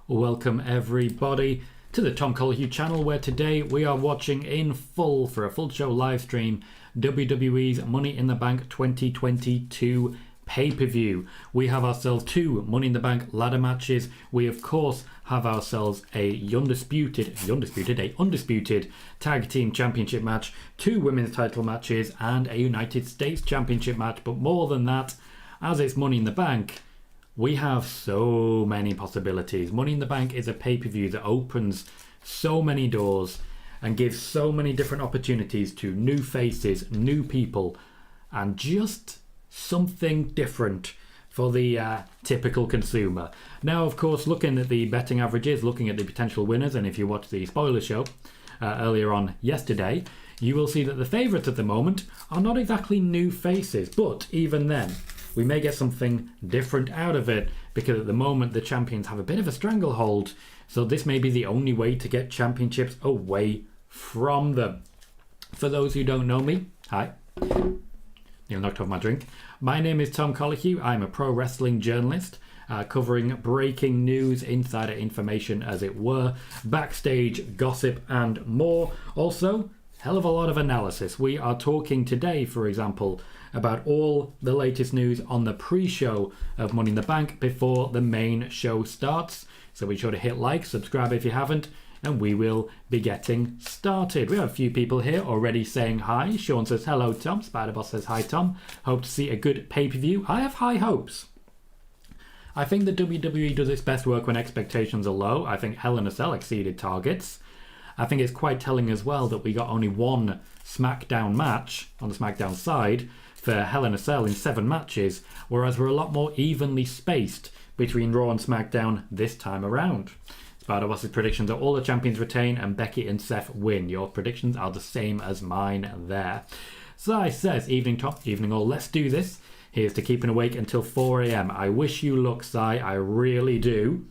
Welcome everybody to the Tom Colohue channel, where today we are watching in full for a full show live stream WWE's Money in the Bank 2022 pay-per-view. We have ourselves two Money in the Bank ladder matches. We of course have ourselves a undisputed tag team championship match, two women's title matches and a United States championship match. But more than that, as it's Money in the Bank, we have so many possibilities. Money in the Bank is a pay-per-view that opens so many doors and gives so many different opportunities to new faces, new people, and just something different for the typical consumer. Now, of course, looking at the betting averages, looking at the potential winners, and if you watch the spoiler show earlier on yesterday, you will see that the favourites at the moment are not exactly new faces, but even then, we may get something different out of it, because at the moment the champions have a bit of a stranglehold, so this may be the only way to get championships away from them. For those who don't know me, hi. Nearly knocked off my drink. My name is Tom Colohue. I'm a pro wrestling journalist, covering breaking news, insider information as it were, backstage gossip and more. Also, hell of a lot of analysis. We are talking today, for example, about all the latest news on the pre-show of Money in the Bank before the main show starts. So be sure to hit like, subscribe if you haven't, and we will be getting started. We have a few people here already saying hi. Sean says hello, Tom. Spiderboss says hi, Tom. Hope to see a good pay-per-view. I have high hopes. I think the WWE does its best work when expectations are low. I think Hell in a Cell exceeded targets. I think it's quite telling as well that we got only one SmackDown match on the SmackDown side for Hell in a Cell in 7 matches, whereas we're a lot more evenly spaced between Raw and SmackDown this time around. Spider-Boss's predictions are all the champions retain and Becky and Seth win. Your predictions are the same as mine there. Sai says, evening Tom, evening all, let's do this. Here's to keeping awake until 4 a.m. I wish you luck, Sai, I really do.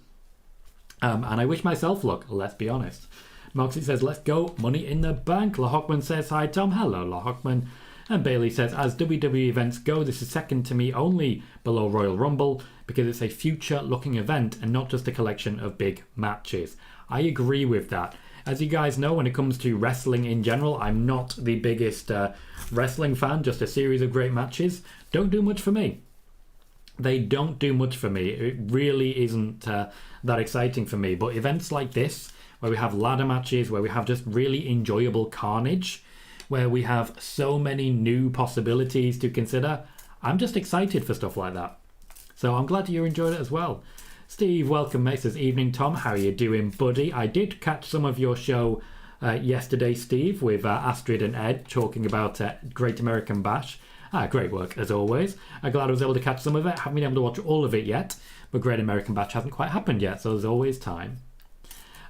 And I wish myself luck, let's be honest. Moxie says, let's go, Money in the Bank. La Hockman says, hi Tom, hello La Hockman. And Bailey says, as WWE events go, this is second to me only below Royal Rumble because it's a future-looking event and not just a collection of big matches. I agree with that. As you guys know, when it comes to wrestling in general, I'm not the biggest wrestling fan, just a series of great matches. Don't do much for me. They don't do much for me. It really isn't that exciting for me. But events like this, where we have ladder matches, where we have just really enjoyable carnage, where we have so many new possibilities to consider, I'm just excited for stuff like that. So I'm glad you enjoyed it as well. Steve, welcome mate, says, evening Tom, how are you doing buddy? I did catch some of your show yesterday, Steve, with Astrid and Ed talking about Great American Bash. Great work as always. I'm glad I was able to catch some of it. Haven't been able to watch all of it yet, but Great American Bash hasn't quite happened yet, so there's always time.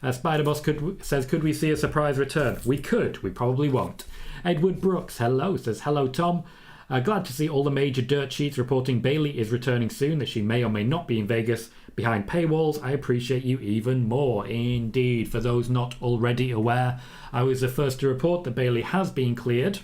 Spiderboss says, could we see a surprise return? We could, we probably won't. Edward Brooks, hello, says, hello Tom. Glad to see all the major dirt sheets reporting Bailey is returning soon, that she may or may not be in Vegas behind paywalls. I appreciate you even more. Indeed, for those not already aware, I was the first to report that Bailey has been cleared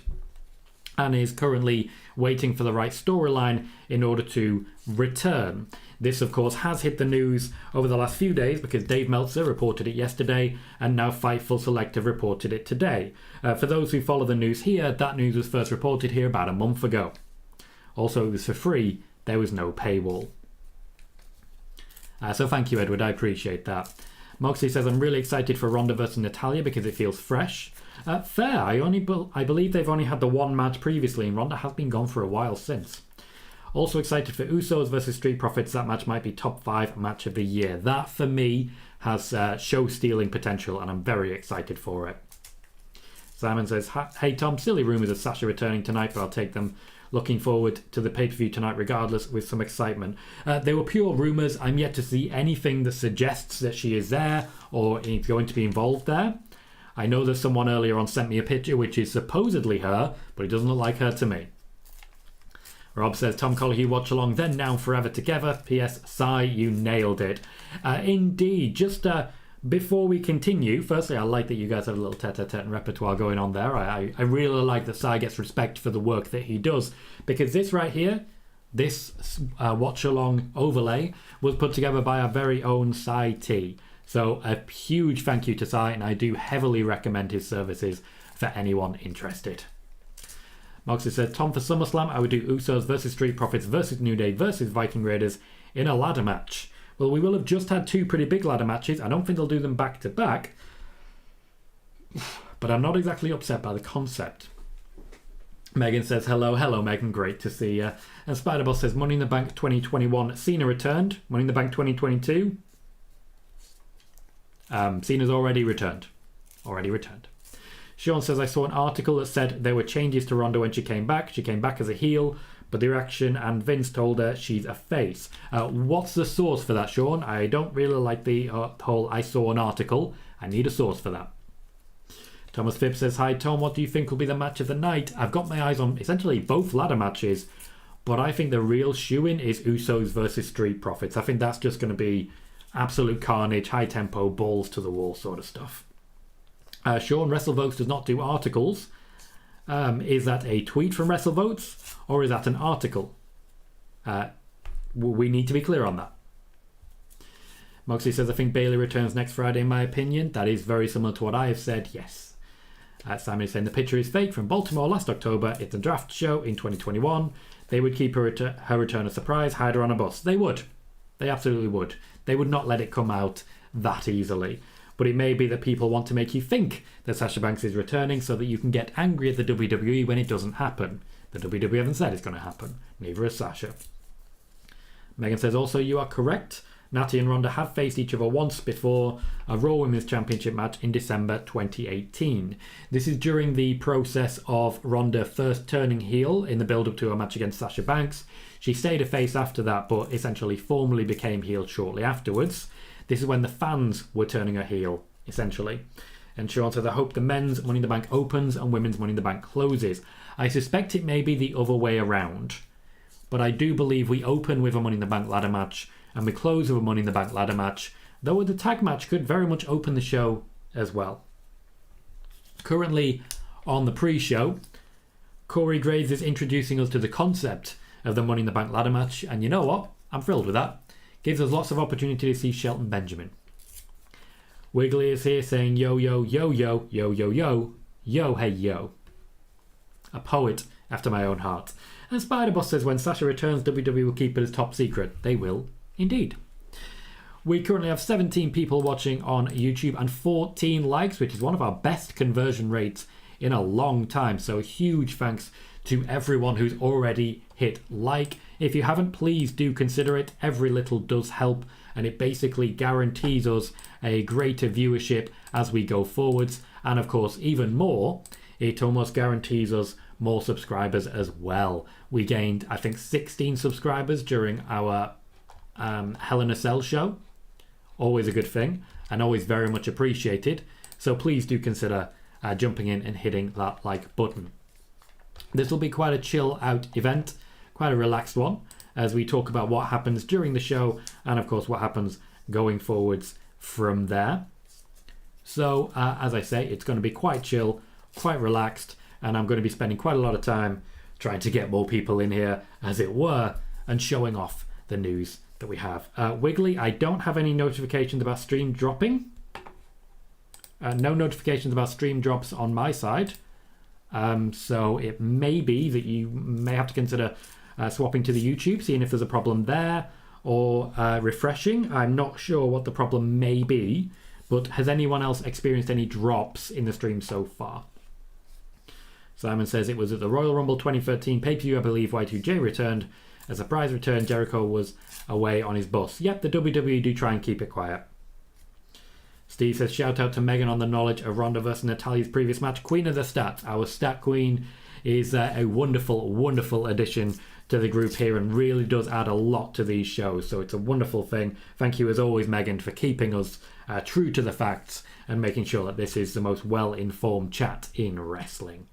and is currently waiting for the right storyline in order to return. This, of course, has hit the news over the last few days because Dave Meltzer reported it yesterday and now Fightful Select have reported it today. For those who follow the news here, that news was first reported here about a month ago. Also, it was for free. There was no paywall. So thank you, Edward. I appreciate that. Moxie says, I'm really excited for Ronda versus Natalya because it feels fresh. Fair. I believe they've only had the one match previously and Ronda has been gone for a while since. Also excited for Usos versus Street Profits. That match might be top 5 match of the year. That, for me, has show-stealing potential, and I'm very excited for it. Simon says, hey Tom, silly rumours of Sasha returning tonight, but I'll take them. Looking forward to the pay-per-view tonight regardless, with some excitement. They were pure rumours. I'm yet to see anything that suggests that she is there or is going to be involved there. I know that someone earlier on sent me a picture which is supposedly her, but it doesn't look like her to me. Rob says, Tom Colohue, watch along then, now, forever together. P.S. Sigh, you nailed it. Indeed. Just before we continue, firstly, I like that you guys have a little tete-a-tete and repertoire going on there. I really like that Sigh gets respect for the work that he does, because this right here, this watch-along overlay was put together by our very own Sigh T. So a huge thank you to Sai, and I do heavily recommend his services for anyone interested. Moxley said, Tom, for SummerSlam, I would do Usos versus Street Profits versus New Day versus Viking Raiders in a ladder match. Well, we will have just had 2 pretty big ladder matches. I don't think they'll do them back to back. But I'm not exactly upset by the concept. Megan says, hello Megan, great to see you. And Spider-Boss says, Money in the Bank 2021, Cena returned. Money in the Bank 2022, Cena's already returned. Sean says, I saw an article that said there were changes to Ronda when she came back. She came back as a heel, but the reaction and Vince told her she's a face. What's the source for that, Sean? I don't really like the whole I saw an article. I need a source for that. Thomas Phipps says, hi Tom, what do you think will be the match of the night? I've got my eyes on essentially both ladder matches, but I think the real shoe-in is Usos versus Street Profits. I think that's just going to be absolute carnage, high tempo, balls to the wall sort of stuff. Sean, WrestleVotes does not do articles. Is that a tweet from WrestleVotes or is that an article? We need to be clear on that. Moxley says, I think Bayley returns next Friday in my opinion. That is very similar to what I have said, yes. Simon is saying the picture is fake from Baltimore last October. It's a draft show in 2021. They would keep her return a surprise, hide her on a bus. They would. They absolutely would. They would not let it come out that easily. But it may be that people want to make you think that Sasha Banks is returning so that you can get angry at the WWE when it doesn't happen. The WWE haven't said it's going to happen. Neither has Sasha. Megan says, also, you are correct. Natty and Ronda have faced each other once before, a Raw Women's Championship match in December 2018. This is during the process of Ronda first turning heel in the build-up to a match against Sasha Banks. She stayed a face after that, but essentially formally became heel shortly afterwards. This is when the fans were turning her heel, essentially. And Sean says, I hope the men's Money in the Bank opens and women's Money in the Bank closes. I suspect it may be the other way around. But I do believe we open with a Money in the Bank ladder match and we close with a Money in the Bank ladder match, though the tag match could very much open the show as well. Currently on the pre-show, Corey Graves is introducing us to the concept of the Money in the Bank ladder match, and you know what? I'm thrilled with that. Gives us lots of opportunity to see Shelton Benjamin. Wiggly is here saying yo yo yo yo yo yo yo yo hey yo. A poet after my own heart. And Spider-Boss says when Sasha returns, WWE will keep it as top secret. They will, indeed. We currently have 17 people watching on YouTube and 14 likes, which is one of our best conversion rates in a long time. So a huge thanks to everyone who's already hit like. If you haven't, please do consider it. Every little does help, and it basically guarantees us a greater viewership as we go forwards. And of course, even more, it almost guarantees us more subscribers as well. We gained, I think, 16 subscribers during our Hell in a Cell show. Always a good thing, and always very much appreciated. So please do consider jumping in and hitting that like button. This will be quite a chill out event, quite a relaxed one, as we talk about what happens during the show and of course what happens going forwards from there. So as I say, it's going to be quite chill, quite relaxed, and I'm going to be spending quite a lot of time trying to get more people in here, as it were, and showing off the news that we have. Wiggly, I don't have any notifications about stream dropping. No notifications about stream drops on my side. So it may be that you may have to consider swapping to the YouTube, seeing if there's a problem there, or refreshing. I'm not sure what the problem may be, but has anyone else experienced any drops in the stream so far? Simon says it was at the Royal Rumble 2013 pay-per-view, I believe Y2J returned. A surprise return, Jericho was away on his bus. Yep, the WWE do try and keep it quiet. Steve says, shout out to Megan on the knowledge of Ronda versus Natalya's previous match. Queen of the stats. Our stat queen is a wonderful, wonderful addition to the group here and really does add a lot to these shows. So it's a wonderful thing. Thank you as always, Megan, for keeping us true to the facts and making sure that this is the most well-informed chat in wrestling.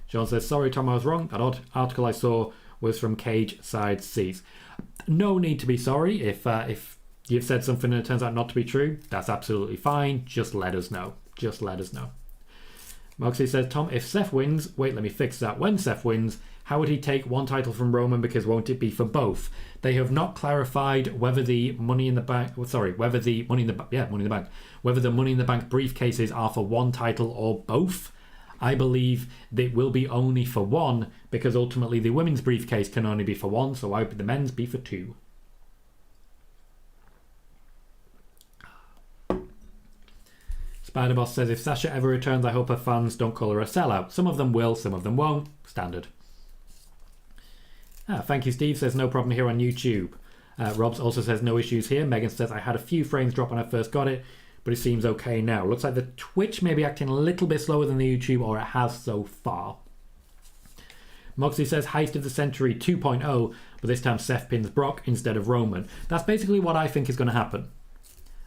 John says, sorry Tom, I was wrong. That article I saw was from Cage Side Seats. No need to be sorry if you've said something and it turns out not to be true. That's absolutely fine. Just let us know. Just let us know. Moxie says, Tom, if Seth wins, wait, let me fix that. When Seth wins, how would he take one title from Roman? Because won't it be for both? They have not clarified whether the Money in the Bank, whether the Money in the Bank, whether the Money in the Bank briefcases are for one title or both. I believe they will be only for one, because ultimately the women's briefcase can only be for one, so why would the men's be for two? Spider-Boss says, if Sasha ever returns, I hope her fans don't call her a sellout. Some of them will, some of them won't. Standard. Thank you, Steve. Says, no problem here on YouTube. Robs also says, no issues here. Megan says, I had a few frames drop when I first got it, but it seems okay now. Looks like the Twitch may be acting a little bit slower than the YouTube, or it has so far. Moxie says, Heist of the Century 2.0, but this time Seth pins Brock instead of Roman. That's basically what I think is going to happen.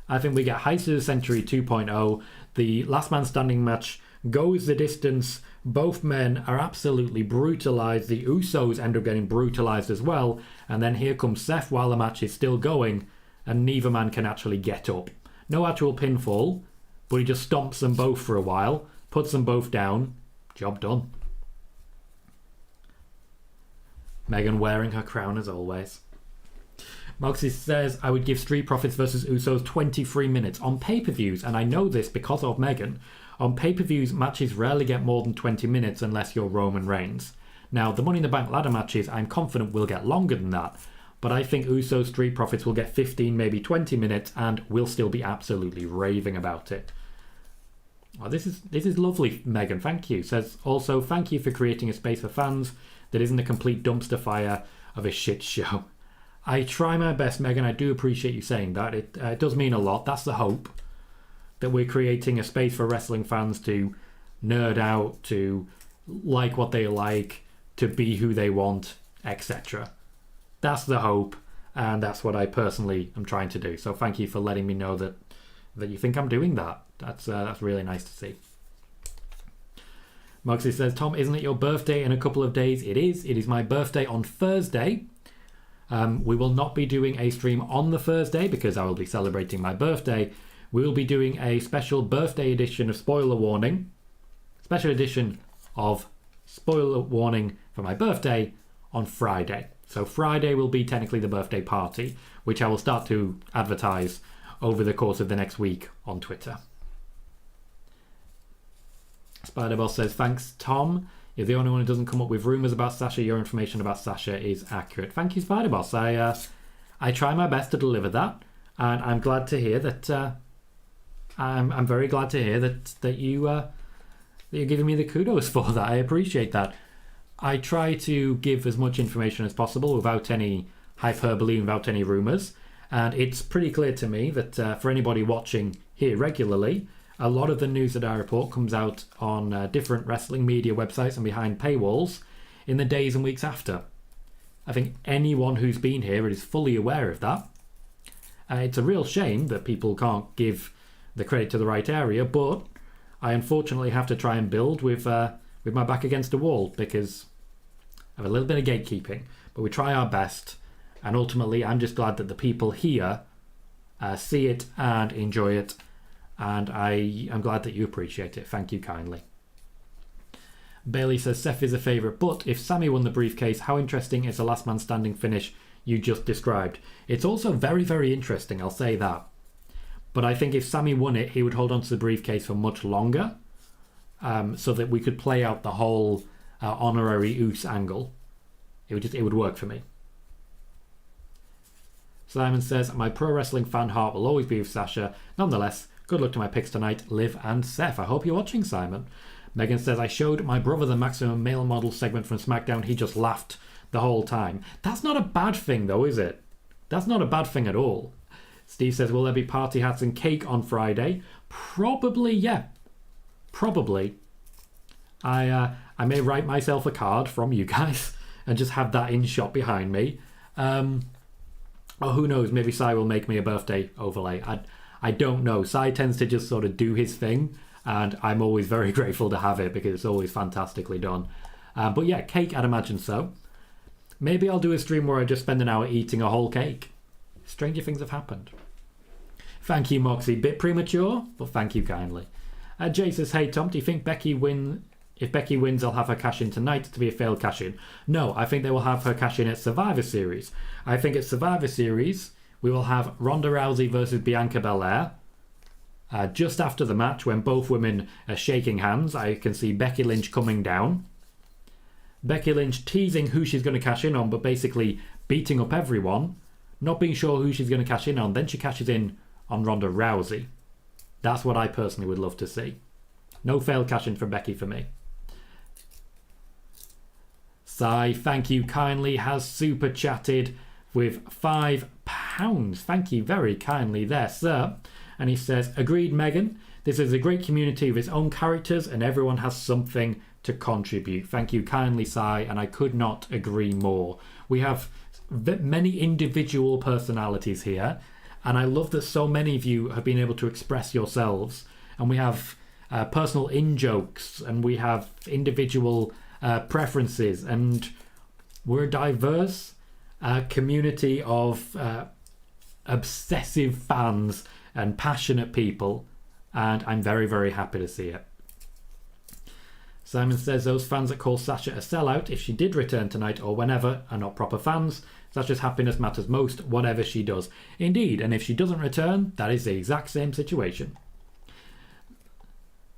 I think we get Heist of the Century 2.0. The last man standing match goes the distance. Both men are absolutely brutalized. The Usos end up getting brutalized as well. And then here comes Seth while the match is still going, and neither man can actually get up. No actual pinfall, but he just stomps them both for a while, puts them both down. Job done. Megan wearing her crown as always. Moxie says, I would give Street Profits versus Usos 23 minutes on pay-per-views, and I know this because of Megan. On pay-per-views, matches rarely get more than 20 minutes unless you're Roman Reigns. Now, the Money in the Bank ladder matches, I'm confident will get longer than that, but I think Usos Street Profits will get 15, maybe 20 minutes, and we'll still be absolutely raving about it. Oh, this is lovely, Megan. Thank you. Says, also, thank you for creating a space for fans that isn't a complete dumpster fire of a shit show. I try my best, Megan. I do appreciate you saying that. It does mean a lot. That's the hope, that we're creating a space for wrestling fans to nerd out, to like what they like, to be who they want, etc. That's the hope, and that's what I personally am trying to do. So thank you for letting me know that you think I'm doing that. That's really nice to see. Moxie says, Tom, isn't it your birthday in a couple of days? It is. It is my birthday on Thursday. We will not be doing a stream on the Thursday because I will be celebrating my birthday. We will be doing a special birthday edition of Spoiler Warning. Special edition of Spoiler Warning for my birthday on Friday. So Friday will be technically the birthday party, which I will start to advertise over the course of the next week on Twitter. Spider-Boss says, thanks, Tom. You're the only one who doesn't come up with rumours about Sasha. Your information about Sasha is accurate. Thank you, Spider-Boss. I try my best to deliver that, and I'm glad to hear that. I'm very glad to hear that you're giving me the kudos for that. I appreciate that. I try to give as much information as possible without any hyperbole, without any rumours, and it's pretty clear to me that for anybody watching here regularly, a lot of the news that I report comes out on different wrestling media websites and behind paywalls in the days and weeks after. I think anyone who's been here is fully aware of that. It's a real shame that people can't give the credit to the right area, but I unfortunately have to try and build with my back against a wall because I have a little bit of gatekeeping. But we try our best, and ultimately I'm just glad that the people here see it and enjoy it. And I'm glad that you appreciate it. Thank you kindly. Bailey says, Seth is a favourite, but if Sammy won the briefcase, how interesting is the last man standing finish you just described? It's also very, very interesting, I'll say that. But I think if Sammy won it, he would hold on to the briefcase for much longer, so that we could play out the whole honorary Us angle. It would work for me. Simon says, my pro wrestling fan heart will always be with Sasha. Nonetheless, good luck to my picks tonight, Liv and Seth. I hope you're watching, Simon. Megan says, I showed my brother the maximum male model segment from SmackDown. He just laughed the whole time. That's not a bad thing, though, is it? That's not a bad thing at all. Steve says, will there be party hats and cake on Friday? Probably, yeah. Probably. I may write myself a card from you guys and just have that in shot behind me. Or who knows, maybe Sai will make me a birthday overlay. I don't know. Sai tends to just sort of do his thing, and I'm always very grateful to have it because it's always fantastically done. But yeah, cake, I'd imagine so. Maybe I'll do a stream where I just spend an hour eating a whole cake. Stranger things have happened. Thank you, Moxie. Bit premature, but thank you kindly. Jay says, hey Tom, do you think if Becky wins, I'll have her cash in tonight to be a failed cash in? No, I think they will have her cash in at Survivor Series. I think at Survivor Series, we will have Ronda Rousey versus Bianca Belair. Just after the match, when both women are shaking hands, I can see Becky Lynch coming down. Becky Lynch teasing who she's going to cash in on, but basically beating up everyone, not being sure who she's going to cash in on. Then she cashes in on Ronda Rousey. That's what I personally would love to see. No failed cash in for Becky for me. Sai, thank you kindly, has super chatted with £5. Thank you very kindly there, sir. And he says, agreed, Megan. This is a great community with its own characters and everyone has something to contribute. Thank you kindly, Sai, and I could not agree more. We have many individual personalities here, and I love that so many of you have been able to express yourselves. And we have personal in-jokes, and we have individual preferences, and we're a diverse community of obsessive fans and passionate people, and I'm very, very happy to see it. Simon says those fans that call Sasha a sellout if she did return tonight or whenever are not proper fans. Sasha's happiness matters most, whatever she does. Indeed, and if she doesn't return, that is the exact same situation.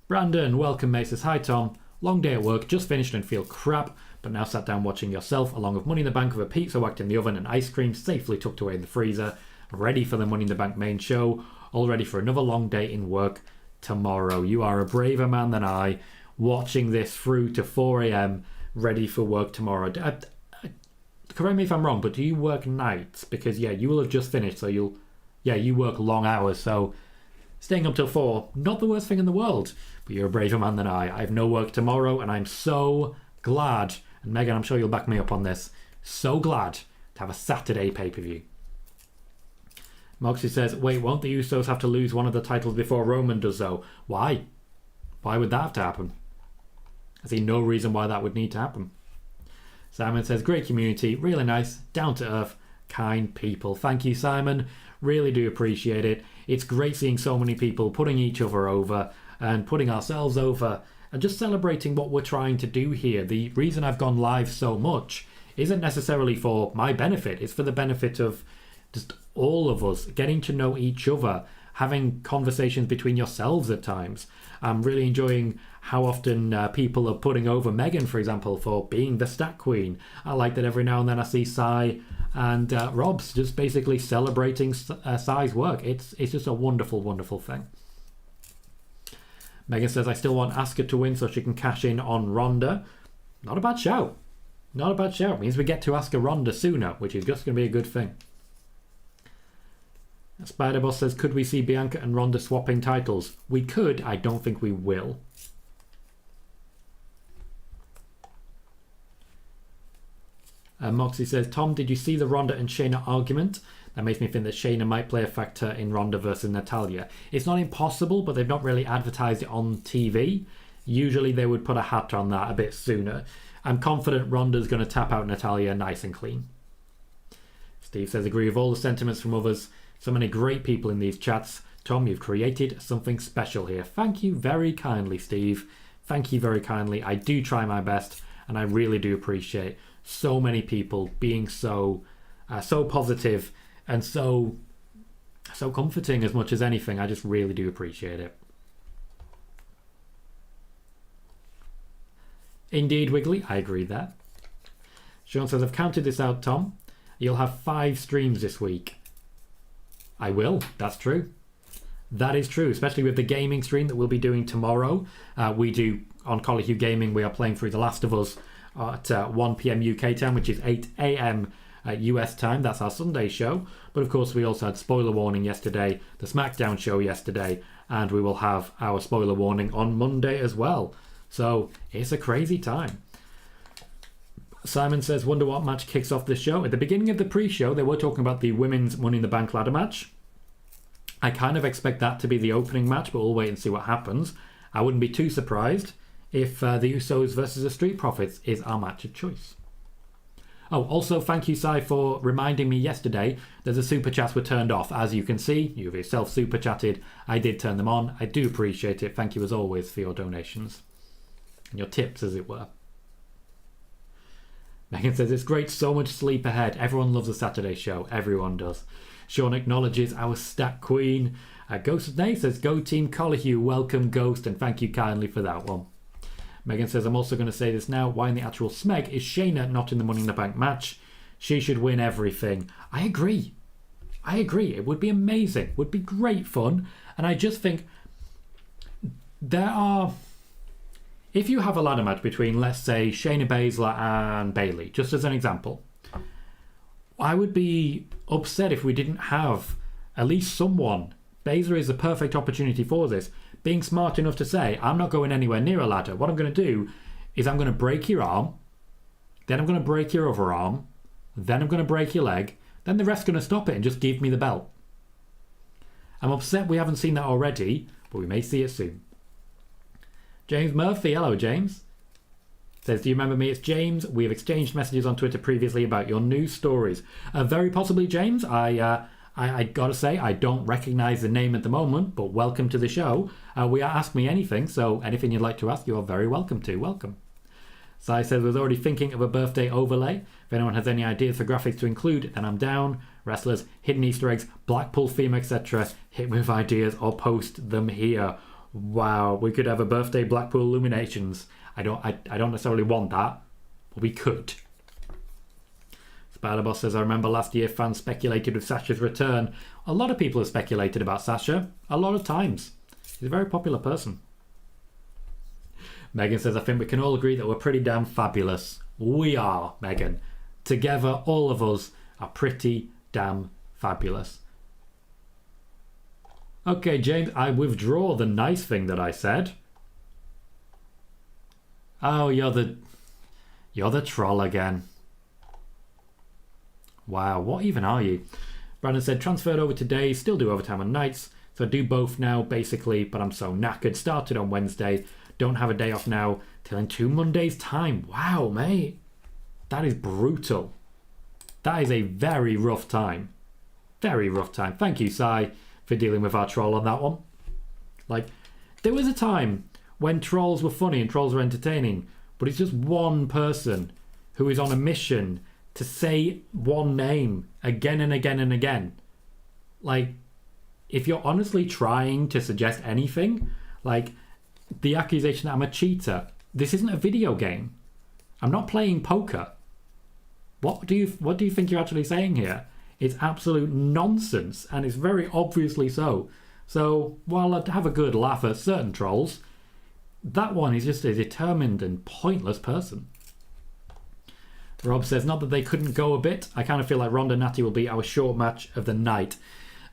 Brandon, welcome mate, says, hi Tom. Long day at work, just finished and feel crap, but now sat down watching yourself along with Money in the Bank with a pizza whacked in the oven and ice cream safely tucked away in the freezer, ready for the Money in the Bank main show, all ready for another long day in work tomorrow. You are a braver man than I, watching this through to 4 a.m, ready for work tomorrow. Correct me if I'm wrong, but do you work nights? Because, yeah, you will have just finished, so you work long hours, so staying up till 4, not the worst thing in the world, but you're a braver man than I. I have no work tomorrow, and I'm so glad, and Megan, I'm sure you'll back me up on this, so glad to have a Saturday pay-per-view. Moxie says, wait, won't the Usos have to lose one of the titles before Roman does though? Why? Why would that have to happen? I see no reason why that would need to happen. Simon says, great community, really nice, down to earth, kind people. Thank you, Simon. Really do appreciate it. It's great seeing so many people putting each other over and putting ourselves over and just celebrating what we're trying to do here. The reason I've gone live so much isn't necessarily for my benefit. It's for the benefit of just all of us getting to know each other, having conversations between yourselves at times. I'm really enjoying how often people are putting over Megan, for example, for being the stat queen. I like that every now and then I see Sai and Rob's just basically celebrating Sai's work. It's just a wonderful, wonderful thing. Megan says, I still want Asuka to win so she can cash in on Ronda. Not a bad shout. Not a bad shout. It means we get to Asuka Ronda sooner, which is just going to be a good thing. Spider-Boss says, could we see Bianca and Ronda swapping titles? We could. I don't think we will. Moxie says, Tom, did you see the Ronda and Shayna argument? That makes me think that Shayna might play a factor in Ronda versus Natalya. It's not impossible, but they've not really advertised it on TV. Usually they would put a hat on that a bit sooner. I'm confident Ronda's going to tap out Natalya nice and clean. Steve says, agree with all the sentiments from others. So many great people in these chats. Tom, you've created something special here. Thank you very kindly, Steve. Thank you very kindly. I do try my best, and I really do appreciate so many people being so positive and so comforting as much as anything. I just really do appreciate it. Indeed, Wiggly. I agree there. Sean says, I've counted this out, Tom. You'll have 5 streams this week. I will. That's true. That is true, especially with the gaming stream that we'll be doing tomorrow. We do, on Colohue Gaming, we are playing through The Last of Us at 1 p.m. UK time, which is 8 a.m. US time. That's our Sunday show. But of course, we also had spoiler warning yesterday, the SmackDown show yesterday, and we will have our spoiler warning on Monday as well. So it's a crazy time. Simon says, wonder what match kicks off this show. At the beginning of the pre-show, they were talking about the women's Money in the Bank ladder match. I kind of expect that to be the opening match, but we'll wait and see what happens. I wouldn't be too surprised if the Usos versus the Street Profits is our match of choice. Oh, also thank you, Si, for reminding me yesterday that the super chats were turned off. As you can see, you've yourself super chatted. I did turn them on. I do appreciate it. Thank you as always for your donations. And your tips, as it were. Megan says, it's great, so much sleep ahead. Everyone loves a Saturday show. Everyone does. Sean acknowledges our stat queen. Ghost of Nay says, go Team Colohue. Welcome, Ghost, and thank you kindly for that one. Megan says, I'm also going to say this now. Why in the actual smeg is Shayna not in the Money in the Bank match? She should win everything. I agree. It would be amazing. It would be great fun. And I just think if you have a ladder match between, let's say, Shayna Baszler and Bayley, just as an example, I would be upset if we didn't have at least someone. Baszler is the perfect opportunity for this. Being smart enough to say, I'm not going anywhere near a ladder. What I'm going to do is I'm going to break your arm, then I'm going to break your other arm, then I'm going to break your leg, then the ref's going to stop it and just give me the belt. I'm upset we haven't seen that already, but we may see it soon. James Murphy, hello James. Says, do you remember me? It's James. We have exchanged messages on Twitter previously about your news stories. Very possibly, James. I gotta say, I don't recognise the name at the moment, but welcome to the show. We are Ask Me Anything, so anything you'd like to ask, you are very welcome to. Welcome. Sai says, I was already thinking of a birthday overlay. If anyone has any ideas for graphics to include, then I'm down. Wrestlers, hidden Easter eggs, Blackpool theme, etc. Hit me with ideas or post them here. Wow, we could have a birthday Blackpool Illuminations. I don't necessarily want that, but we could. Spider Boss says, I remember last year fans speculated with Sasha's return. A lot of people have speculated about Sasha. A lot of times. He's a very popular person. Megan says, I think we can all agree that we're pretty damn fabulous. We are, Megan. Together, all of us are pretty damn fabulous. Okay, James, I withdraw the nice thing that I said. Oh, you're the troll again. Wow, what even are you? Brandon said, transferred over today, still do overtime on nights, so I do both now, basically, but I'm so knackered. Started on Wednesday, don't have a day off now, till in 2 Mondays' time. Wow, mate. That is brutal. That is a very rough time. Very rough time. Thank you, Sai, for dealing with our troll on that one. Like, there was a time when trolls were funny and trolls were entertaining, but it's just one person who is on a mission to say one name again and again and again. Like, if you're honestly trying to suggest anything, like the accusation that I'm a cheater, this isn't a video game. I'm not playing poker. What do you think you're actually saying here? It's absolute nonsense, and it's very obviously so. So, while I'd have a good laugh at certain trolls, that one is just a determined and pointless person. Rob says, not that they couldn't go a bit. I kind of feel like Ronda Natty will be our short match of the night.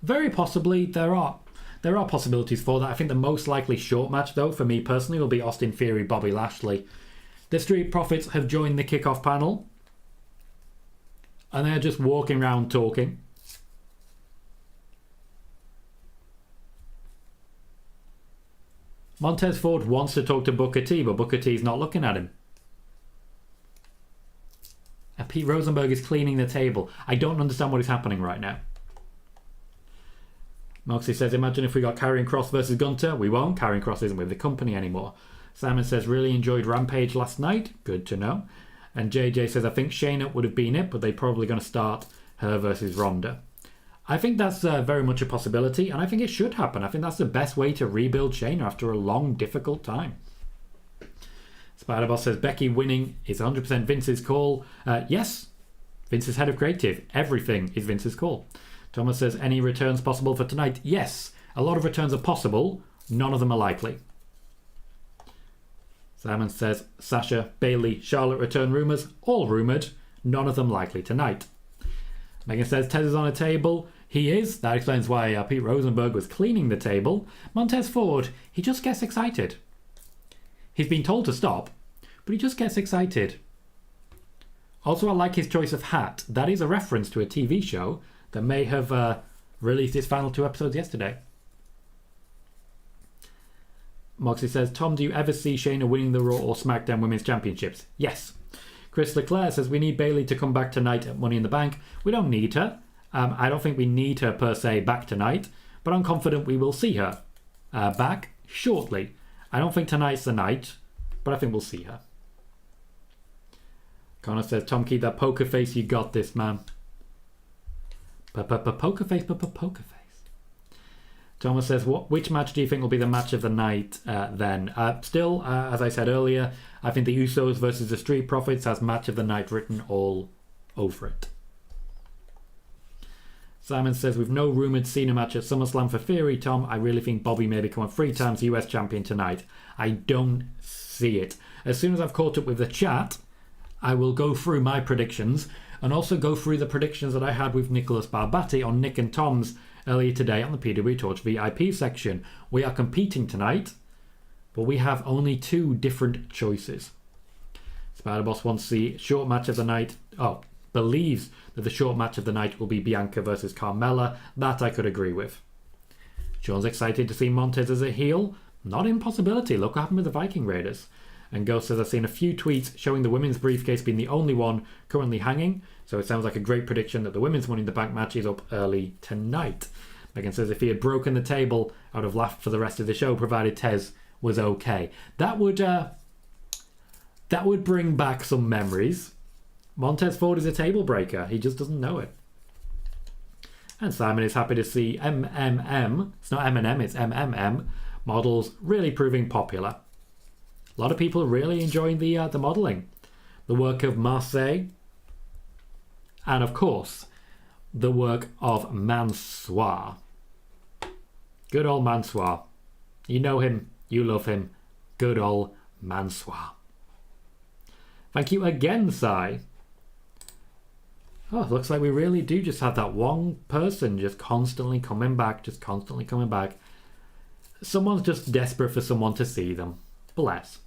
Very possibly. There are possibilities for that. I think the most likely short match, though, for me personally, will be Austin Theory, Bobby Lashley. The Street Profits have joined the kickoff panel, and they're just walking around talking. Montez Ford wants to talk to Booker T, but Booker T's not looking at him. And Pete Rosenberg is cleaning the table. I don't understand what is happening right now. Moxie says, imagine if we got Karrion Kross versus Gunter. We won't. Karrion Kross isn't with the company anymore. Simon says, really enjoyed Rampage last night. Good to know. And JJ says, I think Shayna would have been it, but they're probably going to start her versus Ronda. I think that's very much a possibility, and I think it should happen. I think that's the best way to rebuild Shayna after a long, difficult time. Spider-Boss says, Becky winning is 100% Vince's call. Yes, Vince is head of creative. Everything is Vince's call. Thomas says, any returns possible for tonight? Yes, a lot of returns are possible. None of them are likely. Simon says, Sasha, Bayley, Charlotte return rumours. All rumoured. None of them likely tonight. Megan says, Tez is on a table. He is. That explains why Pete Rosenberg was cleaning the table. Montez Ford, he just gets excited. He's been told to stop, but he just gets excited. Also, I like his choice of hat. That is a reference to a TV show that may have released its final 2 episodes yesterday. Moxie says, Tom, do you ever see Shayna winning the Raw or SmackDown Women's Championships? Yes. Chris Leclerc says, we need Bayley to come back tonight at Money in the Bank. We don't need her. I don't think we need her per se back tonight, but I'm confident we will see her back shortly. I don't think tonight's the night, but I think we'll see her. Connor says, Tom, keep that poker face. You got this, man. Poker face, poker face. Thomas says, which match do you think will be the match of the night then? Still, as I said earlier, I think the Usos versus the Street Profits has match of the night written all over it. Simon says, with no rumoured Cena match at SummerSlam for Theory, Tom, I really think Bobby may become a 3 times US champion tonight. I don't see it. As soon as I've caught up with the chat, I will go through my predictions and also go through the predictions that I had with Nicholas Barbatti on Nick and Tom's earlier today on the PW Torch VIP section. We are competing tonight, but we have only 2 different choices. Spider-Boss wants the short match of the night. Believes that the short match of the night will be Bianca versus Carmella. That I could agree with. Sean's excited to see Montez as a heel. Not an impossibility. Look what happened with the Viking Raiders. And Ghost says, I've seen a few tweets showing the women's briefcase being the only one currently hanging. So it sounds like a great prediction that the women's Money in the Bank match is up early tonight. Megan says, if he had broken the table, I would have laughed for the rest of the show, provided Tez was okay. That would bring back some memories. Montez Ford is a table breaker. He just doesn't know it. And Simon is happy to see MMM, it's not M&M, it's MMM, models really proving popular. A lot of people really enjoying the modelling. The work of Marseille. And of course, the work of Mansoir. Good old Mansoir. You know him, you love him. Good old Mansoir. Thank you again, Sai. Oh, it looks like we really do just have that one person just constantly coming back, Someone's just desperate for someone to see them. Bless.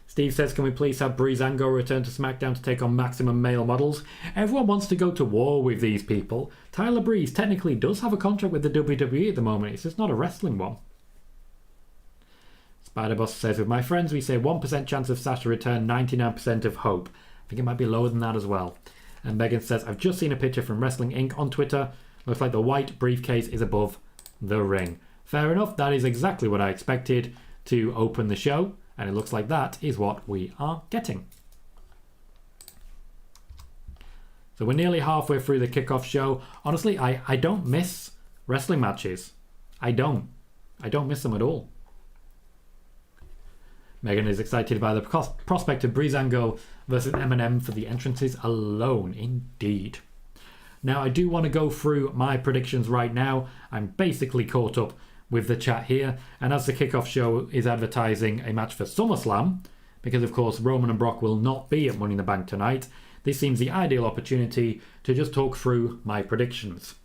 Steve says, can we please have Breezango return to SmackDown to take on Maximum Male Models? Everyone wants to go to war with these people. Tyler Breeze technically does have a contract with the WWE at the moment. It's just not a wrestling one. Spider-Boss says, with my friends, we say 1% chance of Sasha return, 99% of hope. I think it might be lower than that as well. And Megan says, I've just seen a picture from Wrestling Inc. on Twitter. Looks like the white briefcase is above the ring. Fair enough. That is exactly what I expected to open the show. And it looks like that is what we are getting. So we're nearly halfway through the kickoff show. Honestly, I don't miss wrestling matches. I don't miss them at all. Megan is excited by the prospect of Breezango versus Eminem for the entrances alone. Indeed. Now, I do want to go through my predictions right now. I'm basically caught up with the chat here. And as the kickoff show is advertising a match for SummerSlam, because of course Roman and Brock will not be at Money in the Bank tonight, this seems the ideal opportunity to just talk through my predictions.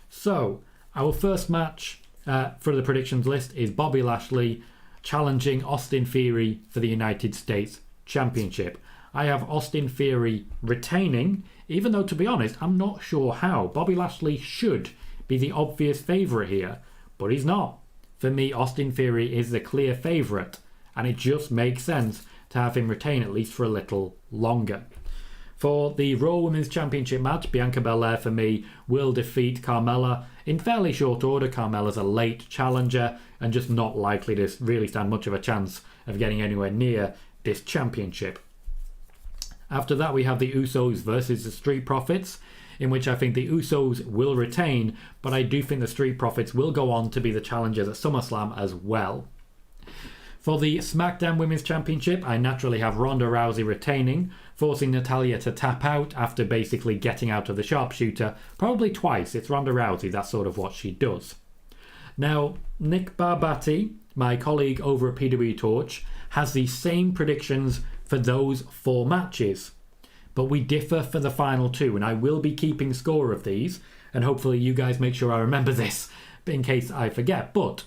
So, our first match for the predictions list is Bobby Lashley challenging Austin Theory for the United States Championship. I have Austin Theory retaining, even though, to be honest, I'm not sure how. Bobby Lashley should be the obvious favourite here, but he's not. For me, Austin Theory is the clear favourite, and it just makes sense to have him retain at least for a little longer. For the Raw Women's Championship match, Bianca Belair, for me, will defeat Carmella in fairly short order. Carmella's a late challenger and just not likely to really stand much of a chance of getting anywhere near this championship. After that, we have the Usos versus the Street Profits, in which I think the Usos will retain, but I do think the Street Profits will go on to be the challengers at SummerSlam as well. For the SmackDown Women's Championship, I naturally have Ronda Rousey retaining, forcing Natalya to tap out after basically getting out of the sharpshooter, probably twice. It's Ronda Rousey, that's sort of what she does. Now, Nick Barbatti, my colleague over at PW Torch, has the same predictions for those 4 matches. But we differ for the final 2, and I will be keeping score of these, and hopefully you guys make sure I remember this in case I forget. But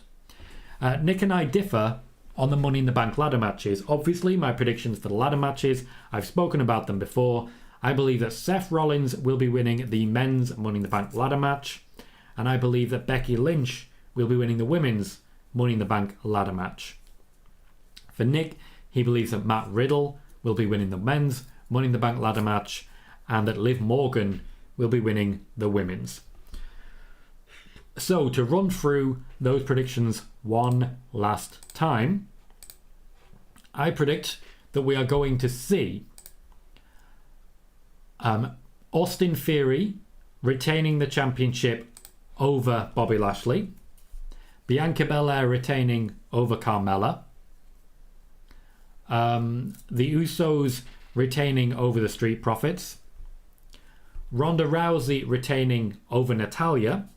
Nick and I differ on the Money in the Bank ladder matches. Obviously, my predictions for the ladder matches, I've spoken about them before. I believe that Seth Rollins will be winning the men's Money in the Bank ladder match, and I believe that Becky Lynch will be winning the women's Money in the Bank ladder match. For Nick, he believes that Matt Riddle will be winning the men's Money in the Bank ladder match, and that Liv Morgan will be winning the women's. So to run through those predictions one last time, I predict that we are going to see Austin Theory retaining the championship over Bobby Lashley, Bianca Belair retaining over Carmella, the Usos retaining over the Street Profits, Ronda Rousey retaining over Natalya,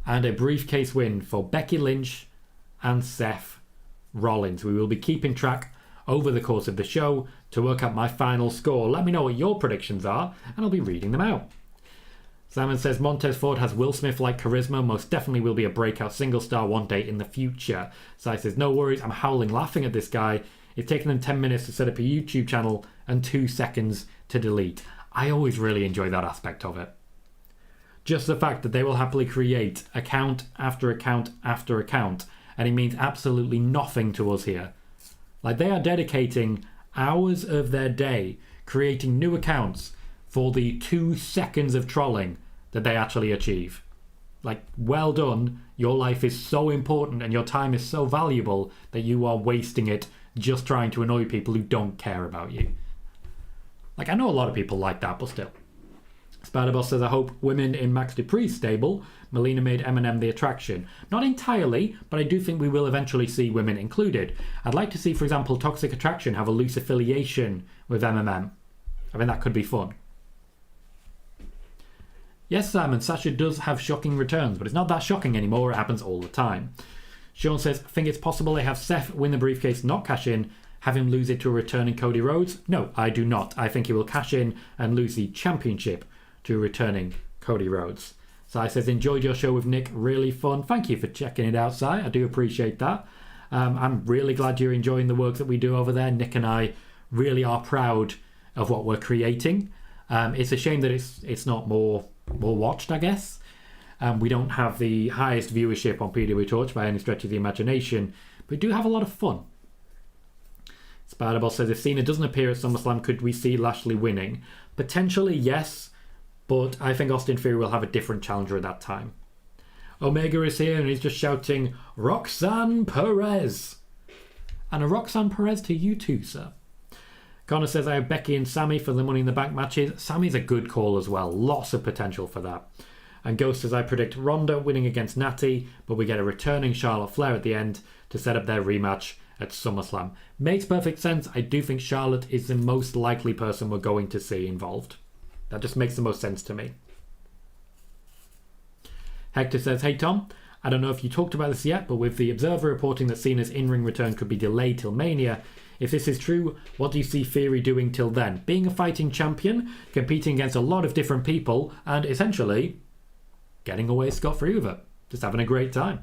and a briefcase win for Becky Lynch and Seth Rollins. We will be keeping track over the course of the show to work out my final score. Let me know what your predictions are, and I'll be reading them out. Simon says, Montez Ford has Will Smith-like charisma, most definitely will be a breakout single star one day in the future. Sai says, no worries, I'm howling laughing at this guy. It's taken them 10 minutes to set up a YouTube channel and 2 seconds to delete. I always really enjoy that aspect of it. Just the fact that they will happily create account after account after account, and it means absolutely nothing to us here. Like, they are dedicating hours of their day creating new accounts for the 2 seconds of trolling that they actually achieve. Like, well done. Your life is so important and your time is so valuable that you are wasting it just trying to annoy people who don't care about you. Like, I know a lot of people like that, but still. Spider-Boss says, I hope women in Max Dupree's stable. Melina made Eminem the attraction. Not entirely, but I do think we will eventually see women included. I'd like to see, for example, Toxic Attraction have a loose affiliation with MMM. I think that could be fun. Yes, Simon, Sasha does have shocking returns, but it's not that shocking anymore. It happens all the time. Sean says, I think it's possible they have Seth win the briefcase, not cash in, have him lose it to a returning Cody Rhodes. No, I do not. I think he will cash in and lose the championship to returning Cody Rhodes. Sai says, enjoyed your show with Nick. Really fun. Thank you for checking it out, Sai. I do appreciate that. I'm really glad you're enjoying the work that we do over there. Nick and I really are proud of what we're creating. It's a shame that it's not more watched, I guess. We don't have the highest viewership on PW Torch by any stretch of the imagination, but we do have a lot of fun. Spider-Boss says, if Cena doesn't appear at SummerSlam, could we see Lashley winning? Potentially, yes, but I think Austin Theory will have a different challenger at that time. Omega is here and he's just shouting, Roxanne Perez! And a Roxanne Perez to you too, sir. Connor says, I have Becky and Sammy for the Money in the Bank matches. Sammy's a good call as well. Lots of potential for that. And Ghost says, I predict Ronda winning against Natty, but we get a returning Charlotte Flair at the end to set up their rematch at SummerSlam. Makes perfect sense. I do think Charlotte is the most likely person we're going to see involved. That just makes the most sense to me. Hector says, hey Tom, I don't know if you talked about this yet, but with the Observer reporting that Cena's in-ring return could be delayed till Mania, if this is true, what do you see Theory doing till then? Being a fighting champion, competing against a lot of different people, and essentially getting away scot-free with it. Just having a great time.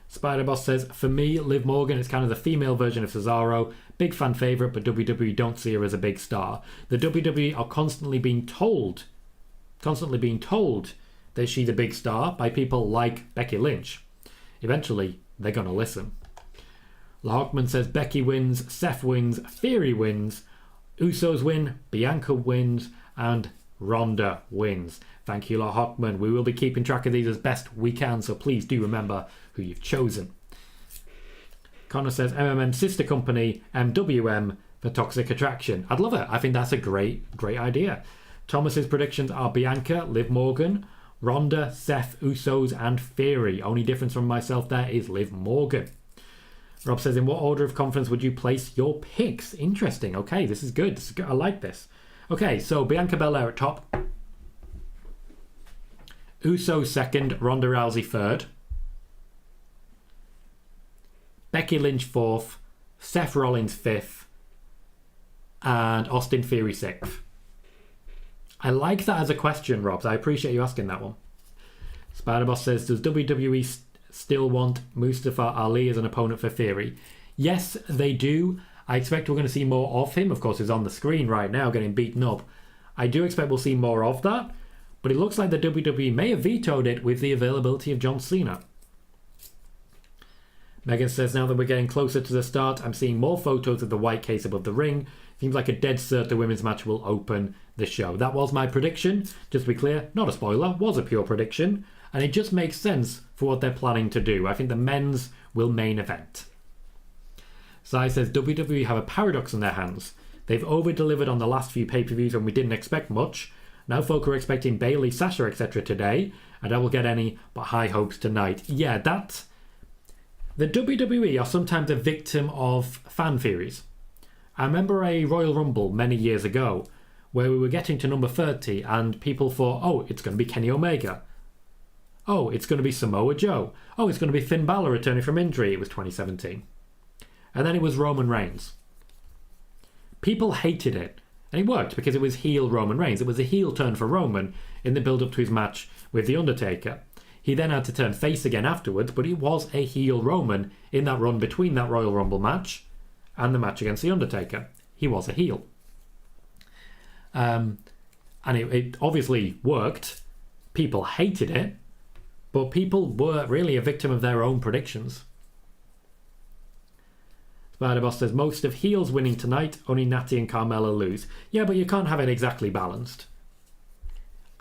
Spider-Boss says, for me, Liv Morgan is kind of the female version of Cesaro. Big fan favourite, but WWE don't see her as a big star. The WWE are constantly being told that she's a big star by people like Becky Lynch. Eventually, they're going to listen. Lahawkman says, Becky wins, Seth wins, Theory wins, Usos win, Bianca wins, and Ronda wins. Thank you, Lahawkman. We will be keeping track of these as best we can, so please do remember who you've chosen. Connor says, MMM sister company, MWM, for Toxic Attraction. I'd love it. I think that's a great idea. Thomas's predictions are Bianca, Liv Morgan, Ronda, Seth, Usos, and Theory. Only difference from myself there is Liv Morgan. Rob says, in what order of conference would you place your picks? Interesting. Okay, this is good. I like this. Okay, so Bianca Belair at top. Usos second, Ronda Rousey third. Becky Lynch fourth, Seth Rollins fifth, and Austin Theory sixth. I like that as a question, Rob. I appreciate you asking that one. Spider-Boss says, does WWE still want Mustafa Ali as an opponent for Theory? Yes, they do. I expect we're going to see more of him. Of course, he's on the screen right now getting beaten up. I do expect we'll see more of that, but it looks like the WWE may have vetoed it with the availability of John Cena. Megan says, now that we're getting closer to the start, I'm seeing more photos of the white case above the ring. Seems like a dead cert the women's match will open the show. That was my prediction. Just to be clear, not a spoiler, was a pure prediction. And it just makes sense for what they're planning to do. I think the men's will main event. Sai says, WWE have a paradox in their hands. They've over-delivered on the last few pay-per-views when we didn't expect much. Now folk are expecting Bayley, Sasha, etc. today. And I will get any but high hopes tonight. Yeah, that... The WWE are sometimes a victim of fan theories. I remember a Royal Rumble many years ago where we were getting to number 30 and people thought, oh, it's going to be Kenny Omega. Oh, it's going to be Samoa Joe. Oh, it's going to be Finn Balor returning from injury. It was 2017. And then it was Roman Reigns. People hated it. And it worked because it was heel Roman Reigns. It was a heel turn for Roman in the build-up to his match with The Undertaker. He then had to turn face again afterwards, but he was a heel Roman in that run between that Royal Rumble match and the match against The Undertaker. He was a heel. And it obviously worked. People hated it, but people were really a victim of their own predictions. Spider-Boss says, most of heels winning tonight, only Natty and Carmella lose. Yeah, but you can't have it exactly balanced.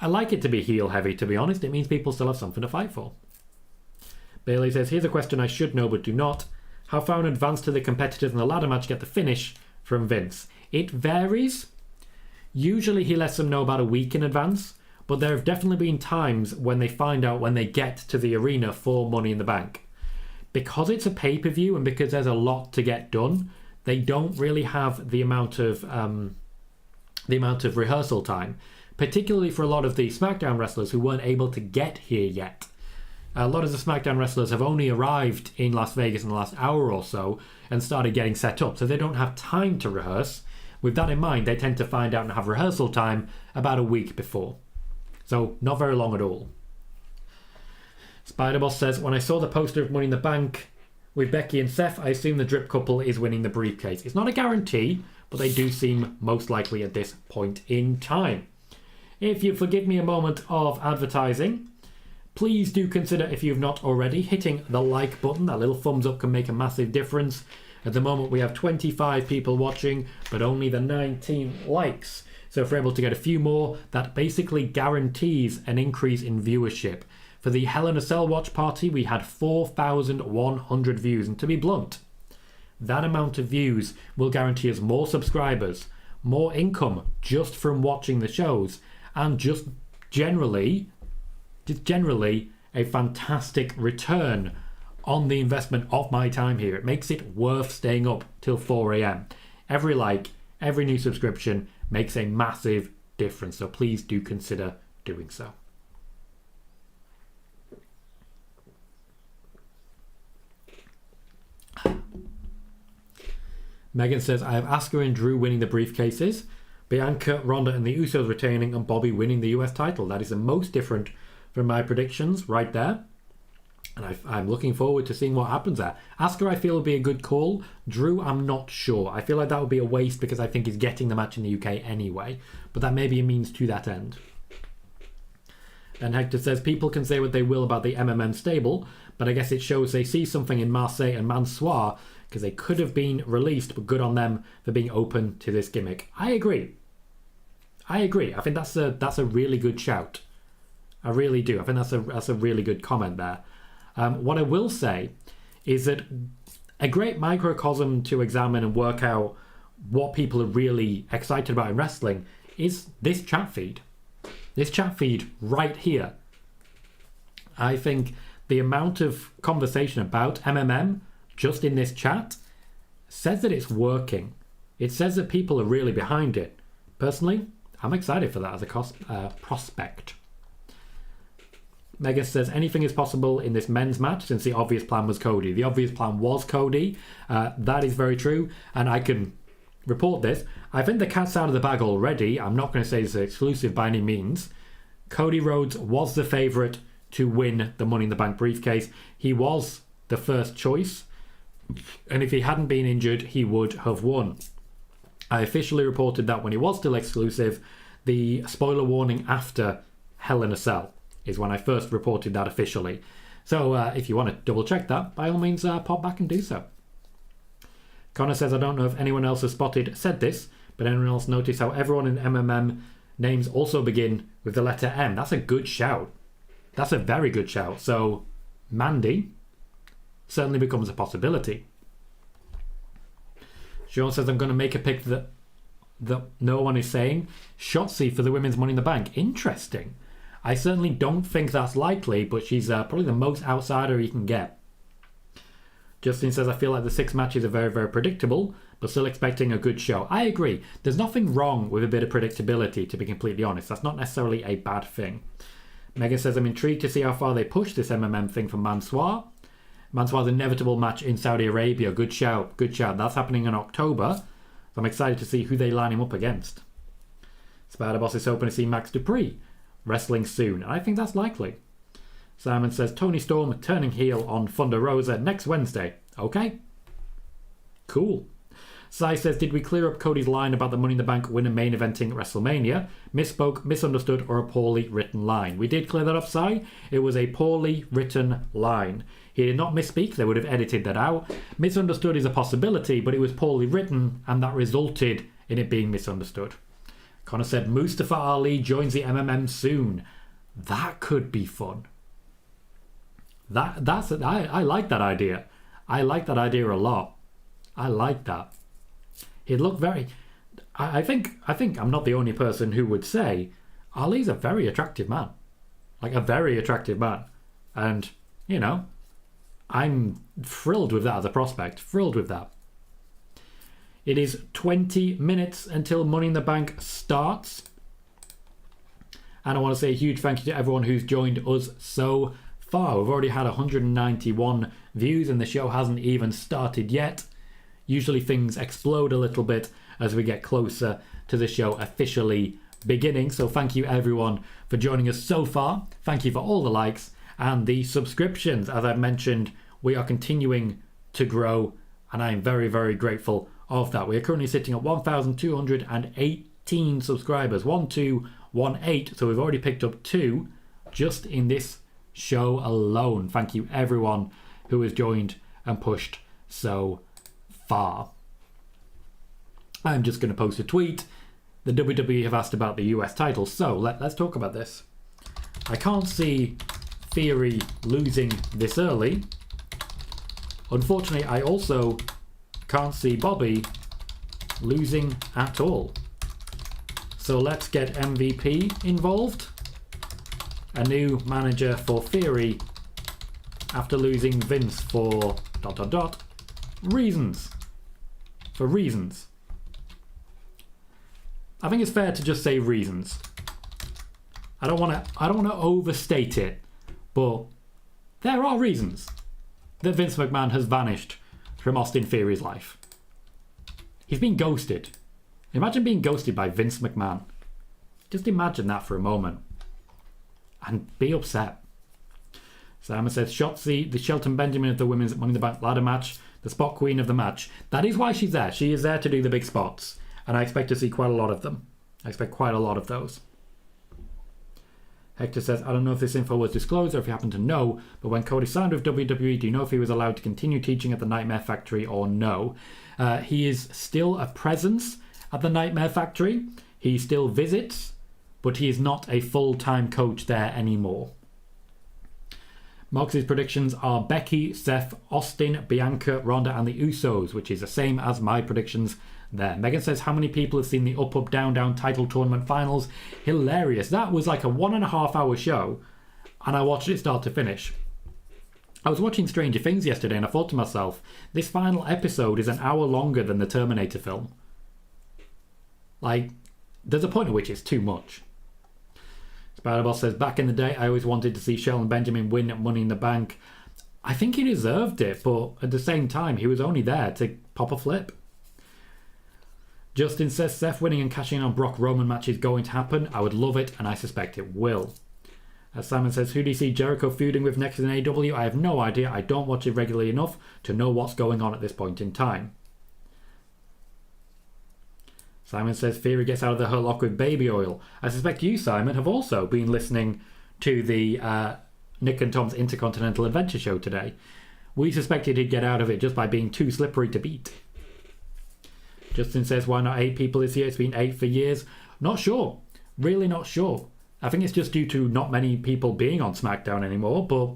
I like it to be heel heavy, to be honest. It means people still have something to fight for. Bailey says, here's a question I should know but do not. How far in advance do the competitors in the ladder match get the finish from Vince? It varies. Usually he lets them know about a week in advance, but there have definitely been times when they find out when they get to the arena for Money in the Bank. Because it's a pay-per-view and because there's a lot to get done, they don't really have the amount of rehearsal time, particularly for a lot of the SmackDown wrestlers who weren't able to get here yet. A lot of the SmackDown wrestlers have only arrived in Las Vegas in the last hour or so and started getting set up, so they don't have time to rehearse. With that in mind, they tend to find out and have rehearsal time about a week before. So not very long at all. Spider-Boss says, when I saw the poster of Money in the Bank with Becky and Seth, I assume the drip couple is winning the briefcase. It's not a guarantee, but they do seem most likely at this point in time. If you forgive me a moment of advertising, please do consider, if you've not already, hitting the like button. That little thumbs up can make a massive difference. At the moment we have 25 people watching, but only the 19 likes. So if we're able to get a few more, that basically guarantees an increase in viewership. For the Hell in a Cell watch party, we had 4,100 views. And to be blunt, that amount of views will guarantee us more subscribers, more income just from watching the shows, and just generally a fantastic return on the investment of my time here. It makes it worth staying up till 4 a.m. Every like, every new subscription makes a massive difference. So please do consider doing so. Megan says, I have Asuka and Drew winning the briefcases, Bianca, Ronda and the Usos retaining, and Bobby winning the US title. That is the most different from my predictions right there. And I'm looking forward to seeing what happens there. Asuka, I feel, will be a good call. Drew, I'm not sure. I feel like that would be a waste because I think he's getting the match in the UK anyway. But that may be a means to that end. And Hector says, people can say what they will about the MMM stable, but I guess it shows they see something in Marseille and Mansoir because they could have been released, but good on them for being open to this gimmick. I agree. I think that's a really good shout. I really do. I think that's a really good comment there. What I will say is that a great microcosm to examine and work out what people are really excited about in wrestling is this chat feed. This chat feed right here. I think the amount of conversation about MMM just in this chat says that it's working. It says that people are really behind it. Personally, I'm excited for that as a prospect. Megan says, anything is possible in this men's match since the obvious plan was Cody. The obvious plan was Cody. That is very true. And I can report this. I think the cat's out of the bag already. I'm not going to say it's exclusive by any means. Cody Rhodes was the favourite to win the Money in the Bank briefcase. He was the first choice. And if he hadn't been injured, he would have won. I officially reported that when he was still exclusive. The spoiler warning after Hell in a Cell is when I first reported that officially. So if you want to double check that, by all means, pop back and do so. Connor says, I don't know if anyone else has said this, but anyone else notice how everyone in MMM names also begin with the letter M? That's a good shout. That's a very good shout. So Mandy certainly becomes a possibility. Sean says, I'm going to make a pick that no one is saying. Shotzi for the Women's Money in the Bank. Interesting. I certainly don't think that's likely, but she's probably the most outsider you can get. Justin says, I feel like the 6 matches are very, very predictable, but still expecting a good show. I agree. There's nothing wrong with a bit of predictability, to be completely honest. That's not necessarily a bad thing. Megan says, I'm intrigued to see how far they push this MMM thing from Mansoir. Mansoir's inevitable match in Saudi Arabia. Good shout. Good shout. That's happening in October. So I'm excited to see who they line him up against. Spider Boss is hoping to see Max Dupree wrestling soon. I think that's likely. Simon says, Tony Storm turning heel on Thunder Rosa next Wednesday. Okay. Cool. Sai says, did we clear up Cody's line about the Money in the Bank winner main eventing WrestleMania? Misspoke, misunderstood, or a poorly written line? We did clear that up, Sai. It was a poorly written line. He did not misspeak. They would have edited that out. Misunderstood is a possibility, but it was poorly written, and that resulted in it being misunderstood. Connor said, Mustafa Ali joins the MMM soon. That could be fun. I like that idea. I like that idea a lot. I like that. He'd look very... I think I'm not the only person who would say Ali's a very attractive man. Like a very attractive man. And, you know, I'm thrilled with that as a prospect. Thrilled with that. It is 20 minutes until Money in the Bank starts. And I want to say a huge thank you to everyone who's joined us so far. We've already had 191 views and the show hasn't even started yet. Usually things explode a little bit as we get closer to the show officially beginning. So thank you everyone for joining us so far. Thank you for all the likes and the subscriptions. As I've mentioned, we are continuing to grow and I am very, very grateful of that. We are currently sitting at 1,218 subscribers. 1218. So we've already picked up 2 just in this show alone. Thank you everyone who has joined and pushed so far. I'm just going to post a tweet. The WWE have asked about the US title, so let's talk about this. I can't see Theory losing this early. Unfortunately, I also can't see Bobby losing at all. So let's get MVP involved. A new manager for Theory after losing Vince for ... reasons. For reasons. I think it's fair to just say reasons. I don't want to overstate it, but there are reasons that Vince McMahon has vanished from Austin Theory's life. He's been ghosted. Imagine being ghosted by Vince McMahon. Just imagine that for a moment. And be upset. Simon says, Shotzi, the Shelton Benjamin of the Women's Money in the Bank ladder match, the spot queen of the match. That is why she's there. She is there to do the big spots. And I expect to see quite a lot of them. I expect quite a lot of those. Hector says, I don't know if this info was disclosed or if you happen to know, but when Cody signed with WWE, do you know if he was allowed to continue teaching at the Nightmare Factory or no? He is still a presence at the Nightmare Factory. He still visits, but he is not a full-time coach there anymore. Moxie's predictions are Becky, Seth, Austin, Bianca, Ronda and the Usos, which is the same as my predictions there. Megan says, how many people have seen the Up Up Down Down title tournament finals? Hilarious. That was like a 1.5 hour show and I watched it start to finish. I was watching Stranger Things yesterday and I thought to myself, this final episode is an hour longer than the Terminator film. Like, there's a point at which it's too much. Spider-Boss says, back in the day, I always wanted to see Shelton Benjamin win Money in the Bank. I think he deserved it, but at the same time, he was only there to pop a flip. Justin says, Seth winning and cashing in on Brock Roman match is going to happen. I would love it, and I suspect it will. As Simon says, who do you see Jericho feuding with next in AEW? I have no idea. I don't watch it regularly enough to know what's going on at this point in time. Simon says, Theory gets out of the Hurlock with baby oil. I suspect you, Simon, have also been listening to the Nick and Tom's Intercontinental Adventure show today. We suspected he'd get out of it just by being too slippery to beat. Justin says, why not 8 people this year? It's been 8 for years. Not sure. Really not sure. I think it's just due to not many people being on SmackDown anymore, but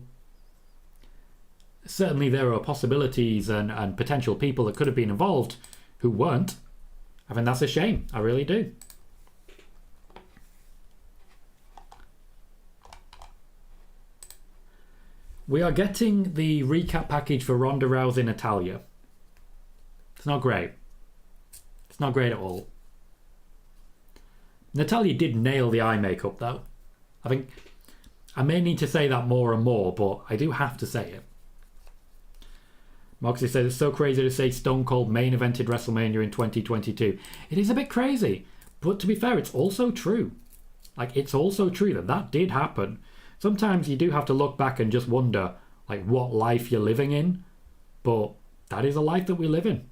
certainly there are possibilities and potential people that could have been involved who weren't. I think that's a shame. I really do. We are getting the recap package for Ronda Rousey Natalya. It's not great. It's not great at all. Natalya did nail the eye makeup though. I think I may need to say that more and more, but I do have to say it. Moxie says it's so crazy to say Stone Cold main evented WrestleMania in 2022. It is a bit crazy, but to be fair, it's also true. Like, it's also true that did happen. Sometimes you do have to look back and just wonder, like, what life you're living in. But that is a life that we live in.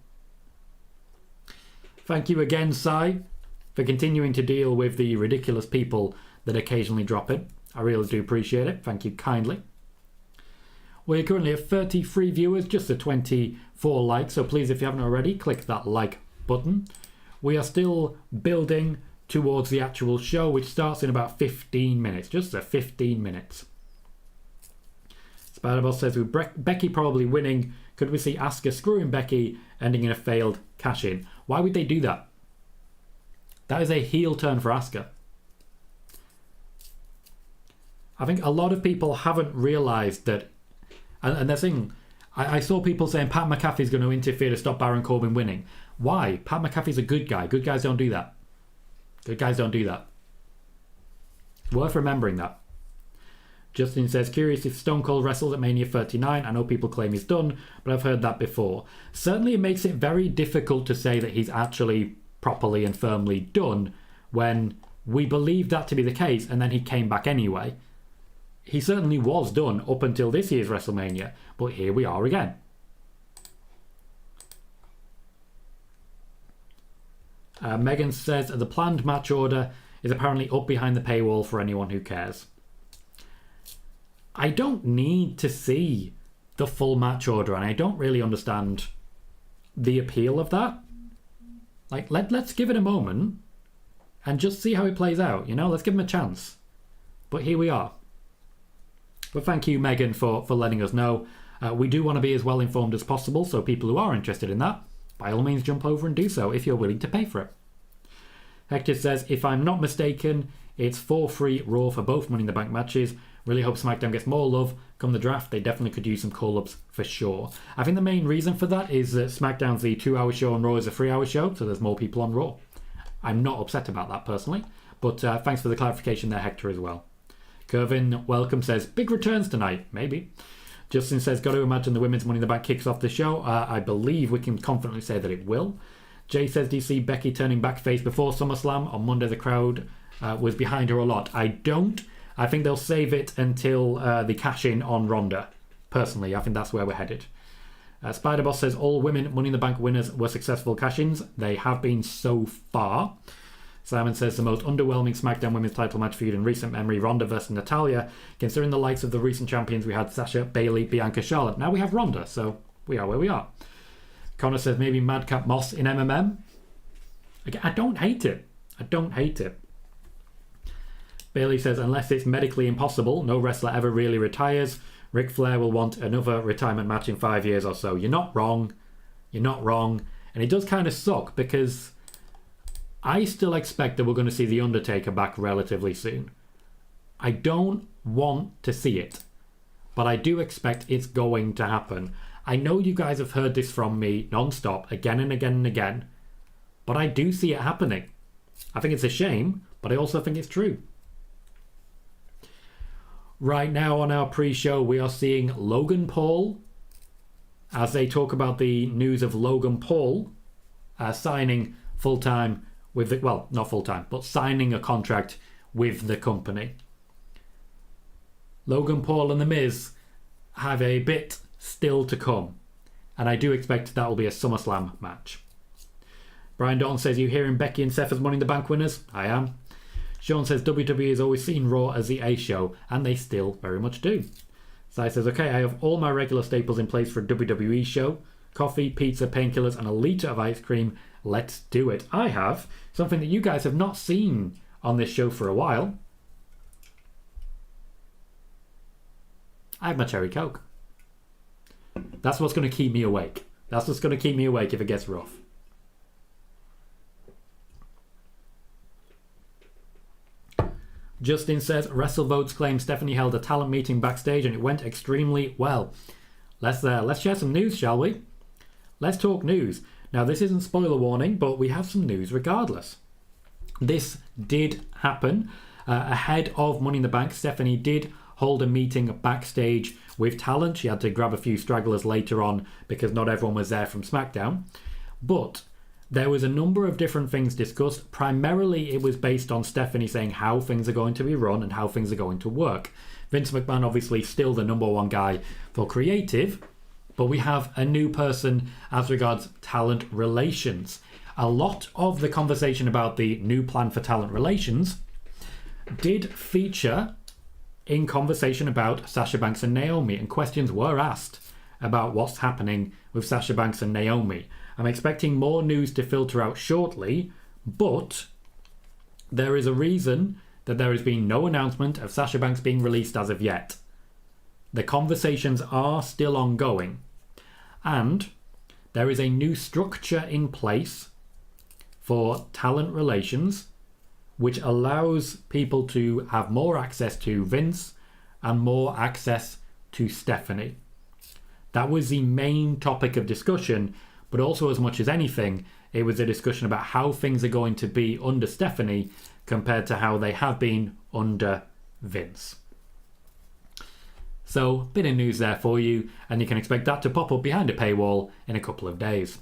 Thank you again, Sai, for continuing to deal with the ridiculous people that occasionally drop in. I really do appreciate it. Thank you kindly. We're currently at 33 viewers, just at 24 likes. So please, if you haven't already, click that like button. We are still building towards the actual show, which starts in about 15 minutes. Just 15 minutes. Spider-Boss says, with Becky probably winning, could we see Asuka screwing Becky, ending in a failed cash-in? Why would they do that? That is a heel turn for Asuka. I think a lot of people haven't realised that, and they're saying, I saw people saying Pat McAfee's going to interfere to stop Baron Corbin winning. Why? Pat McAfee's a good guy. Good guys don't do that. Good guys don't do that. Worth remembering that. Justin says, curious if Stone Cold wrestles at Mania 39. I know people claim he's done, but I've heard that before. Certainly it makes it very difficult to say that he's actually properly and firmly done when we believed that to be the case and then he came back anyway. He certainly was done up until this year's WrestleMania, but here we are again. Megan says the planned match order is apparently up behind the paywall for anyone who cares. I don't need to see the full match order, and I don't really understand the appeal of that. Like, let's give it a moment and just see how it plays out, you know? Let's give him a chance. But here we are. But thank you, Megan, for letting us know. We do want to be as well informed as possible, so people who are interested in that, by all means jump over and do so if you're willing to pay for it. Hector says, if I'm not mistaken, it's 4 free Raw for both Money in the Bank matches. Really hope SmackDown gets more love. Come the draft, they definitely could use some call-ups for sure. I think the main reason for that is that SmackDown's the 2-hour show and Raw is a 3-hour show, so there's more people on Raw. I'm not upset about that personally, but thanks for the clarification there, Hector, as well. Kervin, welcome, says, big returns tonight, maybe. Justin says, got to imagine the women's Money in the Bank kicks off the show. I believe we can confidently say that it will. Jay says, do you see Becky turning backface before SummerSlam? On Monday, the crowd was behind her a lot. I don't. I think they'll save it until the cash-in on Ronda. Personally, I think that's where we're headed. Spider-Boss says, all women Money in the Bank winners were successful cash-ins. They have been so far. Simon says, the most underwhelming SmackDown women's title match feud in recent memory, Ronda versus Natalya. Considering the likes of the recent champions, we had Sasha, Bayley, Bianca, Charlotte. Now we have Ronda, so we are where we are. Connor says, maybe Madcap Moss in MMM. Again, I don't hate it. I don't hate it. Bayley says, unless it's medically impossible, no wrestler ever really retires. Ric Flair will want another retirement match in 5 years or so. You're not wrong. You're not wrong. And it does kind of suck because I still expect that we're going to see The Undertaker back relatively soon. I don't want to see it, but I do expect it's going to happen. I know you guys have heard this from me non-stop, again and again and again, but I do see it happening. I think it's a shame, but I also think it's true. Right now on our pre-show, we are seeing Logan Paul, as they talk about the news of Logan Paul signing full-time with the, well, not full-time, but signing a contract with the company. Logan Paul and The Miz have a bit still to come, and I do expect that will be a SummerSlam match. Brian Dalton says, you hearing Becky and Seth as Money in the Bank winners? I am. Sean says WWE has always seen Raw as the A show, and they still very much do. Sai says, okay, I have all my regular staples in place for a WWE show. Coffee, pizza, painkillers, and a litre of ice cream. Let's do it. I have something that you guys have not seen on this show for a while. I have my cherry Coke. That's what's going to keep me awake. That's what's going to keep me awake if it gets rough. Justin says, WrestleVotes claims Stephanie held a talent meeting backstage and it went extremely well. Let's share some news, shall we? Let's talk news. Now, this isn't spoiler warning, but we have some news regardless. This did happen ahead of Money in the Bank. Stephanie did hold a meeting backstage with talent. She had to grab a few stragglers later on because not everyone was there from SmackDown. But there was a number of different things discussed. Primarily, it was based on Stephanie saying how things are going to be run and how things are going to work. Vince McMahon, obviously, still the number one guy for creative, but we have a new person as regards talent relations. A lot of the conversation about the new plan for talent relations did feature in conversation about Sasha Banks and Naomi, and questions were asked about what's happening with Sasha Banks and Naomi. I'm expecting more news to filter out shortly, but there is a reason that there has been no announcement of Sasha Banks being released as of yet. The conversations are still ongoing, and there is a new structure in place for talent relations which allows people to have more access to Vince and more access to Stephanie. That was the main topic of discussion, but also as much as anything, it was a discussion about how things are going to be under Stephanie compared to how they have been under Vince. So, bit of news there for you, and you can expect that to pop up behind a paywall in a couple of days.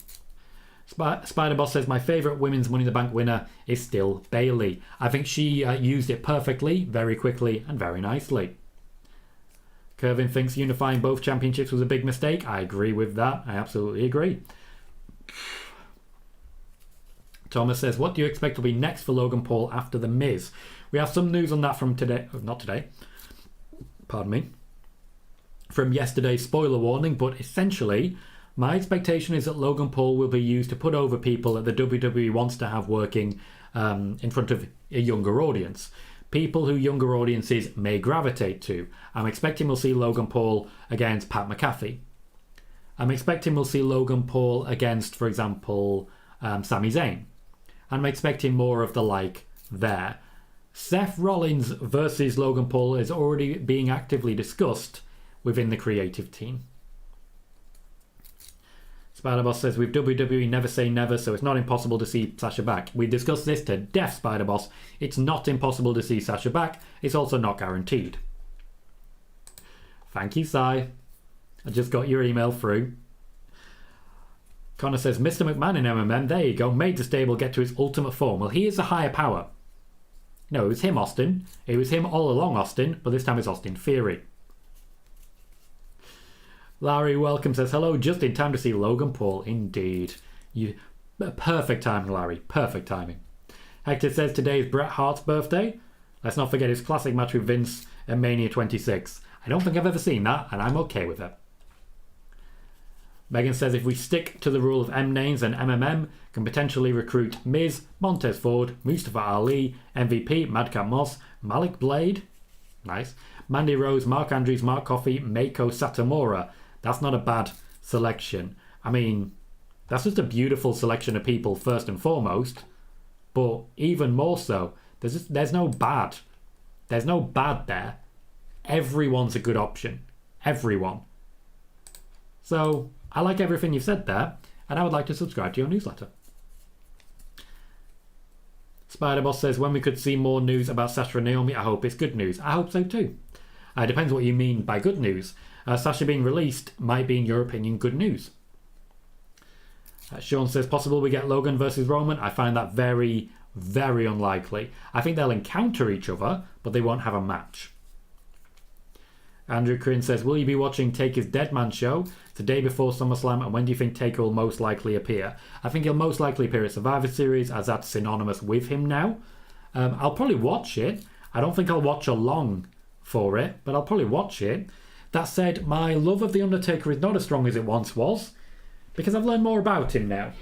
Spider-Boss says, my favourite women's Money in the Bank winner is still Bayley. I think she used it perfectly, very quickly, and very nicely. Kervin thinks unifying both championships was a big mistake. I agree with that. I absolutely agree. Thomas says, what do you expect will be next for Logan Paul after The Miz? We have some news on that from today. Not today. Pardon me. From yesterday's spoiler warning, but essentially, my expectation is that Logan Paul will be used to put over people that the WWE wants to have working in front of a younger audience. People who younger audiences may gravitate to. I'm expecting we'll see Logan Paul against Pat McAfee. I'm expecting we'll see Logan Paul against, for example, Sami Zayn. I'm expecting more of the like there. Seth Rollins versus Logan Paul is already being actively discussed within the creative team. Spider-Boss says, with WWE never say never, so it's not impossible to see Sasha back. We discussed this to death, Spider-Boss. It's not impossible to see Sasha back. It's also not guaranteed. Thank you, Sai. I just got your email through. Connor says, Mr. McMahon in MMM, there you go, made the stable get to his ultimate form. Well, he is the higher power. No, it was him, Austin. It was him all along, Austin, but this time it's Austin Theory. Larry Welcome says, hello, just in time to see Logan Paul. Indeed. Perfect timing, Larry. Perfect timing. Hector says, today is Bret Hart's birthday. Let's not forget his classic match with Vince at Mania 26. I don't think I've ever seen that, and I'm okay with it. Megan says, if we stick to the rule of M names, then MMM can potentially recruit Miz, Montez Ford, Mustafa Ali, MVP, Madcap Moss, Malik Blade, nice, Mandy Rose, Mark Andrews, Mark Coffey, Meiko Satomura. That's not a bad selection. I mean, that's just a beautiful selection of people first and foremost, but even more so, there's no bad. There's no bad there. Everyone's a good option. Everyone. So, I like everything you've said there, and I would like to subscribe to your newsletter. Spider-Boss says, when we could see more news about Sasha and Naomi, I hope it's good news. I hope so too. It depends what you mean by good news. Sasha being released might be, in your opinion, good news. Sean says, possible we get Logan versus Roman. I find that very, very unlikely. I think they'll encounter each other, but they won't have a match. Andrew Corinne says, will you be watching Taker's Deadman show the day before SummerSlam, and when do you think Taker will most likely appear? I think he'll most likely appear at Survivor Series, as that's synonymous with him now. I'll probably watch it. I don't think I'll watch along for it, but I'll probably watch it. That said, my love of The Undertaker is not as strong as it once was, because I've learned more about him now.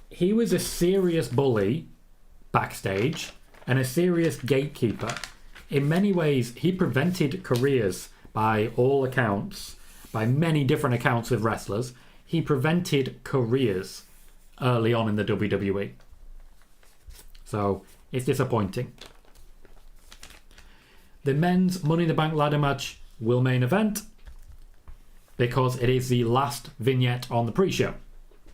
He was a serious bully backstage and a serious gatekeeper. In many ways, he prevented careers by all accounts, by many different accounts of wrestlers. He prevented careers early on in the WWE. So, it's disappointing. The men's Money in the Bank ladder match will main event because it is the last vignette on the pre-show.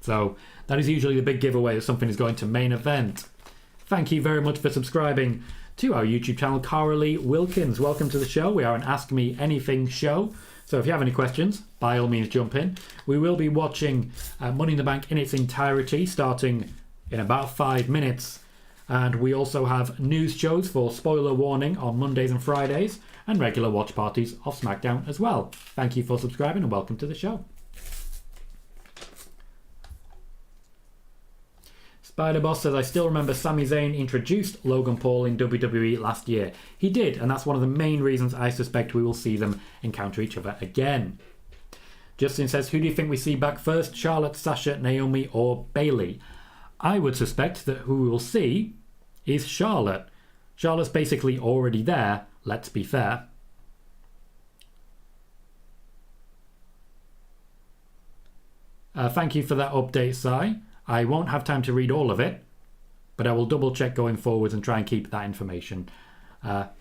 So, that is usually the big giveaway that something is going to main event. Thank you very much for subscribing to our YouTube channel, Coralie Wilkins. Welcome to the show. We are an Ask Me Anything show. So if you have any questions, by all means jump in. We will be watching Money in the Bank in its entirety, starting in about 5 minutes. And we also have news shows for spoiler warning on Mondays and Fridays, and regular watch parties of SmackDown as well. Thank you for subscribing and welcome to the show. Spider Boss says, I still remember Sami Zayn introduced Logan Paul in WWE last year. He did, and that's one of the main reasons I suspect we will see them encounter each other again. Justin says, who do you think we see back first? Charlotte, Sasha, Naomi, or Bayley? I would suspect that who we will see is Charlotte. Charlotte's basically already there, let's be fair. Thank you for that update, Si. I won't have time to read all of it, but I will double check going forwards and try and keep that information. I'll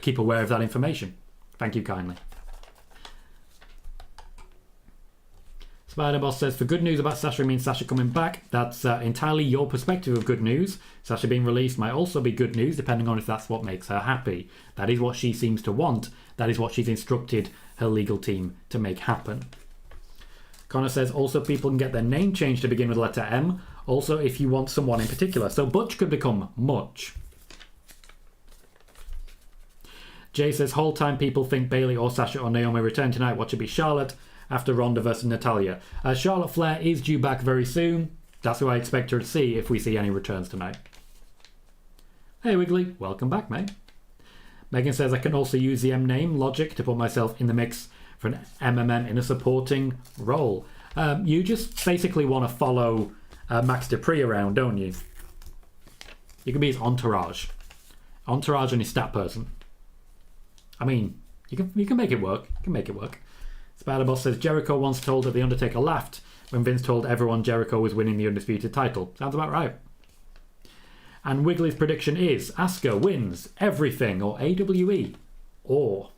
keep aware of that information. Thank you kindly. Spider Boss says, for good news about Sasha means Sasha coming back. That's entirely your perspective of good news. Sasha being released might also be good news, depending on if that's what makes her happy. That is what she seems to want. That is what she's instructed her legal team to make happen. Connor says, also people can get their name changed to begin with letter M. Also, if you want someone in particular. So Butch could become Much. Jay says, whole time people think Bayley or Sasha or Naomi return tonight. What should be Charlotte after Ronda versus Natalya? Charlotte Flair is due back very soon. That's who I expect her to see if we see any returns tonight. Hey Wiggly, welcome back, mate. Megan says, I can also use the M name logic to put myself in the mix for an MMM in a supporting role. You just basically want to follow Max Dupree around, don't you? You can be his entourage. Entourage and his stat person. I mean, you can make it work. You can make it work. Spider Boss says, Jericho once told that The Undertaker laughed when Vince told everyone Jericho was winning the Undisputed title. Sounds about right. And Wiggly's prediction is Asuka wins everything, or AWE, or...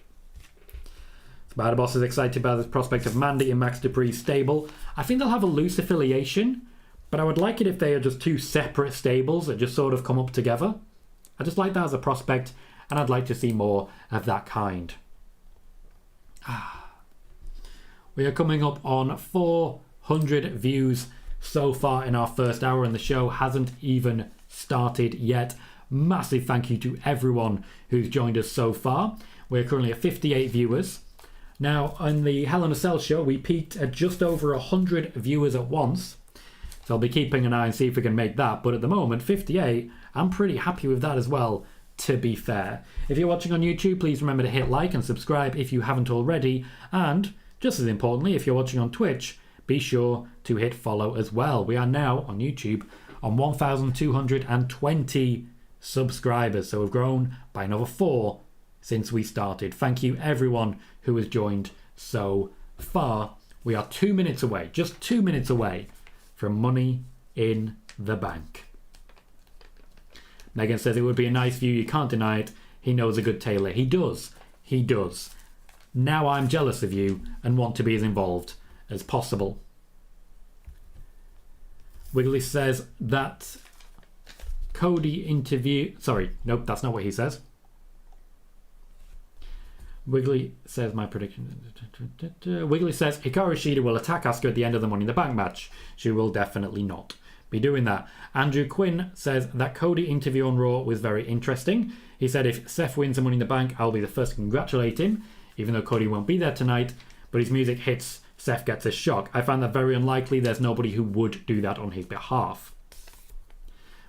Spider Boss is excited by the prospect of Mandy and Max Dupree's stable. I think they'll have a loose affiliation, but I would like it if they are just two separate stables that just sort of come up together. I just like that as a prospect, and I'd like to see more of that kind. We are coming up on 400 views so far in our first hour, and the show hasn't even started yet. Massive thank you to everyone who's joined us so far. We're currently at 58 viewers. Now, on the Hell in a Cell show, we peaked at just over 100 viewers at once. So I'll be keeping an eye and see if we can make that. But at the moment, 58, I'm pretty happy with that as well, to be fair. If you're watching on YouTube, please remember to hit like and subscribe if you haven't already. And, just as importantly, if you're watching on Twitch, be sure to hit follow as well. We are now on YouTube on 1,220 subscribers. So we've grown by another 4 since we started. Thank you everyone who has joined so far. We are 2 minutes away, just 2 minutes away from Money in the Bank. Megan says it would be a nice view, you can't deny it. He knows a good tailor. He does. He does. Now I'm jealous of you and want to be as involved as possible. Wiggly says that Cody interview... Sorry, nope, that's not what he says. Wiggly says my prediction. Wiggly says Hikaru Shida will attack Asuka at the end of the Money in the Bank match. She will definitely not be doing that. Andrew Quinn says that Cody interview on Raw was very interesting. He said if Seth wins the Money in the Bank, I'll be the first to congratulate him, even though Cody won't be there tonight. But his music hits, Seth gets a shock. I find that very unlikely. There's nobody who would do that on his behalf.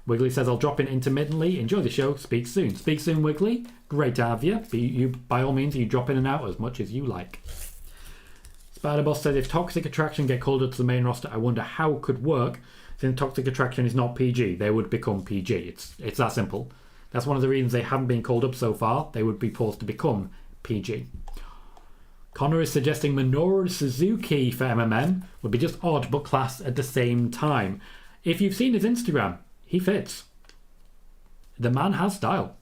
Wiggly says, I'll drop in intermittently. Enjoy the show. Speak soon. Speak soon, Wiggly. Great to have you. You by all means, you drop in and out as much as you like. Spider-Boss says, if Toxic Attraction get called up to the main roster, I wonder how it could work. Since Toxic Attraction is not PG, they would become PG. It's that simple. That's one of the reasons they haven't been called up so far. They would be forced to become PG. Connor is suggesting Minoru Suzuki for MMM would be just odd but class at the same time. If you've seen his Instagram, he fits. The man has style.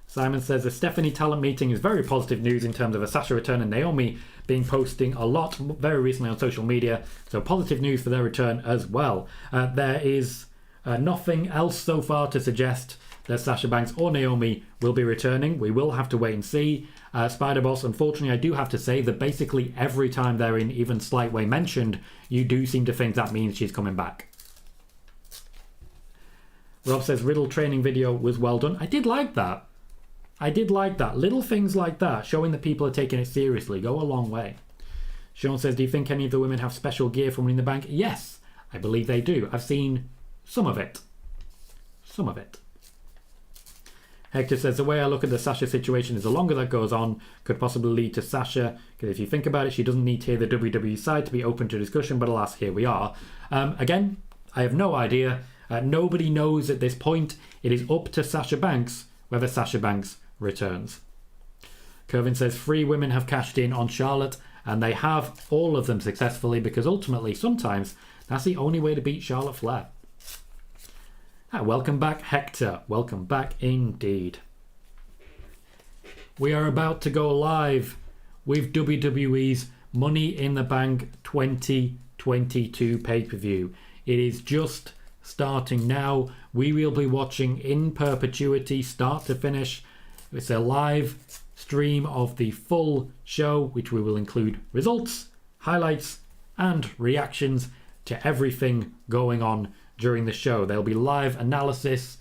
Simon says the Stephanie talent meeting is very positive news in terms of a Sasha return and Naomi being posting a lot very recently on social media. So positive news for their return as well. There is nothing else so far to suggest that Sasha Banks or Naomi will be returning. We will have to wait and see. Spider-Boss, unfortunately, I do have to say that basically every time they're in even slight way mentioned, you do seem to think that means she's coming back. Rob says Riddle training video was well done. I did like that. Little things like that, showing that people are taking it seriously, go a long way. Sean says, do you think any of the women have special gear from Winning the Bank? Yes, I believe they do. I've seen some of it. Hector says, the way I look at the Sasha situation is the longer that goes on, could possibly lead to Sasha, because if you think about it, she doesn't need to hear the WWE side to be open to discussion, but alas, here we are. Again, I have no idea. Nobody knows at this point. It is up to Sasha Banks whether Sasha Banks returns. Kervin says 3 women have cashed in on Charlotte, and they have, all of them successfully, because ultimately sometimes that's the only way to beat Charlotte Flair. Welcome back, Hector. Welcome back indeed. We are about to go live with WWE's Money in the Bank 2022 pay-per-view. It is just starting now. We will be watching in perpetuity, start to finish. It's a live stream of the full show, which we will include results, highlights, and reactions to everything going on during the show. There will be live analysis,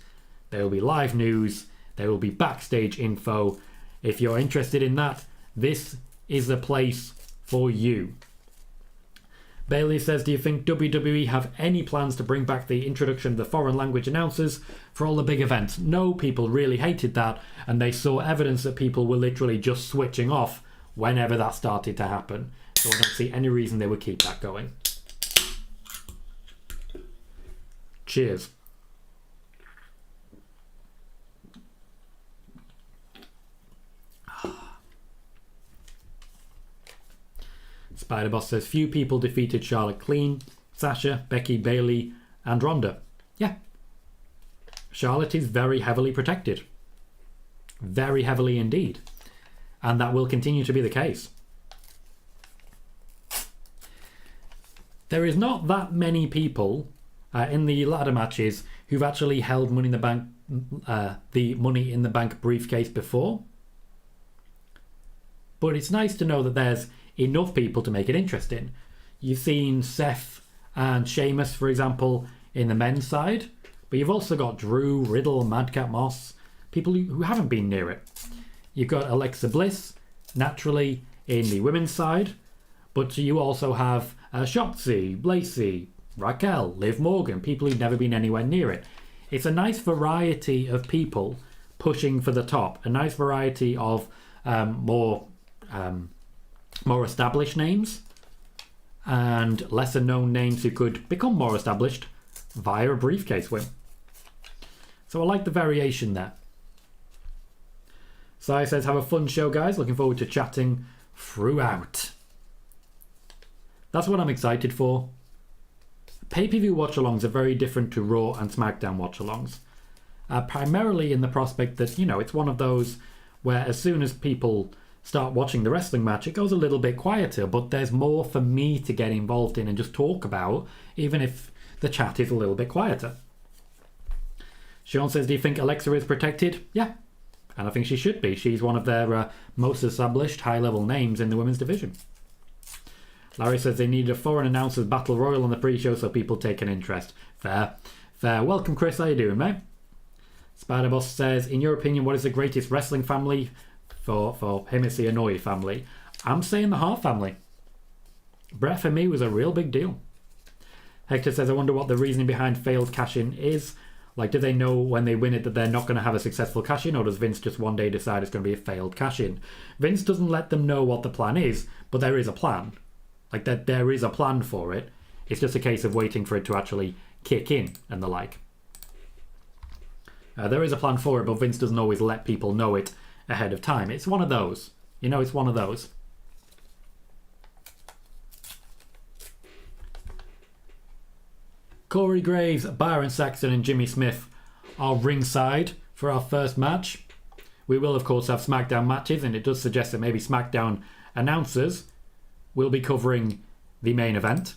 there will be live news, there will be backstage info. If you're interested in that, this is the place for you. Bailey says, do you think WWE have any plans to bring back the introduction of the foreign language announcers for all the big events? No, people really hated that, and they saw evidence that people were literally just switching off whenever that started to happen. So I don't see any reason they would keep that going. Cheers. Spider-Boss says few people defeated Charlotte clean. Sasha, Becky, Bayley, and Ronda. Yeah. Charlotte is very heavily protected. Very heavily indeed. And that will continue to be the case. There is not that many people in the ladder matches who've actually held Money in the Bank, the Money in the Bank briefcase before. But it's nice to know that there's enough people to make it interesting. You've seen Seth and Sheamus, for example, in the men's side, but you've also got Drew, Riddle, Madcap Moss, people who haven't been near it. You've got Alexa Bliss, naturally, in the women's side, but you also have Shotzi, Lacey, Raquel, Liv Morgan, people who've never been anywhere near it. It's a nice variety of people pushing for the top, a nice variety of more established names and lesser known names who could become more established via a briefcase win. So I like the variation there. Sai says, have a fun show, guys. Looking forward to chatting throughout. That's what I'm excited for. Pay-per-view watch-alongs are very different to Raw and SmackDown watch-alongs. Primarily in the prospect that, it's one of those where as soon as people start watching the wrestling match, it goes a little bit quieter, but there's more for me to get involved in and just talk about, even if the chat is a little bit quieter. Sean says, do you think Alexa is protected? Yeah, and I think she should be. She's one of their most established high-level names in the women's division. Larry says they need a foreign announcers battle royal on the pre-show so people take an interest. Fair. Welcome, Chris. How you doing, mate? Spider-Boss says, in your opinion, what is the greatest wrestling family? For him, it's the Anoa'i family. I'm saying the Hart family. Brett, for me, was a real big deal. Hector says, I wonder what the reasoning behind failed cash-in is. Like, do they know when they win it that they're not going to have a successful cash-in, or does Vince just one day decide it's going to be a failed cash-in? Vince doesn't let them know what the plan is, but there is a plan. Like, there is a plan for it. It's just a case of waiting for it to actually kick in and the like. There is a plan for it, but Vince doesn't always let people know it ahead of time. It's one of those. You know, it's one of those. Corey Graves, Byron Saxton and Jimmy Smith are ringside for our first match. We will, of course, have SmackDown matches, and it does suggest that maybe SmackDown announcers will be covering the main event.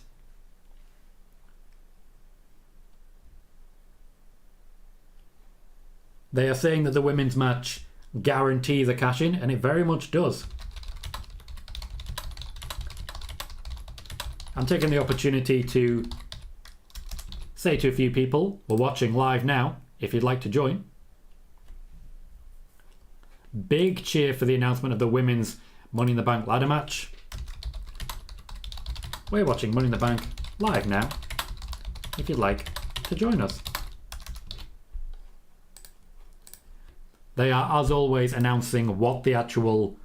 They are saying that the women's match guarantees a cash-in, and it very much does. I'm taking the opportunity to say to a few people, we're watching live now, if you'd like to join. Big cheer for the announcement of the women's Money in the Bank ladder match. We're watching Money in the Bank live now, if you'd like to join us. They are, as always, announcing what the actual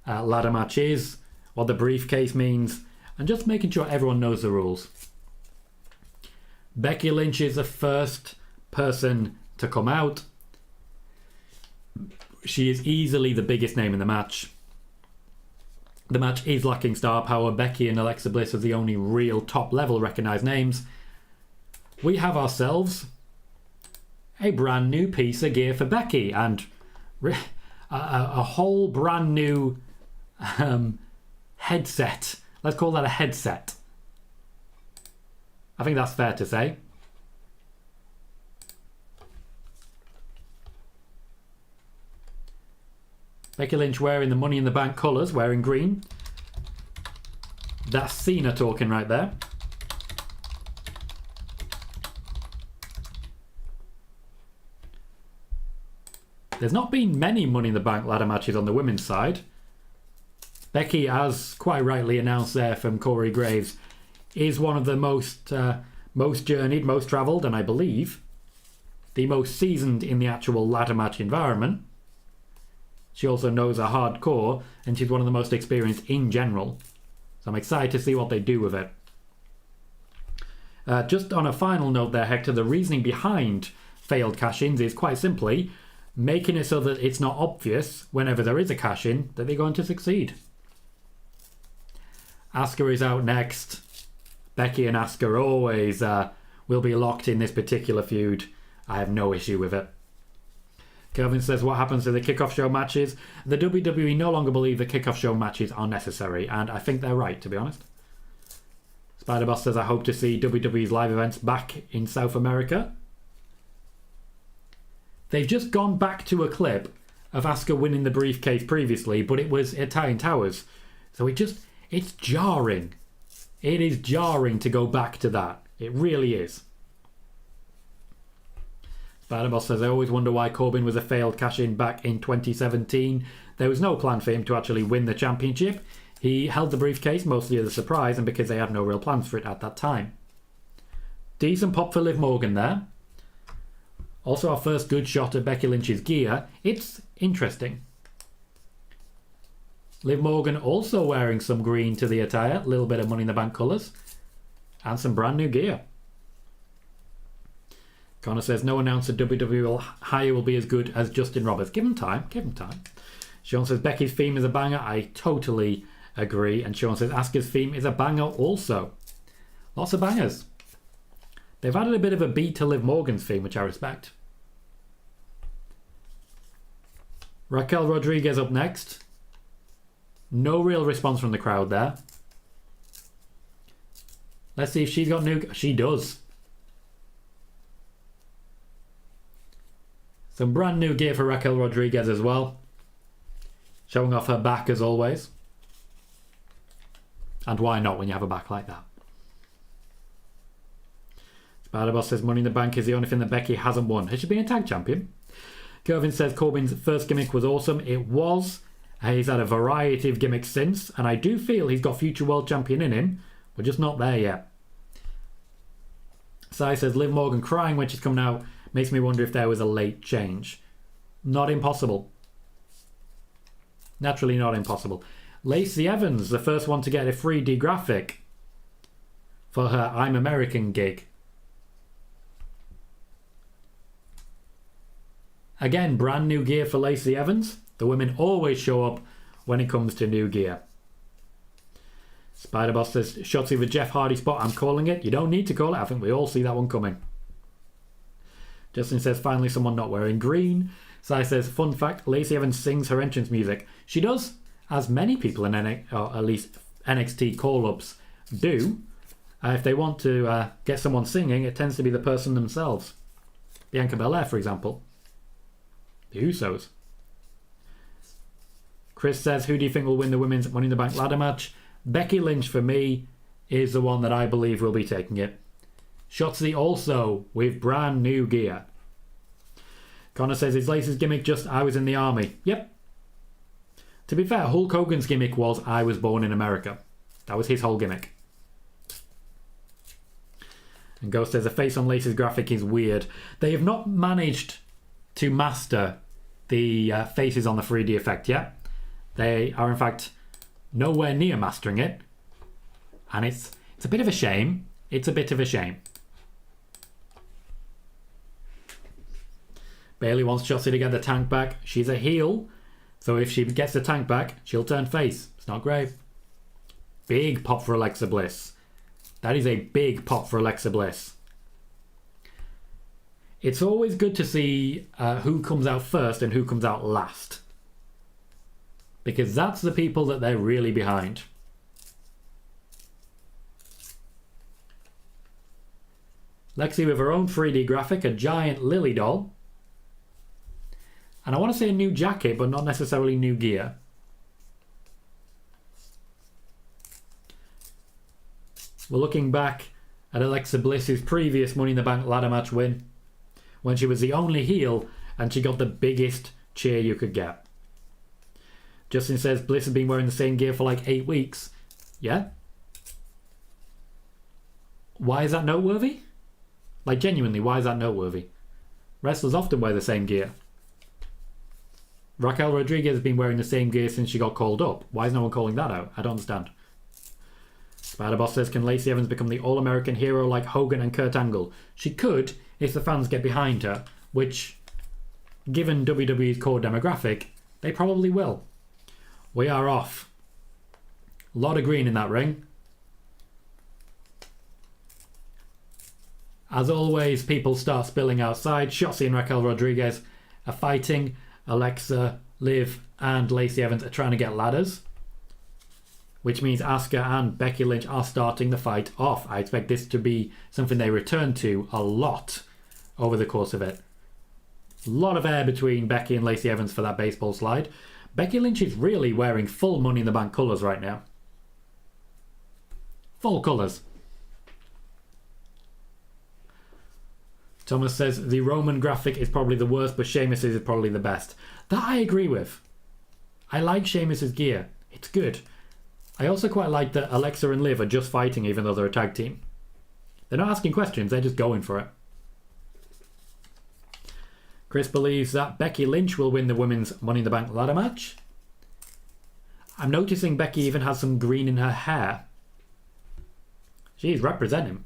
ladder match is, what the briefcase means, and just making sure everyone knows the rules. Becky Lynch is the first person to come out. She is easily the biggest name in the match. The match is lacking star power. Becky and Alexa Bliss are the only real top-level recognised names. We have ourselves a brand new piece of gear for Becky and a whole brand new headset. Let's call that a headset. I think that's fair to say. Becky Lynch wearing the Money in the Bank colours, wearing green. That's Cena talking right there. There's not been many Money in the Bank ladder matches on the women's side. Becky, as quite rightly announced there from Corey Graves, is one of the most journeyed, most travelled, and I believe the most seasoned in the actual ladder match environment. She also knows her hardcore, and she's one of the most experienced in general. So I'm excited to see what they do with it. Just on a final note there, Hector, the reasoning behind failed cash-ins is quite simply making it so that it's not obvious whenever there is a cash-in that they're going to succeed. Asuka is out next. Becky and Asuka always will be locked in this particular feud. I have no issue with it. Kelvin says, what happens to the kickoff show matches? The WWE no longer believe the kickoff show matches are necessary, and I think they're right, to be honest. Spider-Boss says, I hope to see WWE's live events back in South America. They've just gone back to a clip of Asuka winning the briefcase previously, but it was Italian Towers. So it's jarring. It is jarring to go back to that. It really is. Spider-Boss says, I always wonder why Corbin was a failed cash-in back in 2017. There was no plan for him to actually win the championship. He held the briefcase mostly as a surprise and because they had no real plans for it at that time. Decent pop for Liv Morgan there. Also our first good shot at Becky Lynch's gear. It's interesting. Liv Morgan also wearing some green to the attire, a little bit of Money in the Bank colours, and some brand new gear. Connor says, no announcer WWE will hire will be as good as Justin Roberts. Give him time, give him time. Sean says, Becky's theme is a banger. I totally agree. And Sean says, Asuka's theme is a banger also. Lots of bangers. They've added a bit of a beat to Liv Morgan's theme, which I respect. Raquel Rodriguez up next. No real response from the crowd there. Let's see if she's got new... She does. Some brand new gear for Raquel Rodriguez as well. Showing off her back as always. And why not when you have a back like that? Spider-Boss says Money in the Bank is the only thing that Becky hasn't won. Has she been a tag champion? Kelvin says Corbin's first gimmick was awesome. It was. He's had a variety of gimmicks since, and I do feel he's got future world champion in him. We're just not there yet. Sai says Liv Morgan crying when she's coming out makes me wonder if there was a late change. Not impossible. Naturally not impossible. Lacey Evans, the first one to get a 3D graphic for her I'm American gig. Again, brand new gear for Lacey Evans. The women always show up when it comes to new gear. Spider Boss says, Shotzi the Jeff Hardy spot, I'm calling it. You don't need to call it, I think we all see that one coming. Justin says, finally someone not wearing green. Sai says, fun fact, Lacey Evans sings her entrance music. She does, as many people in or at least NXT call-ups do. If they want to get someone singing, it tends to be the person themselves. Bianca Belair, for example. The Usos. Chris says, who do you think will win the women's Money in the Bank ladder match? Becky Lynch, for me, is the one that I believe will be taking it. Shotzi also with brand new gear. Connor says, is Lacey's gimmick just I was in the army? Yep. To be fair, Hulk Hogan's gimmick was I was born in America. That was his whole gimmick. And Ghost says, the face on Lacey's graphic is weird. They have not managed to master the faces on the 3D effect yet. They are, in fact, nowhere near mastering it. And it's a bit of a shame. It's a bit of a shame. Bayley wants Shotzi to get the tank back. She's a heel. So if she gets the tank back, she'll turn face. It's not great. Big pop for Alexa Bliss. That is a big pop for Alexa Bliss. It's always good to see who comes out first and who comes out last. Because that's the people that they're really behind. Lexi with her own 3D graphic, a giant Lily doll. And I want to say a new jacket, but not necessarily new gear. We're looking back at Alexa Bliss's previous Money in the Bank ladder match win, when she was the only heel and she got the biggest cheer you could get. Justin says Bliss has been wearing the same gear for like 8 weeks. Yeah? Why is that noteworthy? Like, genuinely, why is that noteworthy? Wrestlers often wear the same gear. Raquel Rodriguez has been wearing the same gear since she got called up. Why is no one calling that out? I don't understand. Spider-Boss says, can Lacey Evans become the all-American hero like Hogan and Kurt Angle? She could if the fans get behind her, which, given WWE's core demographic, they probably will. We are off. A lot of green in that ring. As always, people start spilling outside. Shotzi and Raquel Rodriguez are fighting. Alexa, Liv, and Lacey Evans are trying to get ladders, which means Asuka and Becky Lynch are starting the fight off. I expect this to be something they return to a lot over the course of it. A lot of air between Becky and Lacey Evans for that baseball slide. Becky Lynch is really wearing full Money in the Bank colours right now. Full colours. Thomas says, the Roman graphic is probably the worst, but Sheamus's is probably the best. That I agree with. I like Sheamus's gear. It's good. I also quite like that Alexa and Liv are just fighting even though they're a tag team. They're not asking questions, they're just going for it. Chris believes that Becky Lynch will win the women's Money in the Bank ladder match. I'm noticing Becky even has some green in her hair. She's representing.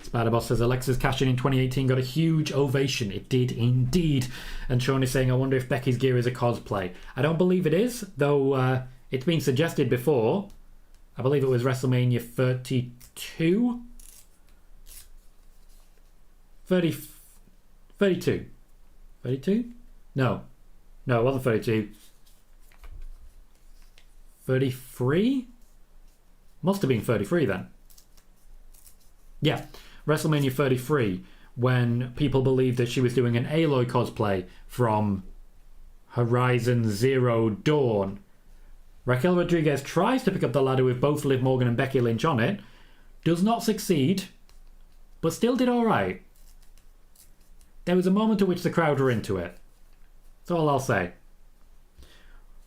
Spider-Boss says Alexa's cash in 2018 got a huge ovation. It did indeed. And Sean is saying, I wonder if Becky's gear is a cosplay. I don't believe it is, though it's been suggested before. I believe it was WrestleMania 32? 32. 32? No. No, it wasn't 32. 33? Must have been 33 then. Yeah. WrestleMania 33, when people believed that she was doing an Aloy cosplay from Horizon Zero Dawn. Raquel Rodriguez tries to pick up the ladder with both Liv Morgan and Becky Lynch on it. Does not succeed, but still did alright. There was a moment at which the crowd were into it. That's all I'll say.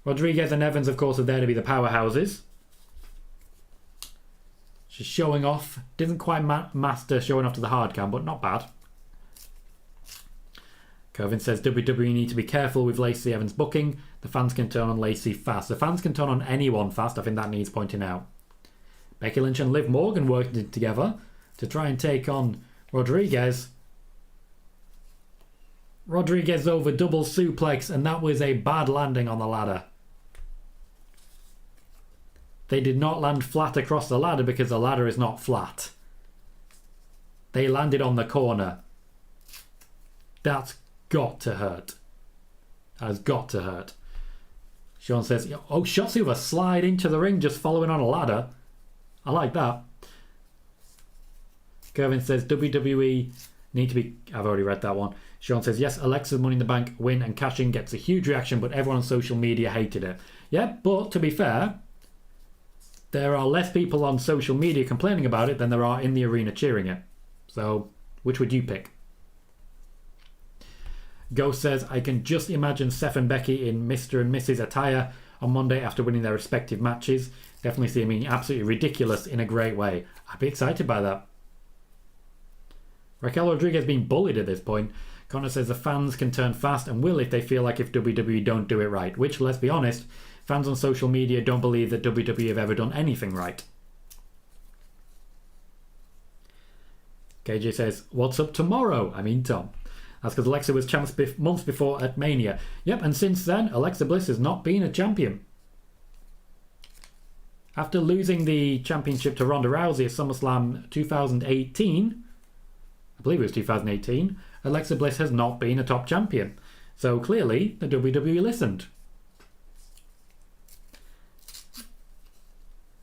Rodriguez and Evans, of course, are there to be the powerhouses. She's showing off. Didn't quite master showing off to the hard cam, but not bad. Kevin says WWE need to be careful with Lacey Evans' booking. The fans can turn on Lacey fast. The fans can turn on anyone fast. I think that needs pointing out. Becky Lynch and Liv Morgan working together to try and take on Rodriguez. Rodriguez over double suplex, and that was a bad landing on the ladder. They did not land flat across the ladder because the ladder is not flat. They landed on the corner. That's got to hurt. That has got to hurt. Sean says, oh, Shotzi with a slide into the ring just following on a ladder. I like that. Kevin says, WWE need to be... I've already read that one. Sean says, yes, Alexa's Money in the Bank win and cash-in gets a huge reaction, but everyone on social media hated it. Yeah, but to be fair, there are less people on social media complaining about it than there are in the arena cheering it. So, which would you pick? Ghost says, I can just imagine Seth and Becky in Mr. and Mrs. attire on Monday after winning their respective matches. Definitely see them absolutely ridiculous in a great way. I'd be excited by that. Raquel Rodriguez being bullied at this point. Connor says the fans can turn fast and will if they feel like if WWE don't do it right. Which, let's be honest, fans on social media don't believe that WWE have ever done anything right. KJ says, what's up tomorrow? I mean Tom. That's because Alexa was champ months before at Mania. Yep, and since then, Alexa Bliss has not been a champion. After losing the championship to Ronda Rousey at SummerSlam 2018, I believe it was 2018, Alexa Bliss has not been a top champion. So clearly, the WWE listened.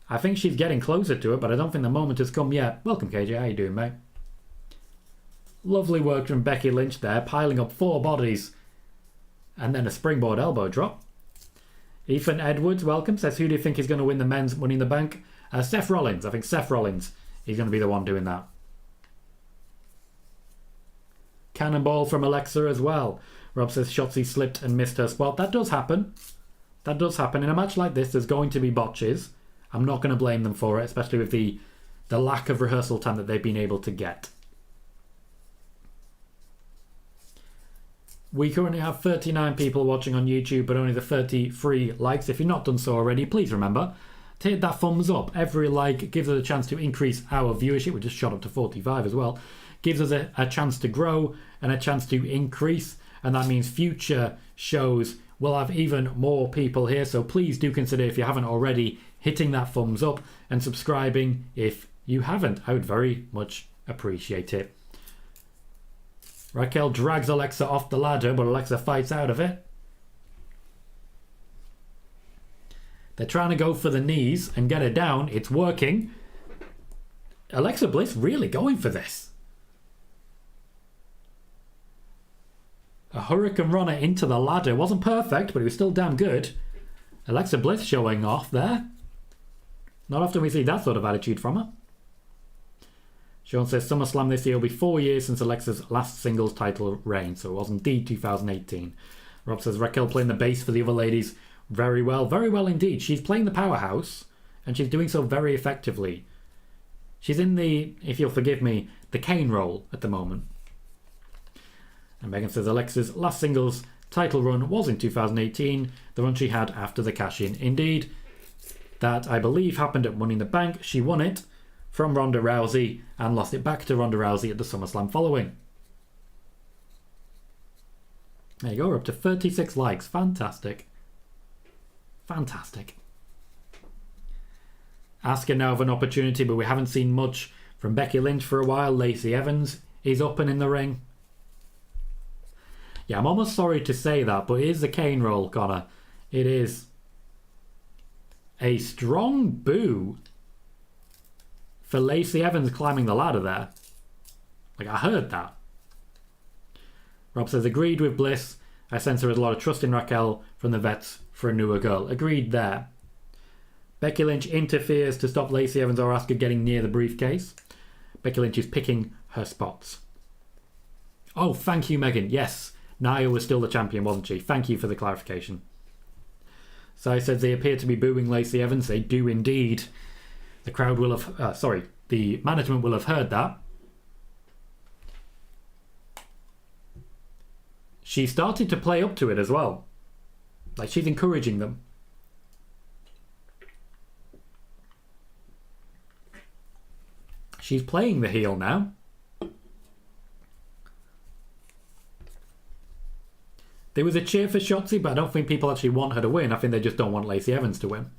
I think she's getting closer to it, but I don't think the moment has come yet. Welcome, KJ. How you doing, mate? Lovely work from Becky Lynch there, piling up 4 bodies. And then a springboard elbow drop. Ethan Edwards, welcome, says, who do you think is going to win the men's Money in the Bank? Seth Rollins. I think Seth Rollins is going to be the one doing that. Cannonball from Alexa as well. Rob says Shotzi slipped and missed her spot. That does happen. That does happen. In a match like this, there's going to be botches. I'm not going to blame them for it, especially with the lack of rehearsal time that they've been able to get. We currently have 39 people watching on YouTube, but only the 33 likes. If you've not done so already, please remember to hit that thumbs up. Every like gives us a chance to increase our viewership. We just shot up to 45 as well. Gives us a chance to grow and a chance to increase. And that means future shows will have even more people here. So please do consider, if you haven't already, hitting that thumbs up and subscribing if you haven't. I would very much appreciate it. Raquel drags Alexa off the ladder, but Alexa fights out of it. They're trying to go for the knees and get her down. It's working. Alexa Bliss really going for this. A Hurricane Runner into the ladder. Wasn't perfect, but it was still damn good. Alexa Bliss showing off there. Not often we see that sort of attitude from her. Sean says SummerSlam this year will be 4 years since Alexa's last singles title reign, so it was indeed 2018. Rob says Raquel playing the bass for the other ladies very well indeed. She's playing the powerhouse, and she's doing so very effectively. She's in the, if you'll forgive me, the Kane role at the moment. And Megan says Alexa's last singles title run was in 2018, the run she had after the cash-in. Indeed, that I believe happened at Money in the Bank. She won it from Ronda Rousey and lost it back to Ronda Rousey at the SummerSlam following. There you go, we're up to 36 likes. Fantastic. Fantastic. Asuka now have an opportunity, but we haven't seen much from Becky Lynch for a while. Lacey Evans is up and in the ring. Yeah, I'm almost sorry to say that, but it is the Kane roll, Connor. It is. A strong boo for Lacey Evans climbing the ladder there. Like, I heard that. Rob says, agreed with Bliss. I sense there is a lot of trust in Raquel from the vets for a newer girl. Agreed there. Becky Lynch interferes to stop Lacey Evans or Asuka getting near the briefcase. Becky Lynch is picking her spots. Oh, thank you, Megan. Yes, Nia was still the champion, wasn't she? Thank you for the clarification. So I said they appear to be booing Lacey Evans. They do indeed. The crowd will have... the management will have heard that. She started to play up to it as well. Like, she's encouraging them. She's playing the heel now. There was a cheer for Shotzi, but I don't think people actually want her to win. I think they just don't want Lacey Evans to win.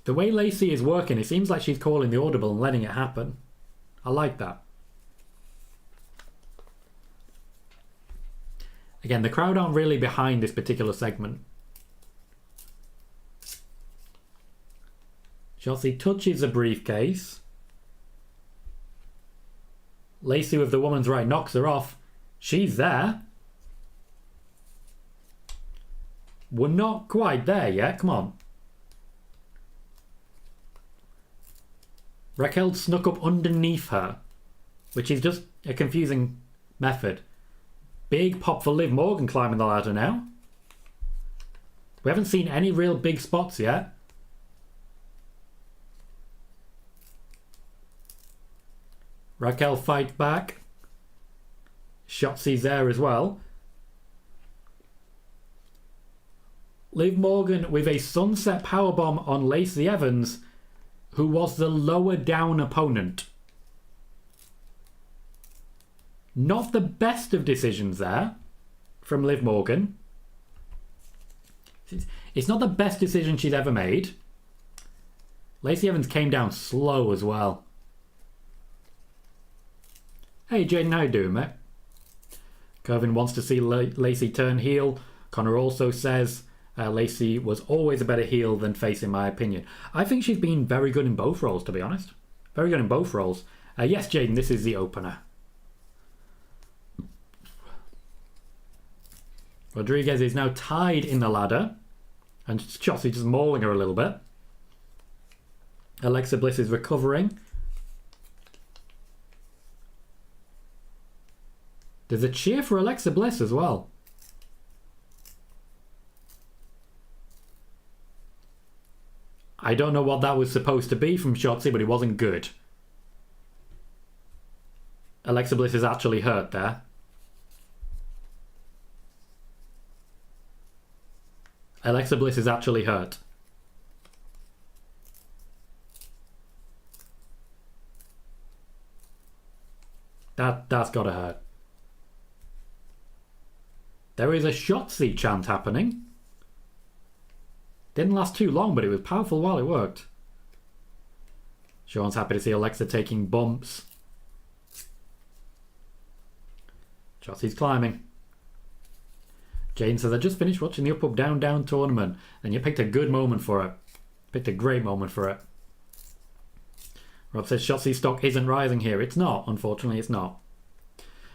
The way Lacey is working, it seems like she's calling the audible and letting it happen. I like that. Again, the crowd aren't really behind this particular segment. Shotzi touches the briefcase. Lacey with the woman's right knocks her off. She's there. We're not quite there yet. Come on. Raquel snuck up underneath her, which is just a confusing method. Big pop for Liv Morgan climbing the ladder now. We haven't seen any real big spots yet. Raquel fights back. Shotzi's there as well. Liv Morgan with a sunset powerbomb on Lacey Evans, who was the lower down opponent. Not the best of decisions there from Liv Morgan. It's not the best decision she's ever made. Lacey Evans came down slow as well. Hey Jaden, how you doing, mate? Kervin wants to see Lacey turn heel. Connor also says Lacey was always a better heel than face, in my opinion. I think she's been very good in both roles, to be honest. Very good in both roles. Yes, Jaden, this is the opener. Rodriguez is now tied in the ladder. And Shotzi just mauling her a little bit. Alexa Bliss is recovering. There's a cheer for Alexa Bliss as well. I don't know what that was supposed to be from Shotzi, but it wasn't good. Alexa Bliss is actually hurt there. Alexa Bliss is actually hurt. That's gotta hurt. There is a Shotzi chant happening. Didn't last too long, but it was powerful while it worked. Sean's happy to see Alexa taking bumps. Shotzi's climbing. Jane says, I just finished watching the Up Down Down tournament, and you picked a good moment for it. Picked a great moment for it. Rob says Shotzi's stock isn't rising here. It's not, unfortunately, it's not.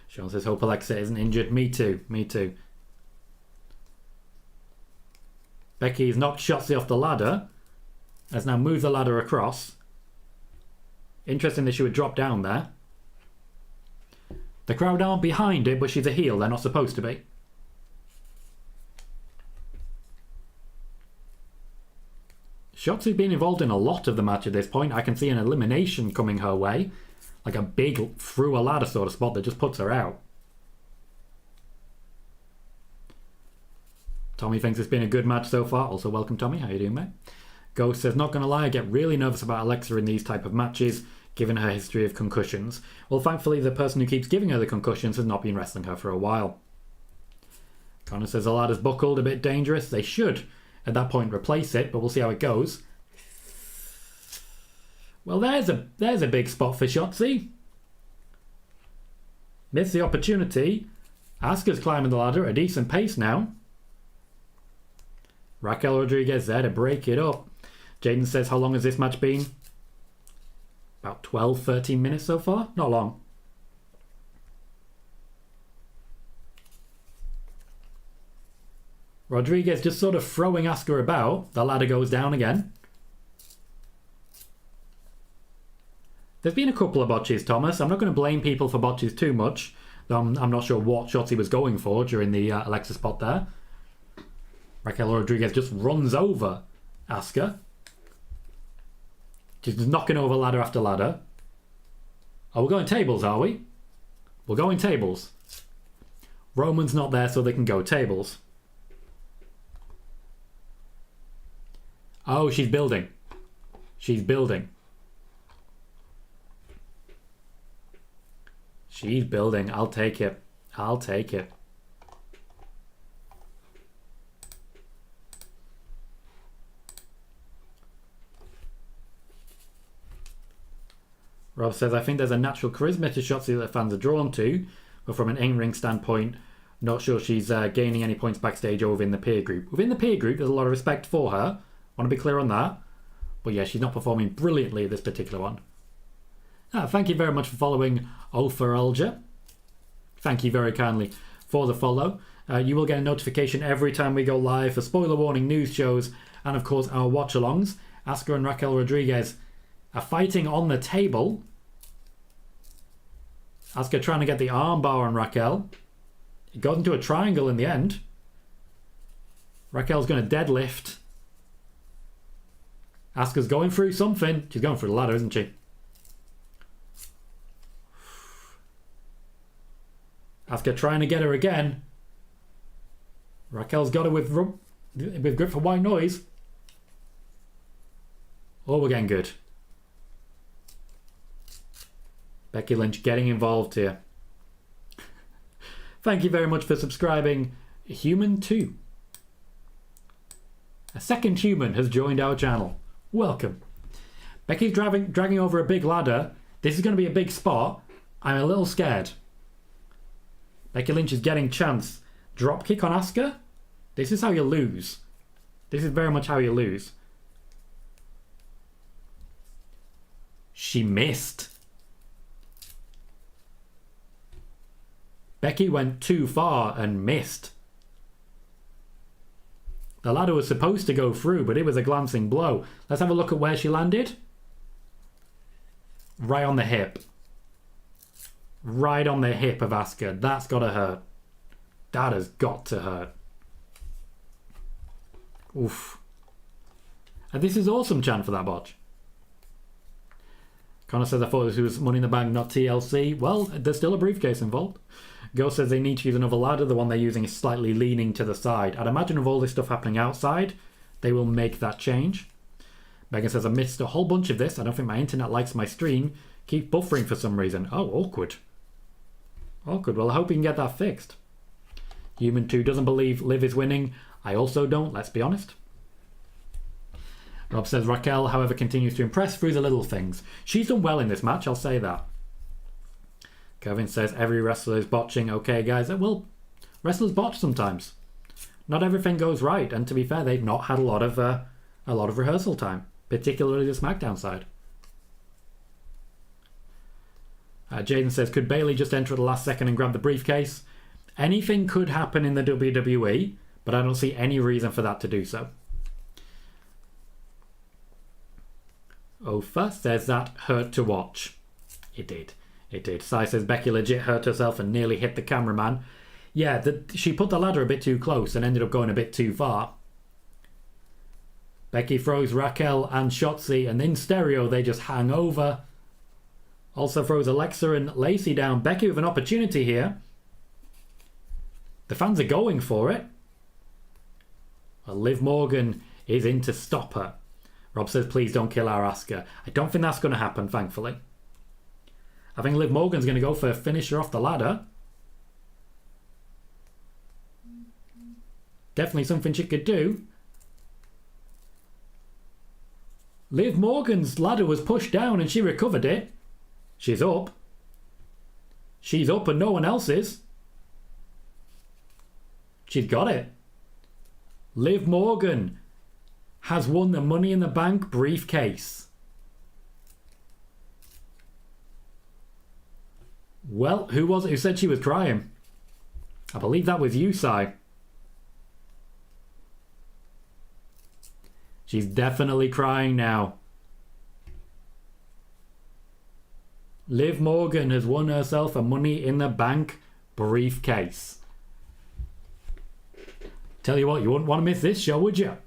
Sean says, hope Alexa isn't injured. Me too, me too. Becky has knocked Shotzi off the ladder. Has now moved the ladder across. Interesting that she would drop down there. The crowd aren't behind it, but she's a heel. They're not supposed to be. Shotzi's been involved in a lot of the match at this point. I can see an elimination coming her way. Like a big through a ladder sort of spot that just puts her out. Tommy thinks it's been a good match so far. Also, welcome, Tommy. How you doing, mate? Ghost says, not going to lie, I get really nervous about Alexa in these type of matches, given her history of concussions. Well, thankfully, the person who keeps giving her the concussions has not been wrestling her for a while. Connor says, the ladder's buckled, a bit dangerous. They should, at that point, replace it, but we'll see how it goes. Well, there's a big spot for Shotzi. Missed the opportunity. Asuka's climbing the ladder at a decent pace now. Raquel Rodriguez there to break it up. Jaden says, how long has this match been? About 12, 13 minutes so far? Not long. Rodriguez just sort of throwing Asuka about. The ladder goes down again. There's been a couple of botches, Thomas. I'm not going to blame people for botches too much. Though I'm not sure what shots he was going for during the Alexa spot there. Raquel Rodriguez just runs over Asuka. She's just knocking over ladder after ladder. Oh, we're going tables, are we? We're going tables. Roman's not there, so they can go tables. Oh, she's building. She's building. She's building. I'll take it. I'll take it. Rob says, I think there's a natural charisma to Shotzi that fans are drawn to, but from an in-ring standpoint, not sure she's gaining any points backstage or within the peer group. Within the peer group, there's a lot of respect for her. Want to be clear on that. But yeah, she's not performing brilliantly this particular one. Thank you very much for following Ulfa. Thank you very kindly for the follow. You will get a notification every time we go live for spoiler warning news shows and of course our watch-alongs. Asuka and Raquel Rodriguez are fighting on the table. Asuka trying to get the armbar on Raquel. It goes into a triangle in the end. Raquel's going to deadlift. Asuka's going through something. She's going through the ladder, isn't she? Asuka trying to get her again. Raquel's got her with grip for white noise. Oh, we're getting good. Becky Lynch getting involved here. Thank you very much for subscribing, Human 2. A second human has joined our channel. Welcome. Becky's dragging over a big ladder. This is going to be a big spot. I'm a little scared. Becky Lynch is getting chance. Drop kick on Asuka? This is how you lose. This is very much how you lose. She missed. Becky went too far and missed. The ladder was supposed to go through, but it was a glancing blow. Let's have a look at where she landed. Right on the hip. Right on the hip of Asuka. That's got to hurt. That has got to hurt. Oof. And this is awesome chant for that botch. Connor says, I thought this was Money in the Bank, not TLC. Well, there's still a briefcase involved. Ghost says they need to use another ladder. The one they're using is slightly leaning to the side. I'd imagine with all this stuff happening outside, they will make that change. Megan says, I missed a whole bunch of this. I don't think my internet likes my stream. Keep buffering for some reason. Oh, awkward. Awkward. Well, I hope you can get that fixed. Human 2 doesn't believe Liv is winning. I also don't, let's be honest. Rob says, Raquel, however, continues to impress through the little things. She's done well in this match, I'll say that. Kevin says, every wrestler is botching. Okay, guys, well, wrestlers botch sometimes. Not everything goes right, and to be fair, they've not had a lot of rehearsal time, particularly the SmackDown side. Jaden says, could Bayley just enter at the last second and grab the briefcase? Anything could happen in the WWE, but I don't see any reason for that to do so. Ofa says that hurt to watch. It did. It did. Sai says Becky legit hurt herself and nearly hit the cameraman. Yeah, she put the ladder a bit too close and ended up going a bit too far. Becky throws Raquel and Shotzi, and in stereo they just hang over. Also throws Alexa and Lacey down. Becky with an opportunity here. The fans are going for it. Well, Liv Morgan is in to stop her. Rob says, please don't kill our Asuka. I don't think that's going to happen, thankfully. I think Liv Morgan's going to go for a finisher off the ladder. Definitely something she could do. Liv Morgan's ladder was pushed down and she recovered it. She's up. She's up and no one else is. She's got it. Liv Morgan has won the Money in the Bank briefcase. Well, who was it who said she was crying? I believe that was you, Sai. She's definitely crying now. Liv Morgan has won herself a Money in the Bank briefcase. Tell you what, you wouldn't want to miss this show, would you?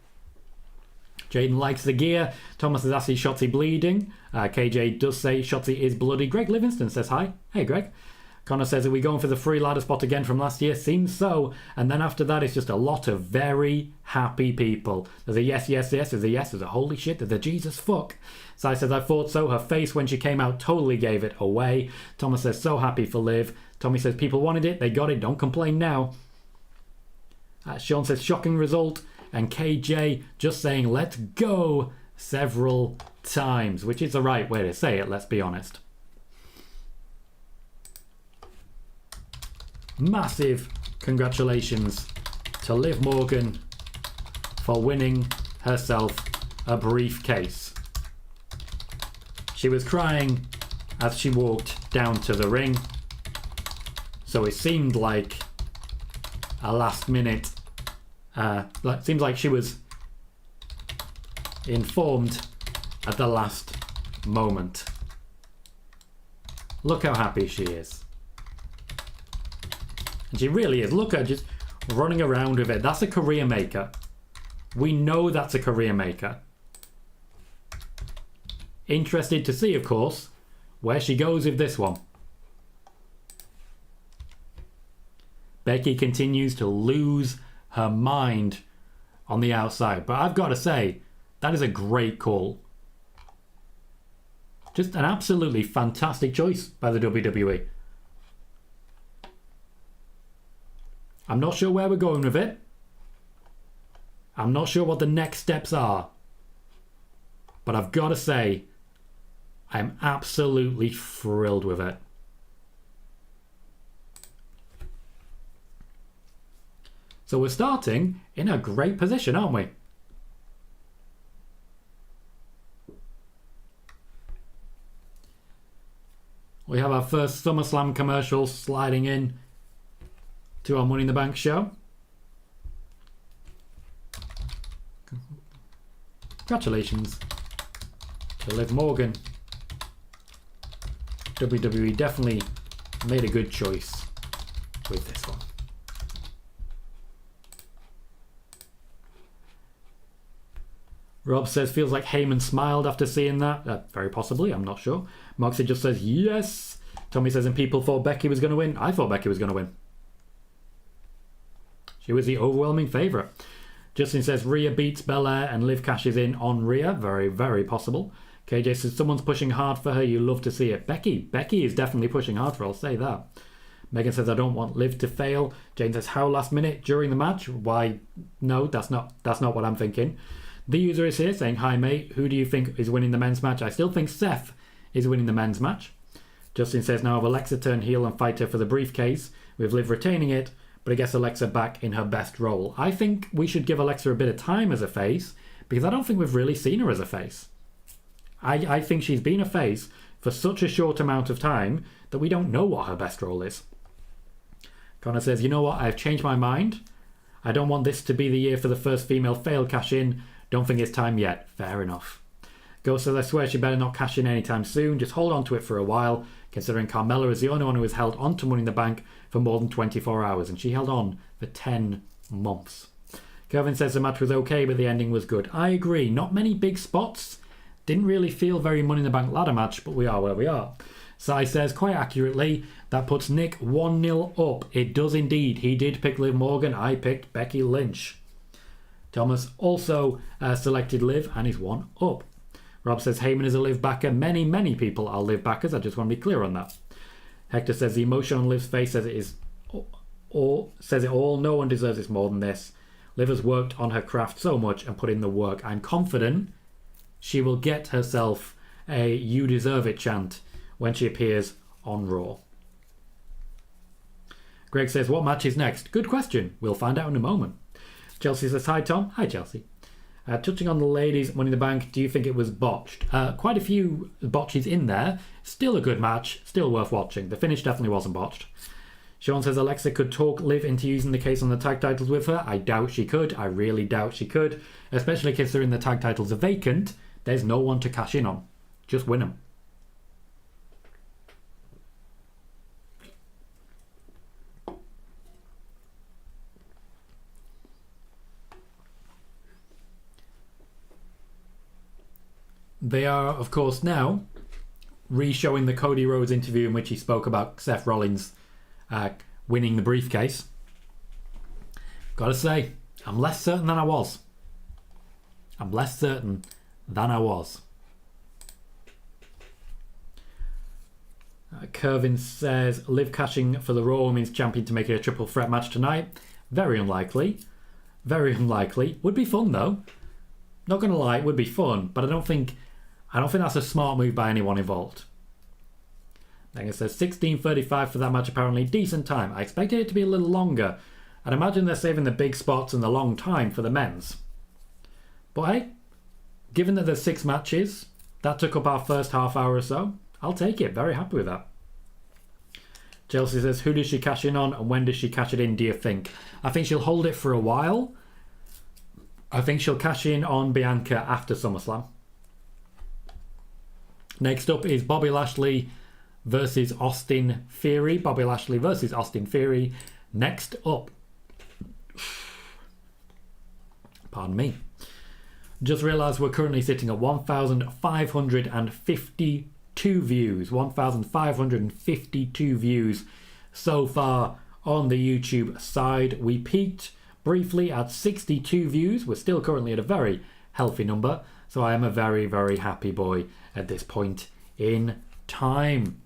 Jaden likes the gear. Thomas has asked, is Shotzi bleeding? KJ does say Shotzi is bloody. Greg Livingston says hi. Hey, Greg. Connor says, are we going for the free ladder spot again from last year? Seems so. And then after that, it's just a lot of very happy people. There's a yes, yes, yes. There's a yes. There's a holy shit. There's a Jesus fuck. Sai says, I thought so. Her face when she came out totally gave it away. Thomas says, so happy for Liv. Tommy says, people wanted it. They got it. Don't complain now. Sean says, shocking result. And KJ just saying, let's go several times, which is the right way to say it, let's be honest. Massive congratulations to Liv Morgan for winning herself a briefcase. She was crying as she walked down to the ring, so it seemed like a last minute, seems like she was informed at the last moment. Look how happy she is. And she really is. Look at her just running around with it. That's a career maker. We know that's a career maker. Interested to see, of course, where she goes with this one. Becky continues to lose her mind on the outside. But I've got to say, that is a great call. Just an absolutely fantastic choice by the WWE. I'm not sure where we're going with it. I'm not sure what the next steps are. But I've got to say, I'm absolutely thrilled with it. So we're starting in a great position, aren't we? We have our first SummerSlam commercial sliding in to our Money in the Bank show. Congratulations to Liv Morgan. WWE definitely made a good choice with this one. Rob says, feels like Heyman smiled after seeing that. Very possibly, I'm not sure. Moxie just says, yes. Tommy says, and people thought Becky was going to win. I thought Becky was going to win. She was the overwhelming favourite. Justin says, Rhea beats Belair and Liv cashes in on Rhea. Very, very possible. KJ says, someone's pushing hard for her. You love to see it. Becky is definitely pushing hard for her, I'll say that. Megan says, I don't want Liv to fail. Jane says, how last minute during the match? Why, no, that's not what I'm thinking. The user is here saying, hi mate, who do you think is winning the men's match? I still think Seth is winning the men's match. Justin says, now have Alexa turn heel and fight her for the briefcase, with Liv retaining it, but it gets Alexa back in her best role. I think we should give Alexa a bit of time as a face, because I don't think we've really seen her as a face. I think she's been a face for such a short amount of time that we don't know what her best role is. Connor says, you know what, I've changed my mind. I don't want this to be the year for the first female fail cash-in. Don't think it's time yet. Fair enough. Ghost says, I swear she better not cash in anytime soon. Just hold on to it for a while, considering Carmella is the only one who has held on to Money in the Bank for more than 24 hours, and she held on for 10 months. Kevin says the match was okay, but the ending was good. I agree. Not many big spots. Didn't really feel very Money in the Bank ladder match, but we are where we are. Sai says, quite accurately, that puts Nick 1-0 up. It does indeed. He did pick Liv Morgan. I picked Becky Lynch. Thomas also selected Liv and is 1 up. Rob says Heyman is a Liv backer. Many, many people are Liv backers. I just want to be clear on that. Hector says the emotion on Liv's face says it all. No one deserves this more than this. Liv has worked on her craft so much and put in the work. I'm confident she will get herself a "You deserve it" chant when she appears on Raw. Greg says, what match is next? Good question. We'll find out in a moment. Chelsea says, hi Tom. Hi Chelsea. Touching on the ladies' Money in the Bank, do you think it was botched? Quite a few botches in there. Still a good match. Still worth watching. The finish definitely wasn't botched. Sean says Alexa could talk Liv into using the case on the tag titles with her. I doubt she could. I really doubt she could. Especially considering the tag titles are vacant. There's no one to cash in on. Just win them. They are, of course, now re-showing the Cody Rhodes interview in which he spoke about Seth Rollins winning the briefcase. Gotta say, I'm less certain than I was. Kervin says, Liv cashing for the Raw Women's Champion to make it a triple threat match tonight. Very unlikely. Would be fun though. Not gonna lie, it would be fun, but I don't think that's a smart move by anyone involved. Then it says 16:35 for that match, apparently. Decent time. I expected it to be a little longer. I'd imagine they're saving the big spots and the long time for the men's. But hey, given that there's 6 matches, that took up our first half hour or so. I'll take it. Very happy with that. Chelsea says, who does she cash in on and when does she cash it in, do you think? I think she'll hold it for a while. I think she'll cash in on Bianca after SummerSlam. Next up is Bobby Lashley versus Austin Theory. Bobby Lashley versus Austin Theory. Next up. Pardon me. Just realised we're currently sitting at 1,552 views. 1,552 views so far on the YouTube side. We peaked briefly at 62 views. We're still currently at a very healthy number. So I am a very, very happy boy at this point in time.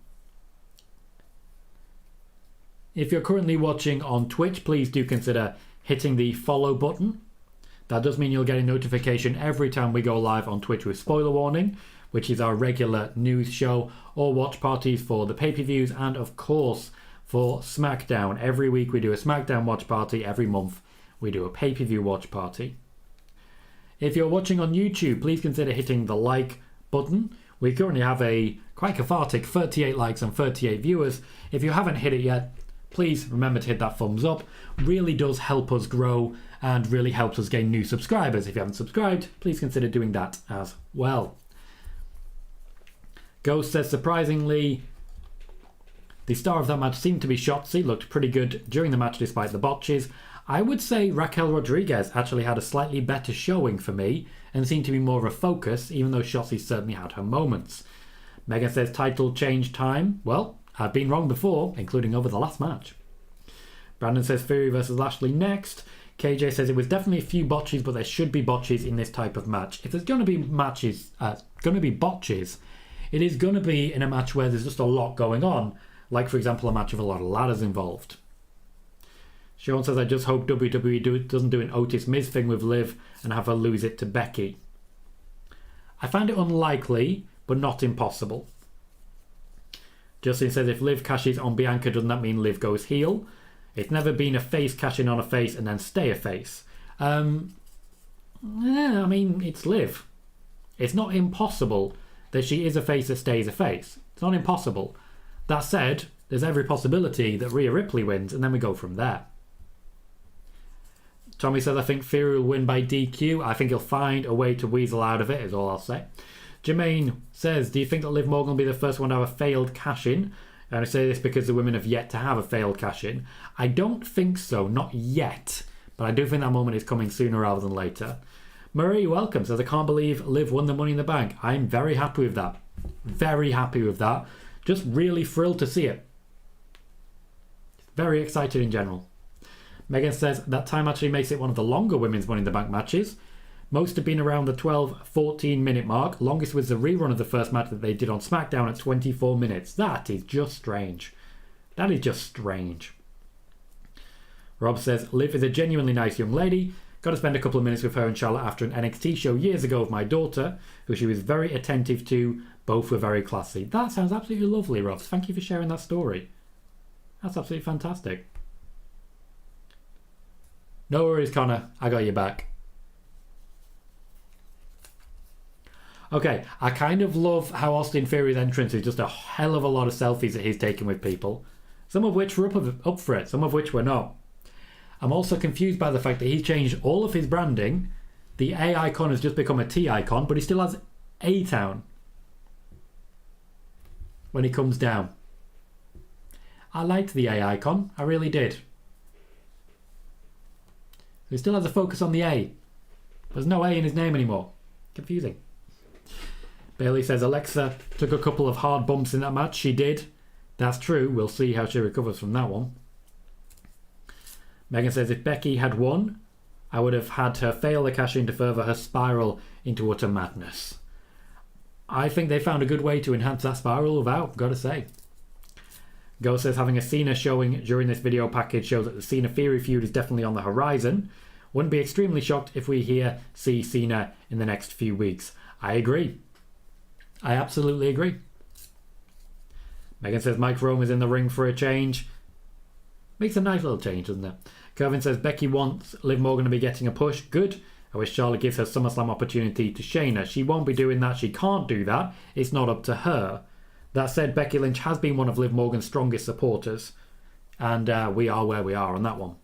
If you're currently watching on Twitch, please do consider hitting the follow button. That does mean you'll get a notification every time we go live on Twitch with Spoiler Warning, which is our regular news show, or watch parties for the pay-per-views, and of course for SmackDown. Every week we do a SmackDown watch party. Every month we do a pay-per-view watch party. If you're watching on YouTube, please consider hitting the like button. We currently have a quite cathartic 38 likes and 38 viewers. If you haven't hit it yet, please remember to hit that thumbs up. Really does help us grow and really helps us gain new subscribers. If you haven't subscribed, please consider doing that as well. Ghost says, surprisingly, the star of that match seemed to be Shotzi. Looked pretty good during the match despite the botches. I would say Raquel Rodriguez actually had a slightly better showing for me and seemed to be more of a focus, even though Shotzi certainly had her moments. Megan says, title change time. Well, I've been wrong before, including over the last match. Brandon says, Fury versus Lashley next. KJ says, it was definitely a few botches, but there should be botches in this type of match. If there's going to be botches, it is going to be in a match where there's just a lot going on, like, for example, a match with a lot of ladders involved. Sean says, I just hope WWE doesn't do an Otis Miz thing with Liv and have her lose it to Becky. I find it unlikely, but not impossible. Justin says, if Liv cashes on Bianca, doesn't that mean Liv goes heel? It's never been a face cashing on a face and then stay a face. I mean, it's Liv. It's not impossible that she is a face that stays a face. It's not impossible. That said, there's every possibility that Rhea Ripley wins, and then we go from there. Tommy says, I think Theory will win by DQ. I think he'll find a way to weasel out of it, is all I'll say. Jermaine says, do you think that Liv Morgan will be the first one to have a failed cash-in? And I say this because the women have yet to have a failed cash-in. I don't think so, not yet. But I do think that moment is coming sooner rather than later. Marie, welcome, says, I can't believe Liv won the Money in the Bank. I'm very happy with that. Very happy with that. Just really thrilled to see it. Very excited in general. Megan says, that time actually makes it one of the longer women's Money in the Bank matches. Most have been around the 12-14 minute mark. Longest was the rerun of the first match that they did on SmackDown at 24 minutes. That is just strange. That is just strange. Rob says, Liv is a genuinely nice young lady. Got to spend a couple of minutes with her and Charlotte after an NXT show years ago with my daughter, who she was very attentive to. Both were very classy. That sounds absolutely lovely, Rob. Thank you for sharing that story. That's absolutely fantastic. No worries, Connor. I got you back. Okay, I kind of love how Austin Theory's entrance is just a hell of a lot of selfies that he's taking with people. Some of which were up for it, some of which were not. I'm also confused by the fact that he's changed all of his branding. The A icon has just become a T icon, but he still has A-Town when he comes down. I liked the A icon, I really did. He still has a focus on the A. There's no A in his name anymore. Confusing. Bailey says Alexa took a couple of hard bumps in that match. She did. That's true. We'll see how she recovers from that one. Megan says if Becky had won, I would have had her fail the cash in to further her spiral into utter madness. I think they found a good way to enhance that spiral without, gotta say. Go says having a Cena showing during this video package shows that the Cena Theory feud is definitely on the horizon. Wouldn't be extremely shocked if we see Cena in the next few weeks. I agree. I absolutely agree. Megan says Mike Rome is in the ring for a change. Makes a nice little change, doesn't it? Kevin says Becky wants Liv Morgan to be getting a push. Good. I wish Charlotte gives her SummerSlam opportunity to Shayna. She won't be doing that. She can't do that. It's not up to her. That said, Becky Lynch has been one of Liv Morgan's strongest supporters. And we are where we are on that one.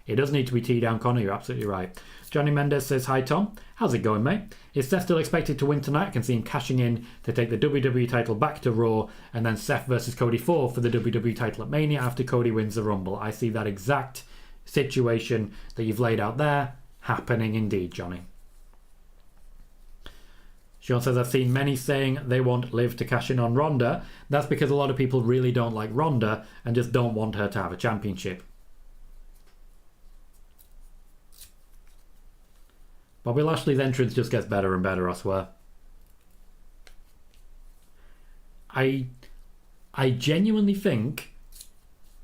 It does need to be T down, Connor. You're absolutely right. Johnny Mendez says, hi, Tom. How's it going, mate? Is Seth still expected to win tonight? I can see him cashing in to take the WWE title back to Raw. And then Seth versus Cody 4 for the WWE title at Mania after Cody wins the Rumble. I see that exact situation that you've laid out there happening indeed, Johnny. Sean says, I've seen many saying they want Liv to cash in on Ronda. That's because a lot of people really don't like Ronda and just don't want her to have a championship. Bobby Lashley's entrance just gets better and better, I swear. I genuinely think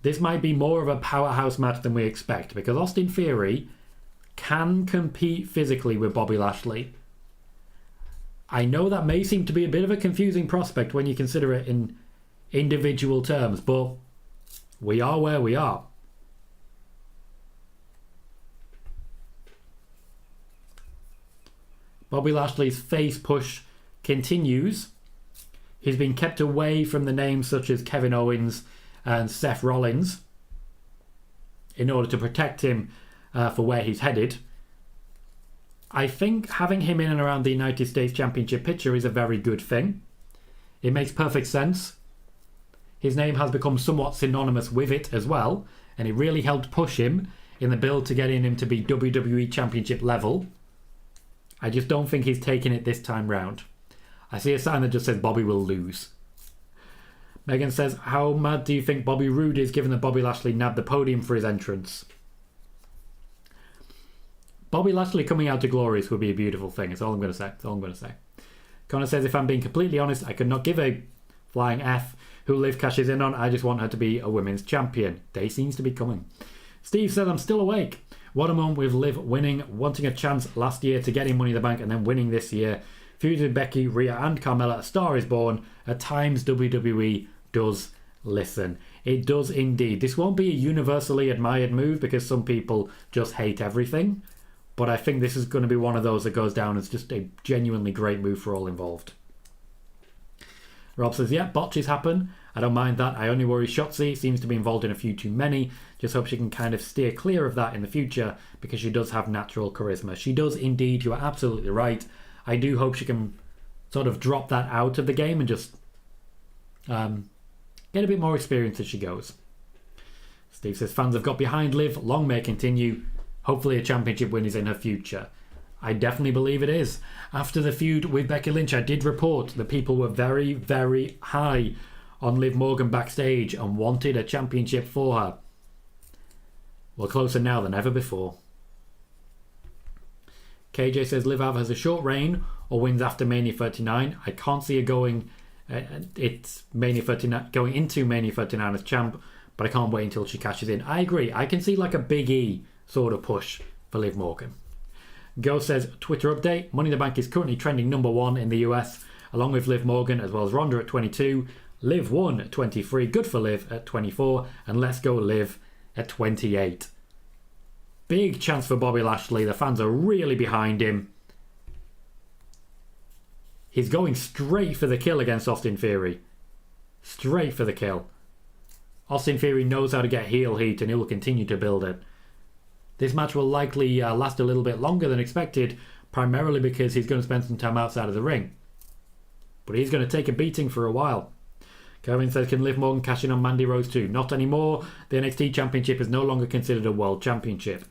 this might be more of a powerhouse match than we expect, because Austin Theory can compete physically with Bobby Lashley. I know that may seem to be a bit of a confusing prospect when you consider it in individual terms, but we are where we are. Bobby Lashley's face push continues. He's been kept away from the names such as Kevin Owens and Seth Rollins in order to protect him for where he's headed. I think having him in and around the United States Championship picture is a very good thing. It makes perfect sense. His name has become somewhat synonymous with it as well, and it really helped push him in the build to getting him to be WWE Championship level. I just don't think he's taking it this time round. I see a sign that just says Bobby will lose. Megan says, how mad do you think Bobby Roode is given that Bobby Lashley nabbed the podium for his entrance? Bobby Lashley coming out to glorious would be a beautiful thing. That's all I'm going to say. That's all I'm going to say. Connor says, if I'm being completely honest, I could not give a flying F who Liv cashes in on. I just want her to be a women's champion. Day seems to be coming. Steve says, I'm still awake. What a moment with Liv winning, wanting a chance last year to get in Money in the Bank and then winning this year. Feud with Becky, Rhea and Carmella, A Star is Born. At times WWE does listen. It does indeed. This won't be a universally admired move because some people just hate everything. But I think this is going to be one of those that goes down as just a genuinely great move for all involved. Rob says, yeah, botches happen. I don't mind that. I only worry Shotzi seems to be involved in a few too many. Just hope she can kind of steer clear of that in the future because she does have natural charisma. She does indeed. You are absolutely right. I do hope she can sort of drop that out of the game and just get a bit more experience as she goes. Steve says, fans have got behind Liv. Long may continue. Hopefully a championship win is in her future. I definitely believe it is. After the feud with Becky Lynch, I did report that people were very, very high on Liv Morgan backstage and wanted a championship for her. We're closer now than ever before. KJ says Liv either has a short reign or wins after Mania 39. I can't see her going Mania 39 going into Mania 39 as champ, but I can't wait until she cashes in. I agree. I can see like a Big E sort of push for Liv Morgan. Go says, Twitter update. Money in the Bank is currently trending number 1 in the US, along with Liv Morgan as well as Ronda at 22. Liv won at 23. Good for Liv at 24. And Let's Go Liv at 28. Big chance for Bobby Lashley. The fans are really behind him. He's going straight for the kill against Austin Theory. Straight for the kill. Austin Theory knows how to get heel heat and he will continue to build it. This match will likely last a little bit longer than expected, primarily because he's going to spend some time outside of the ring. But he's going to take a beating for a while. Kevin says, can Liv Morgan cash in on Mandy Rose too? Not anymore. The NXT Championship is no longer considered a World Championship.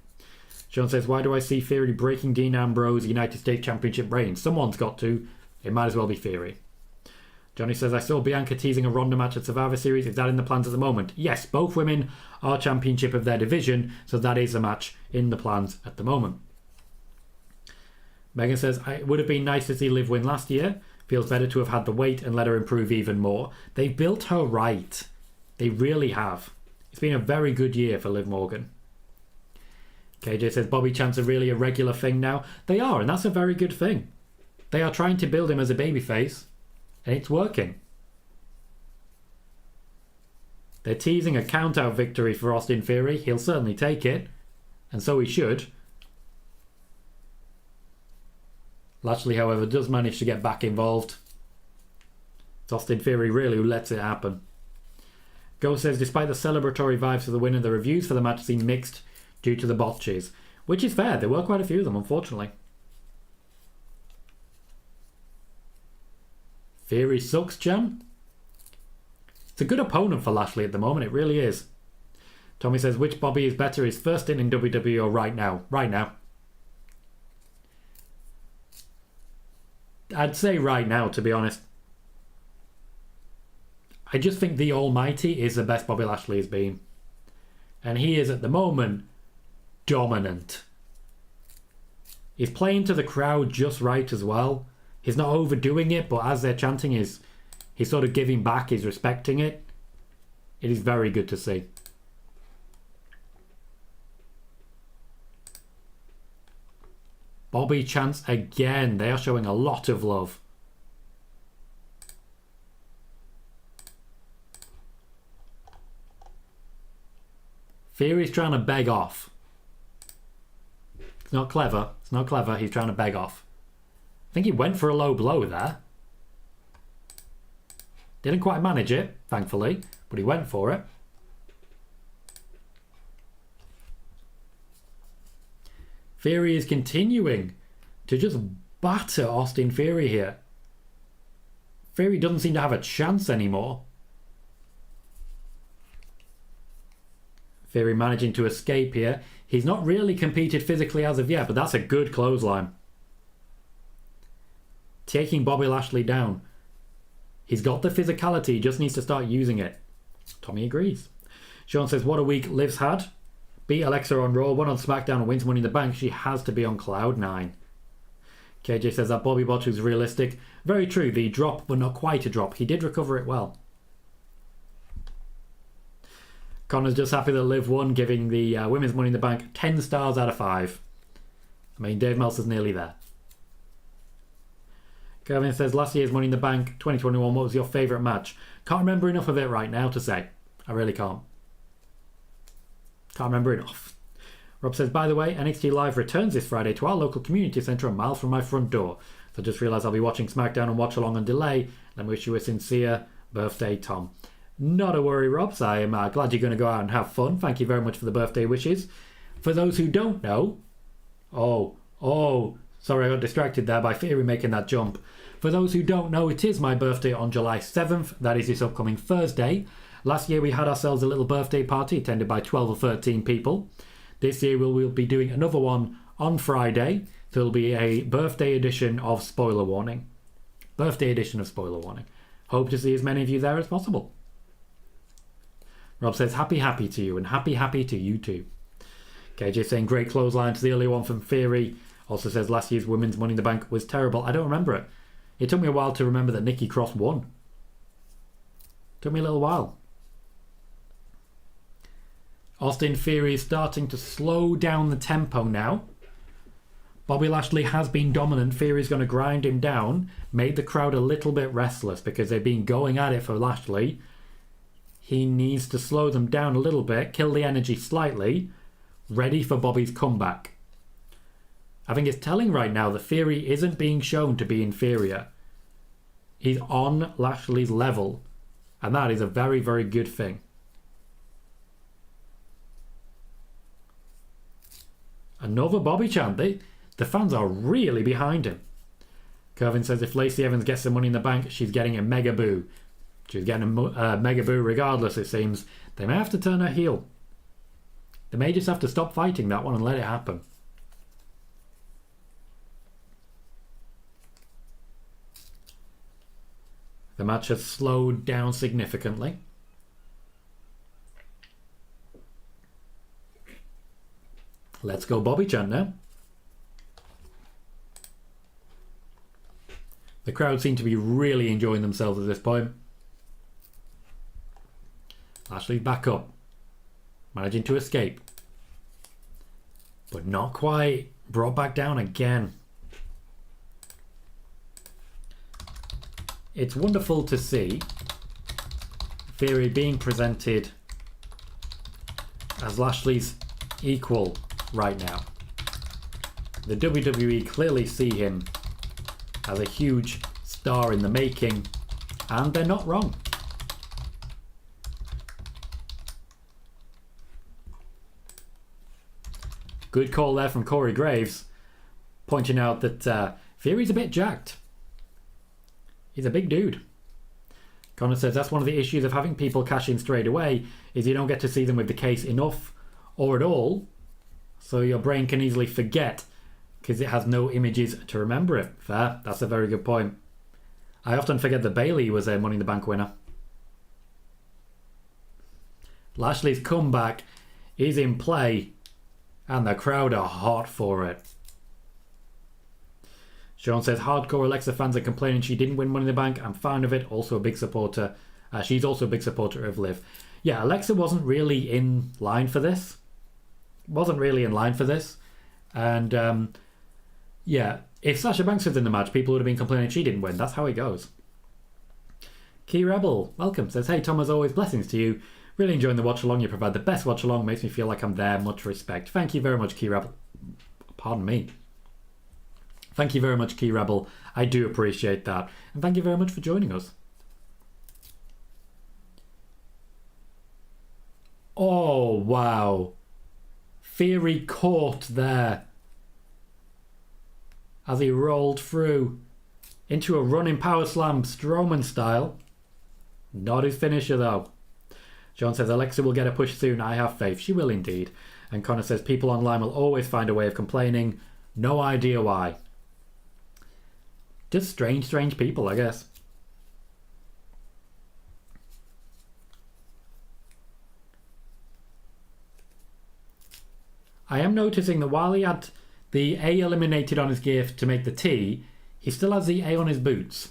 Sean says, why do I see Theory breaking Dean Ambrose United States Championship reign? Someone's got to. It might as well be Theory. Johnny says, I saw Bianca teasing a Ronda match at Survivor Series. Is that in the plans at the moment? Yes, both women are championship of their division, so that is a match in the plans at the moment. Megan says, it would have been nice to see Liv win last year. Feels better to have had the wait and let her improve even more. They've built her right. They really have. It's been a very good year for Liv Morgan. KJ says, Bobby chants are really a regular thing now. They are, and that's a very good thing. They are trying to build him as a babyface, and it's working. They're teasing a count-out victory for Austin Theory. He'll certainly take it, and so he should. Lashley, however, does manage to get back involved. It's Austin Theory really who lets it happen. Go says, despite the celebratory vibes for the win, the reviews for the match seem mixed due to the botches. Which is fair, there were quite a few of them, unfortunately. Theory sucks, Jan. It's a good opponent for Lashley at the moment, it really is. Tommy says, which Bobby is better, his first stint in WWE or right now? Right now. I'd say right now, to be honest. I just think the Almighty is the best Bobby Lashley has been. And he is, at the moment, dominant. He's playing to the crowd just right as well. He's not overdoing it, but as they're chanting, he's sort of giving back, he's respecting it. It is very good to see. Bobby chants again. They are showing a lot of love. Theory's trying to beg off. It's not clever. It's not clever. He's trying to beg off. I think he went for a low blow there. Didn't quite manage it, thankfully, but he went for it. Theory is continuing to just batter Austin Theory here. Theory doesn't seem to have a chance anymore. Theory managing to escape here. He's not really competed physically as of yet, but that's a good clothesline. Taking Bobby Lashley down. He's got the physicality, he just needs to start using it. Tommy agrees. Sean says, what a week Liv's had. Beat Alexa on Raw, won on SmackDown and wins Money in the Bank. She has to be on Cloud 9. KJ says that Bobby Botch was realistic. Very true, the drop, but not quite a drop. He did recover it well. Connor's just happy that Liv won, giving the Women's Money in the Bank 10 stars out of 5. I mean, Dave Meltzer's nearly there. Kevin says, last year's Money in the Bank 2021, what was your favourite match? Can't remember enough of it right now to say. I really can't. Can't remember enough. Rob says, by the way, NXT Live returns this Friday to our local community centre a mile from my front door. So I just realised I'll be watching SmackDown and watch along on delay. Let me wish you a sincere birthday, Tom. Not a worry, Robs. I am glad you're going to go out and have fun. Thank you very much for the birthday wishes. For those who don't know... Sorry, I got distracted there by Theory making that jump. For those who don't know, it is my birthday on July 7th. That is this upcoming Thursday. Last year we had ourselves a little birthday party attended by 12 or 13 people. This year we'll be doing another one on Friday. So it'll be a birthday edition of Spoiler Warning. Birthday edition of Spoiler Warning. Hope to see as many of you there as possible. Rob says, happy to you, and happy to you too. KJ saying, great clothesline to the earlier one from Theory. Also says, last year's Women's Money in the Bank was terrible. I don't remember it. It took me a while to remember that Nikki Cross won. Took me a little while. Austin Theory is starting to slow down the tempo now. Bobby Lashley has been dominant. Theory's going to grind him down. Made the crowd a little bit restless because they've been going at it for Lashley. He needs to slow them down a little bit, kill the energy slightly, ready for Bobby's comeback. I think it's telling right now that Theory isn't being shown to be inferior. He's on Lashley's level, and that is a very, very good thing. Another Bobby chant. The fans are really behind him. Kevin says if Lacey Evans gets the Money in the Bank, she's getting a mega boo. She's getting a mega boo regardless, it seems. They may have to turn her heel. They may just have to stop fighting that one and let it happen. The match has slowed down significantly. Let's go Bobby chant now. The crowd seem to be really enjoying themselves at this point. Lashley's back up, managing to escape, but not quite. Brought back down again. It's wonderful to see Theory being presented as Lashley's equal right now. The WWE clearly see him as a huge star in the making, and they're not wrong. Good call there from Corey Graves, pointing out that Theory's a bit jacked. He's a big dude. Connor says that's one of the issues of having people cash in straight away, is you don't get to see them with the case enough or at all, so your brain can easily forget because it has no images to remember it. Fair, that's a very good point. I often forget that Bayley was a Money in the Bank winner. Lashley's comeback is in play, and the crowd are hot for it. Sean says, hardcore Alexa fans are complaining she didn't win Money in the Bank. I'm fine with it. Also a big supporter. She's also a big supporter of Liv. Yeah, Alexa wasn't really in line for this. And, yeah, if Sasha Banks was in the match, people would have been complaining she didn't win. That's how it goes. Key Rebel, welcome. Says, hey, Tom, as always, blessings to you. Really enjoying the watch-along. You provide the best watch-along. Makes me feel like I'm there. Much respect. Thank you very much, Key Rebel. Pardon me. Thank you very much, Key Rebel. I do appreciate that. And thank you very much for joining us. Oh, wow. Theory caught there as he rolled through into a running power slam, Strowman style. Not his finisher, though. John says, Alexa will get a push soon. I have faith. She will indeed. And Connor says, people online will always find a way of complaining. No idea why. Just strange people, I guess. I am noticing that while he had the A eliminated on his gear to make the T, he still has the A on his boots.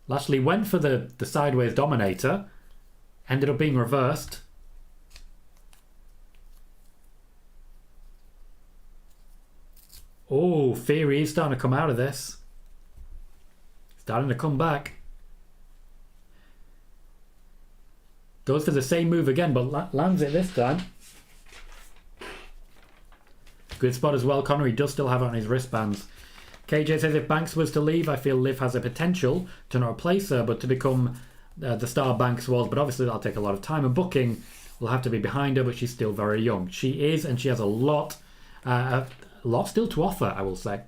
Lashley went for the sideways dominator, ended up being reversed. Oh, Theory is starting to come out of this. Starting to come back. Goes for the same move again, but lands it this time. Good spot as well, Connor. He does still have it on his wristbands. KJ says, if Banks was to leave, I feel Liv has a potential to not replace her, but to become the star Banks was. But obviously that'll take a lot of time, and booking will have to be behind her, but she's still very young. She is, and she has a lot still to offer, I will say.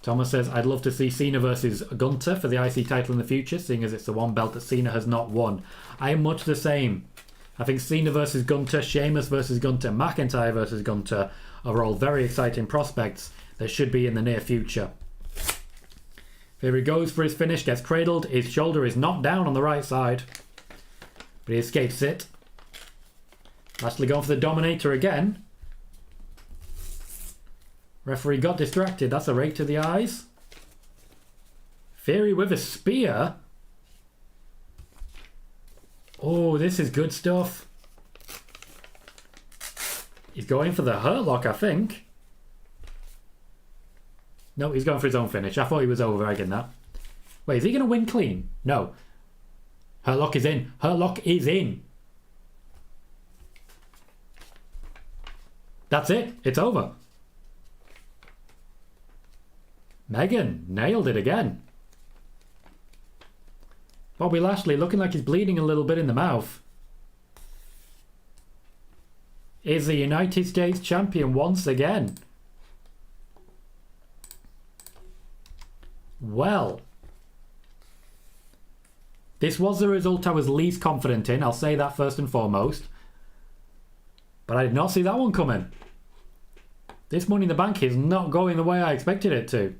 Thomas says, I'd love to see Cena versus Gunter for the IC title in the future, seeing as it's the one belt that Cena has not won. I am much the same. I think Cena versus Gunter, Sheamus versus Gunter, McIntyre versus Gunter are all very exciting prospects that should be in the near future. Here he goes for his finish, gets cradled. His shoulder is knocked down on the right side, but he escapes it. Lashley going for the Dominator again. Referee got distracted. That's a rake to the eyes. Theory with a spear. Oh, this is good stuff. He's going for the Hurt Lock, I think. No, he's going for his own finish. I thought he was over again that. Wait, is he going to win clean? No. Hurt Lock is in. Hurt Lock is in. That's it. It's over. Megan nailed it again. Bobby Lashley looking like he's bleeding a little bit in the mouth. Is the United States champion once again. Well, this was the result I was least confident in. I'll say that first and foremost. But I did not see that one coming. This Money in the Bank is not going the way I expected it to.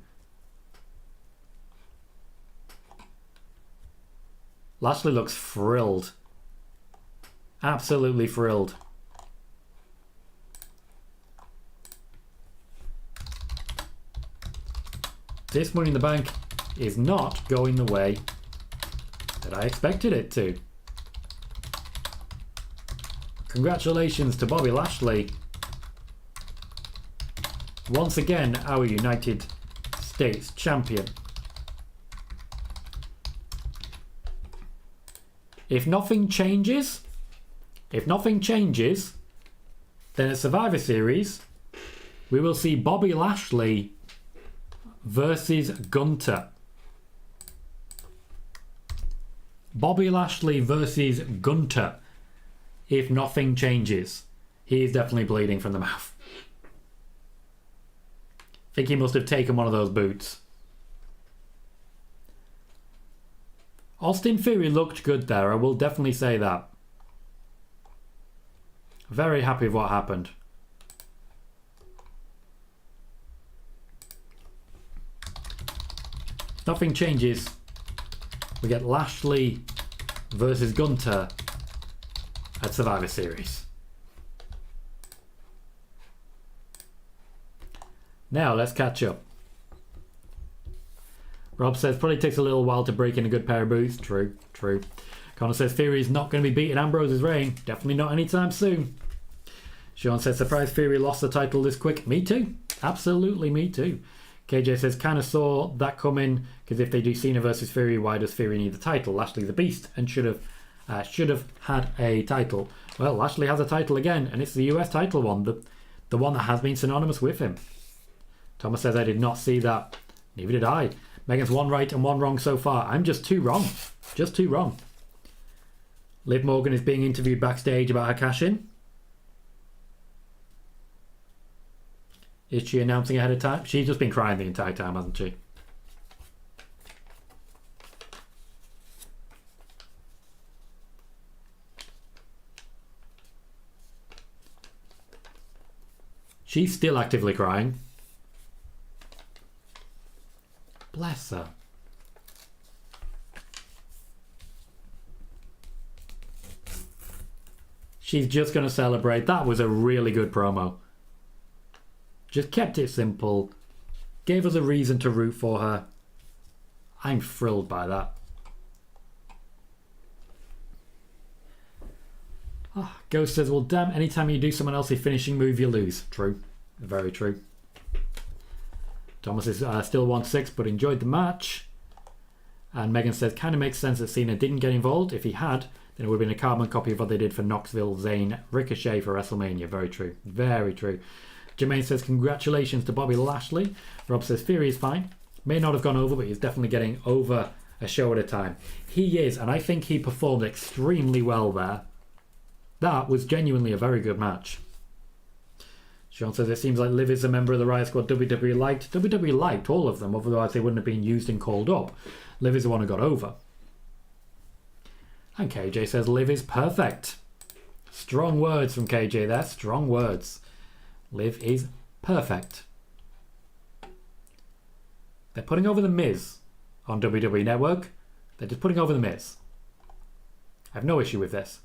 Lashley looks thrilled. Absolutely thrilled. This Money in the Bank is not going the way that I expected it to. Congratulations to Bobby Lashley. Once again, our United States champion. If nothing changes, then at Survivor Series, we will see Bobby Lashley versus Gunter. Bobby Lashley versus Gunter. If nothing changes. He is definitely bleeding from the mouth. I think he must have taken one of those boots. Austin Theory looked good there, I will definitely say that. Very happy with what happened. Nothing changes. We get Lashley versus Gunter at Survivor Series. Now let's catch up. Rob says probably takes a little while to break in a good pair of boots. True. Connor says Theory is not going to be beating Ambrose's reign. Definitely not anytime soon. Sean says surprise Theory lost the title this quick. Me too. Absolutely me too. KJ says kind of saw that coming because if they do Cena versus Theory, why does Theory need the title? Lashley's a beast and should have had a title. Well, Lashley has a title again, and it's the US title one, the one that has been synonymous with him. Thomas says I did not see that. Neither did I. Megan's one right and one wrong so far. I'm just too wrong. Just too wrong. Liv Morgan is being interviewed backstage about her cash-in. Is she announcing ahead of time? She's just been crying the entire time, hasn't she? She's still actively crying. Bless her. She's just going to celebrate. That was a really good promo. Just kept it simple. Gave us a reason to root for her. I'm thrilled by that. Ghost says, well, damn, anytime you do someone else's finishing move, you lose. True. Very true. Thomas is still 1-6, but enjoyed the match. And Megan says, kind of makes sense that Cena didn't get involved. If he had, then it would have been a carbon copy of what they did for Knoxville, Zayn, Ricochet for WrestleMania. Very true. Very true. Jermaine says, congratulations to Bobby Lashley. Rob says, Theory is fine. May not have gone over, but he's definitely getting over a show at a time. He is, and I think he performed extremely well there. That was genuinely a very good match. Sean says, it seems like Liv is a member of the Riot Squad WWE liked. WWE liked all of them, otherwise they wouldn't have been used and called up. Liv is the one who got over. And KJ says, Liv is perfect. Strong words from KJ there, strong words. Liv is perfect. They're putting over The Miz on WWE Network. They're just putting over The Miz. I have no issue with this.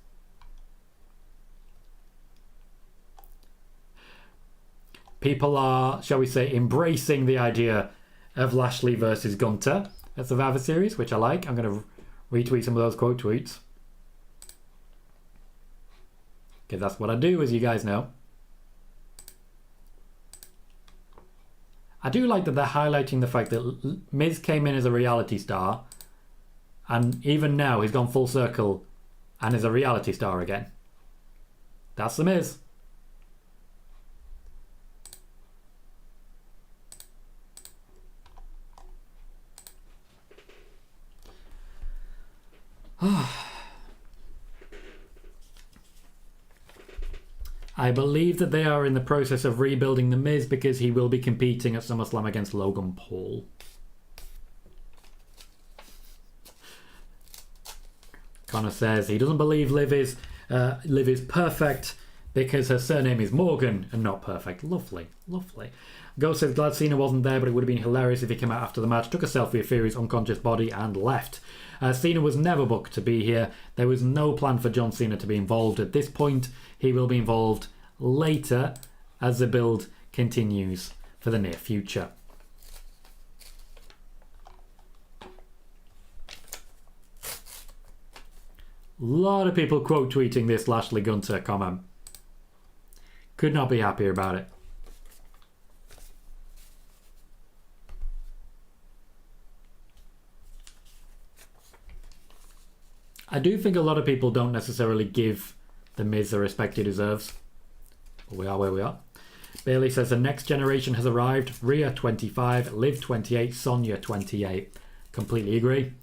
People are, shall we say, embracing the idea of Lashley versus Gunter at Survivor Series, which I like. I'm going to retweet some of those quote tweets. Because that's what I do, as you guys know. I do like that they're highlighting the fact that Miz came in as a reality star, and even now he's gone full circle and is a reality star again. That's The Miz. I believe that they are in the process of rebuilding The Miz because he will be competing at SummerSlam against Logan Paul. Connor says he doesn't believe Liv is perfect because her surname is Morgan and not perfect. Lovely, lovely. Ghost says glad Cena wasn't there, but it would have been hilarious if he came out after the match, took a selfie of Fury's unconscious body and left. Cena was never booked to be here. There was no plan for John Cena to be involved at this point. He will be involved later as the build continues for the near future. A lot of people quote tweeting this Lashley Gunter comment. Could not be happier about it. I do think a lot of people don't necessarily give The Miz the respect he deserves. But we are where we are. Bailey says the next generation has arrived. Rhea 25, Liv 28, Sonya 28. Completely agree.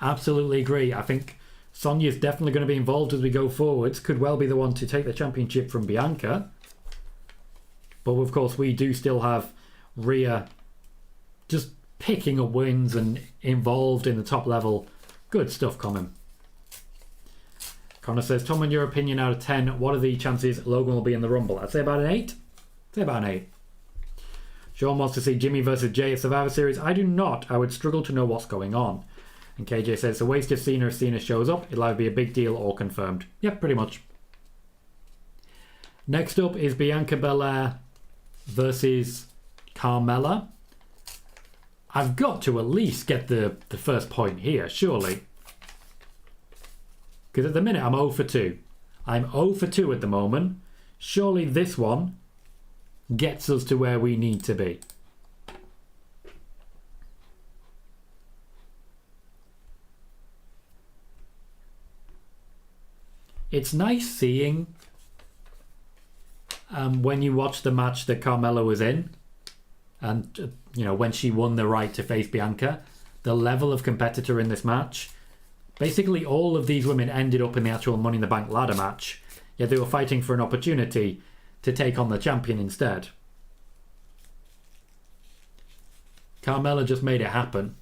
Absolutely agree. I think Sonya's definitely going to be involved as we go forwards. Could well be the one to take the championship from Bianca. But of course we do still have Rhea just picking up wins and involved in the top level. Good stuff coming. Connor says, Tom, in your opinion, out of 10, what are the chances Logan will be in the Rumble? I'd say about an 8. Say about an 8. Sean wants to see Jimmy versus Jay at Survivor Series. I do not. I would struggle to know what's going on. And KJ says, it's a waste if Cena shows up. It'll either be a big deal or confirmed. Yep, pretty much. Next up is Bianca Belair versus Carmella. I've got to at least get the first point here, surely. Because at the minute I'm 0 for 2. I'm 0 for 2 at the moment. Surely this one gets us to where we need to be. It's nice seeing when you watch the match that Carmella was in, and when she won the right to face Bianca, the level of competitor in this match. Basically all of these women ended up in the actual Money in the Bank ladder match, yet they were fighting for an opportunity to take on the champion instead. Carmella just made it happen.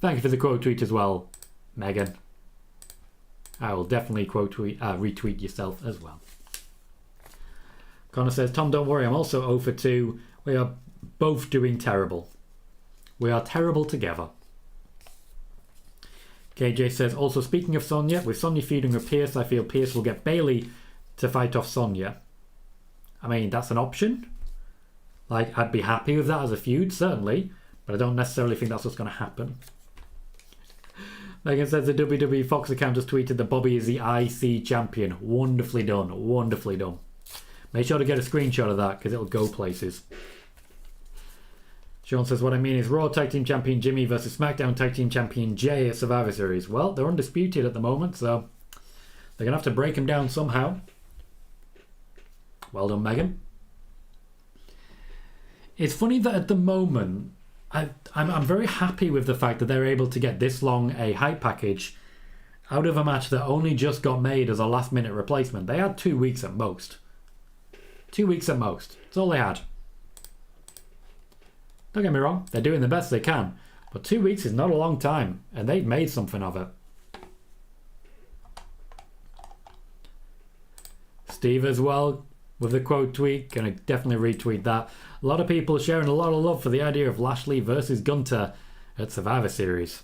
Thank you for the quote tweet as well, Megan. I will definitely retweet yourself as well. Connor says, Tom, don't worry, I'm also 0 for 2. We are both doing terrible. We are terrible together. KJ says, also speaking of Sonya, with Sonya feuding with Pierce, I feel Pierce will get Bailey to fight off Sonya. I mean, that's an option. Like, I'd be happy with that as a feud, certainly, but I don't necessarily think that's what's going to happen. Megan says the WWE Fox account just tweeted that Bobby is the IC champion. Wonderfully done. Wonderfully done. Make sure to get a screenshot of that because it'll go places. Sean says, what I mean is Raw Tag Team Champion Jimmy versus SmackDown Tag Team Champion Jay at Survivor Series. Well, they're undisputed at the moment, so they're going to have to break them down somehow. Well done, Megan. It's funny that at the moment, I'm very happy with the fact that they're able to get this long a hype package out of a match that only just got made as a last-minute replacement. They had 2 weeks at most. 2 weeks at most. That's all they had. Don't get me wrong, they're doing the best they can, but 2 weeks is not a long time, and they've made something of it. Steve as well, with the quote tweet, gonna definitely retweet that. A lot of people sharing a lot of love for the idea of Lashley versus Gunter at Survivor Series.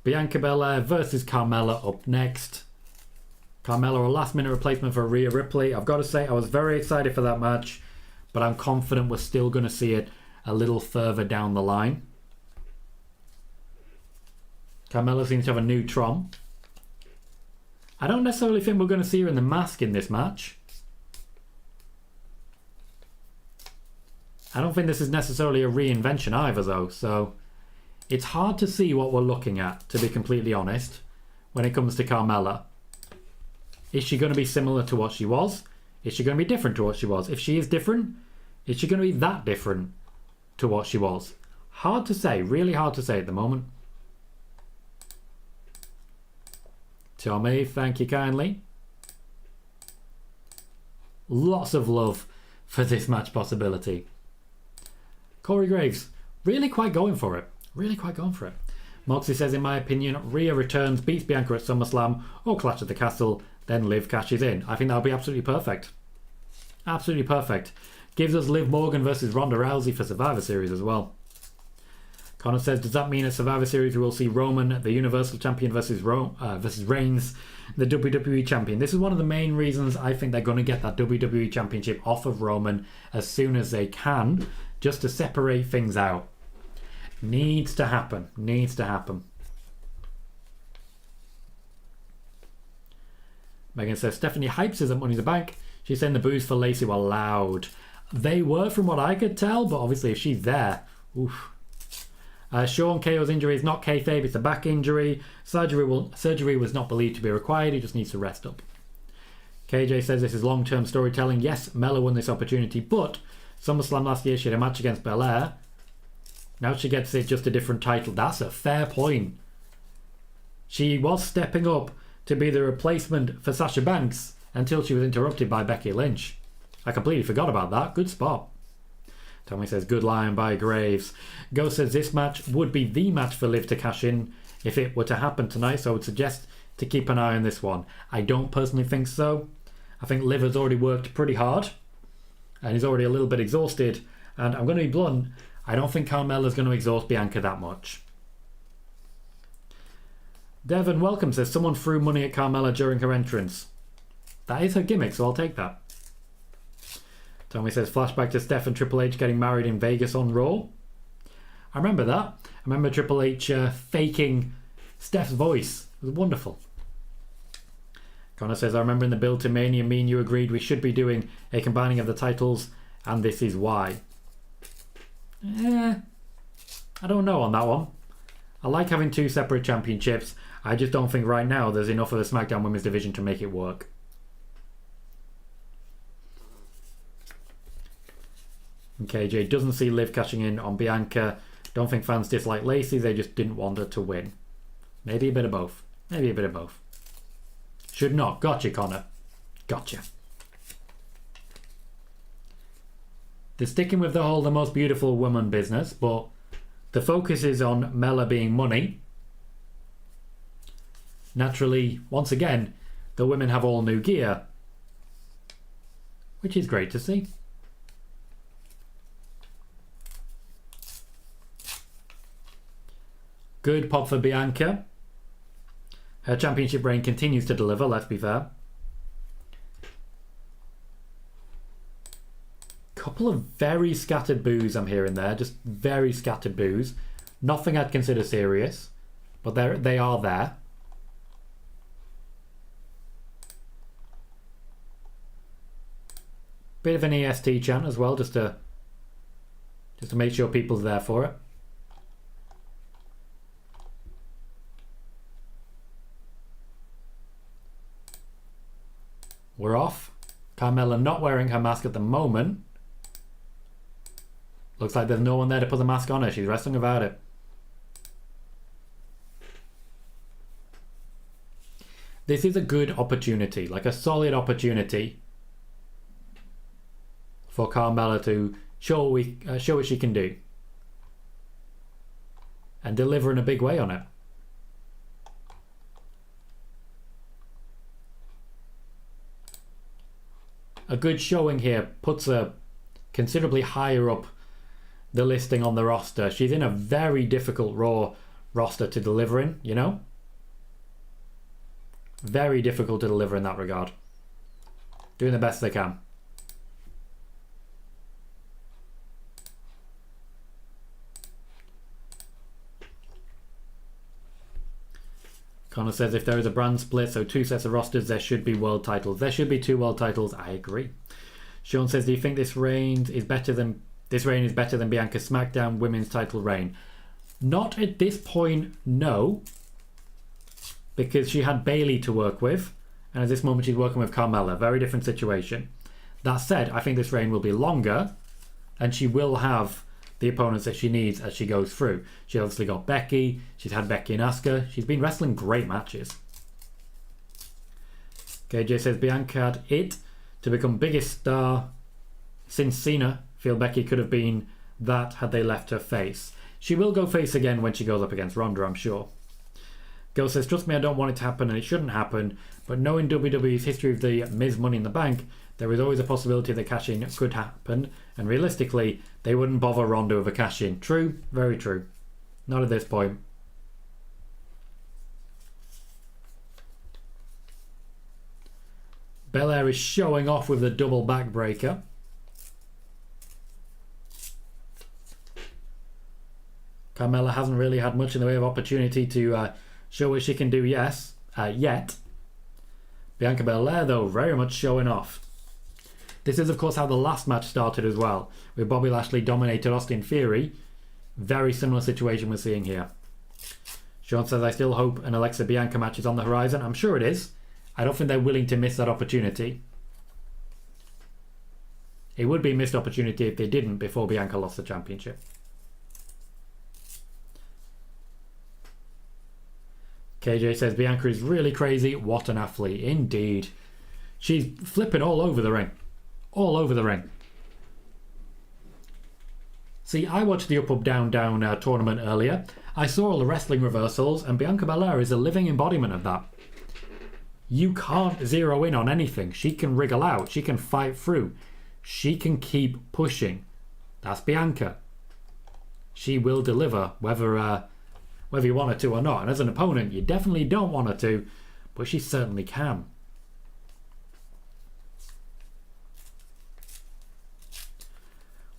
Bianca Belair versus Carmella up next. Carmella, a last-minute replacement for Rhea Ripley. I've got to say, I was very excited for that match, but I'm confident we're still going to see it a little further down the line. Carmella seems to have a new Tron. I don't necessarily think we're going to see her in the mask in this match. I don't think this is necessarily a reinvention either, though, so it's hard to see what we're looking at, to be completely honest, when it comes to Carmella. Is she going to be similar to what she was? Is she going to be different to what she was? If she is different, is she going to be that different to what she was? Hard to say, really hard to say at the moment. Tommy, thank you kindly. Lots of love for this match possibility. Corey Graves, really quite going for it. Really quite going for it. Moxie says, in my opinion, Rhea returns, beats Bianca at SummerSlam or Clash at the Castle, then Liv cashes in. I think that would be absolutely perfect. Absolutely perfect. Gives us Liv Morgan versus Ronda Rousey for Survivor Series as well. Connor says, does that mean at Survivor Series we will see Roman, the Universal Champion, versus Reigns, the WWE Champion? This is one of the main reasons I think they're going to get that WWE Championship off of Roman as soon as they can, just to separate things out. Needs to happen. Needs to happen. Megan says, Stephanie hypes us at Money in the Bank. She's saying the boos for Lacey were loud. They were, from what I could tell, but obviously if she's there, oof. Sean, KO's injury is not kayfabe, it's a back injury. Surgery was not believed to be required, he just needs to rest up. KJ says this is long-term storytelling. Yes, Mella won this opportunity, but SummerSlam last year she had a match against Belair. Now she gets it, just a different title. That's a fair point. She was stepping up to be the replacement for Sasha Banks until she was interrupted by Becky Lynch. I completely forgot about that. Good spot. Tommy says, good line by Graves. Ghost says this match would be the match for Liv to cash in if it were to happen tonight, so I would suggest to keep an eye on this one. I don't personally think so. I think Liv has already worked pretty hard and is already a little bit exhausted, and I'm going to be blunt, I don't think Carmella's going to exhaust Bianca that much. Devon Welcome says someone threw money at Carmella during her entrance. That is her gimmick, so I'll take that. Tommy says flashback to Steph and Triple H getting married in Vegas on Raw. I remember that. I remember Triple H faking Steph's voice. It was wonderful. Connor says, I remember in the build to Mania, me and you agreed we should be doing a combining of the titles, and this is why. I don't know on that one. I like having two separate championships. I just don't think right now there's enough of the SmackDown Women's division to make it work. And KJ doesn't see Liv cashing in on Bianca. Don't think fans dislike Lacey, they just didn't want her to win. Maybe a bit of both. Maybe a bit of both. Should not. Gotcha, Connor. Gotcha. They're sticking with the whole the most beautiful woman business, but the focus is on Mella being money. Naturally, once again, the women have all new gear, which is great to see. Good pop for Bianca. Her championship reign continues to deliver, let's be fair. Couple of very scattered boos I'm hearing there, just very scattered boos. Nothing I'd consider serious, but they are there. Bit of an EST chant as well, just to make sure people's there for it. We're off. Carmella not wearing her mask at the moment. Looks like there's no one there to put the mask on her. She's wrestling without it. This is a good opportunity, like a solid opportunity for Carmella to show what she can do and deliver in a big way on it. A good showing here puts her considerably higher up the listing on the roster. She's in a very difficult Raw roster to deliver in, you know? Very difficult to deliver in that regard. Doing the best they can. Connor says if there is a brand split, so two sets of rosters, there should be world titles. There should be two world titles. I agree. Sean says, do you think this reign is better than Bianca's SmackDown Women's title reign? Not at this point, no. Because she had Bayley to work with, and at this moment she's working with Carmella. Very different situation. That said, I think this reign will be longer, and she will have the opponents that she needs as she goes through. She obviously got Becky. She's had Becky and Asuka. She's been wrestling great matches. KJ says Bianca had it to become biggest star since Cena. Feel Becky could have been that had they left her face. She will go face again when she goes up against Ronda, I'm sure. Go says, trust me, I don't want it to happen and it shouldn't happen, but knowing WWE's history of the Miz Money in the Bank, there is always a possibility that cash-in could happen, and realistically, they wouldn't bother Ronda with a cash-in. True, very true. Not at this point. Belair is showing off with the double backbreaker. Carmella hasn't really had much in the way of opportunity to show what she can do, yet. Bianca Belair, though, very much showing off. This is, of course, how the last match started as well, with Bobby Lashley dominated Austin Theory. Very similar situation we're seeing here. Sean says, I still hope an Alexa Bianca match is on the horizon. I'm sure it is. I don't think they're willing to miss that opportunity. It would be a missed opportunity if they didn't before Bianca lost the championship. KJ says, Bianca is really crazy. What an athlete. Indeed. She's flipping all over the ring. All over the ring. See, I watched the Up Up Down Down tournament earlier. I saw all the wrestling reversals, and Bianca Belair is a living embodiment of that. You can't zero in on anything. She can wriggle out. She can fight through. She can keep pushing. That's Bianca. She will deliver, whether you want her to or not. And as an opponent, you definitely don't want her to, but she certainly can.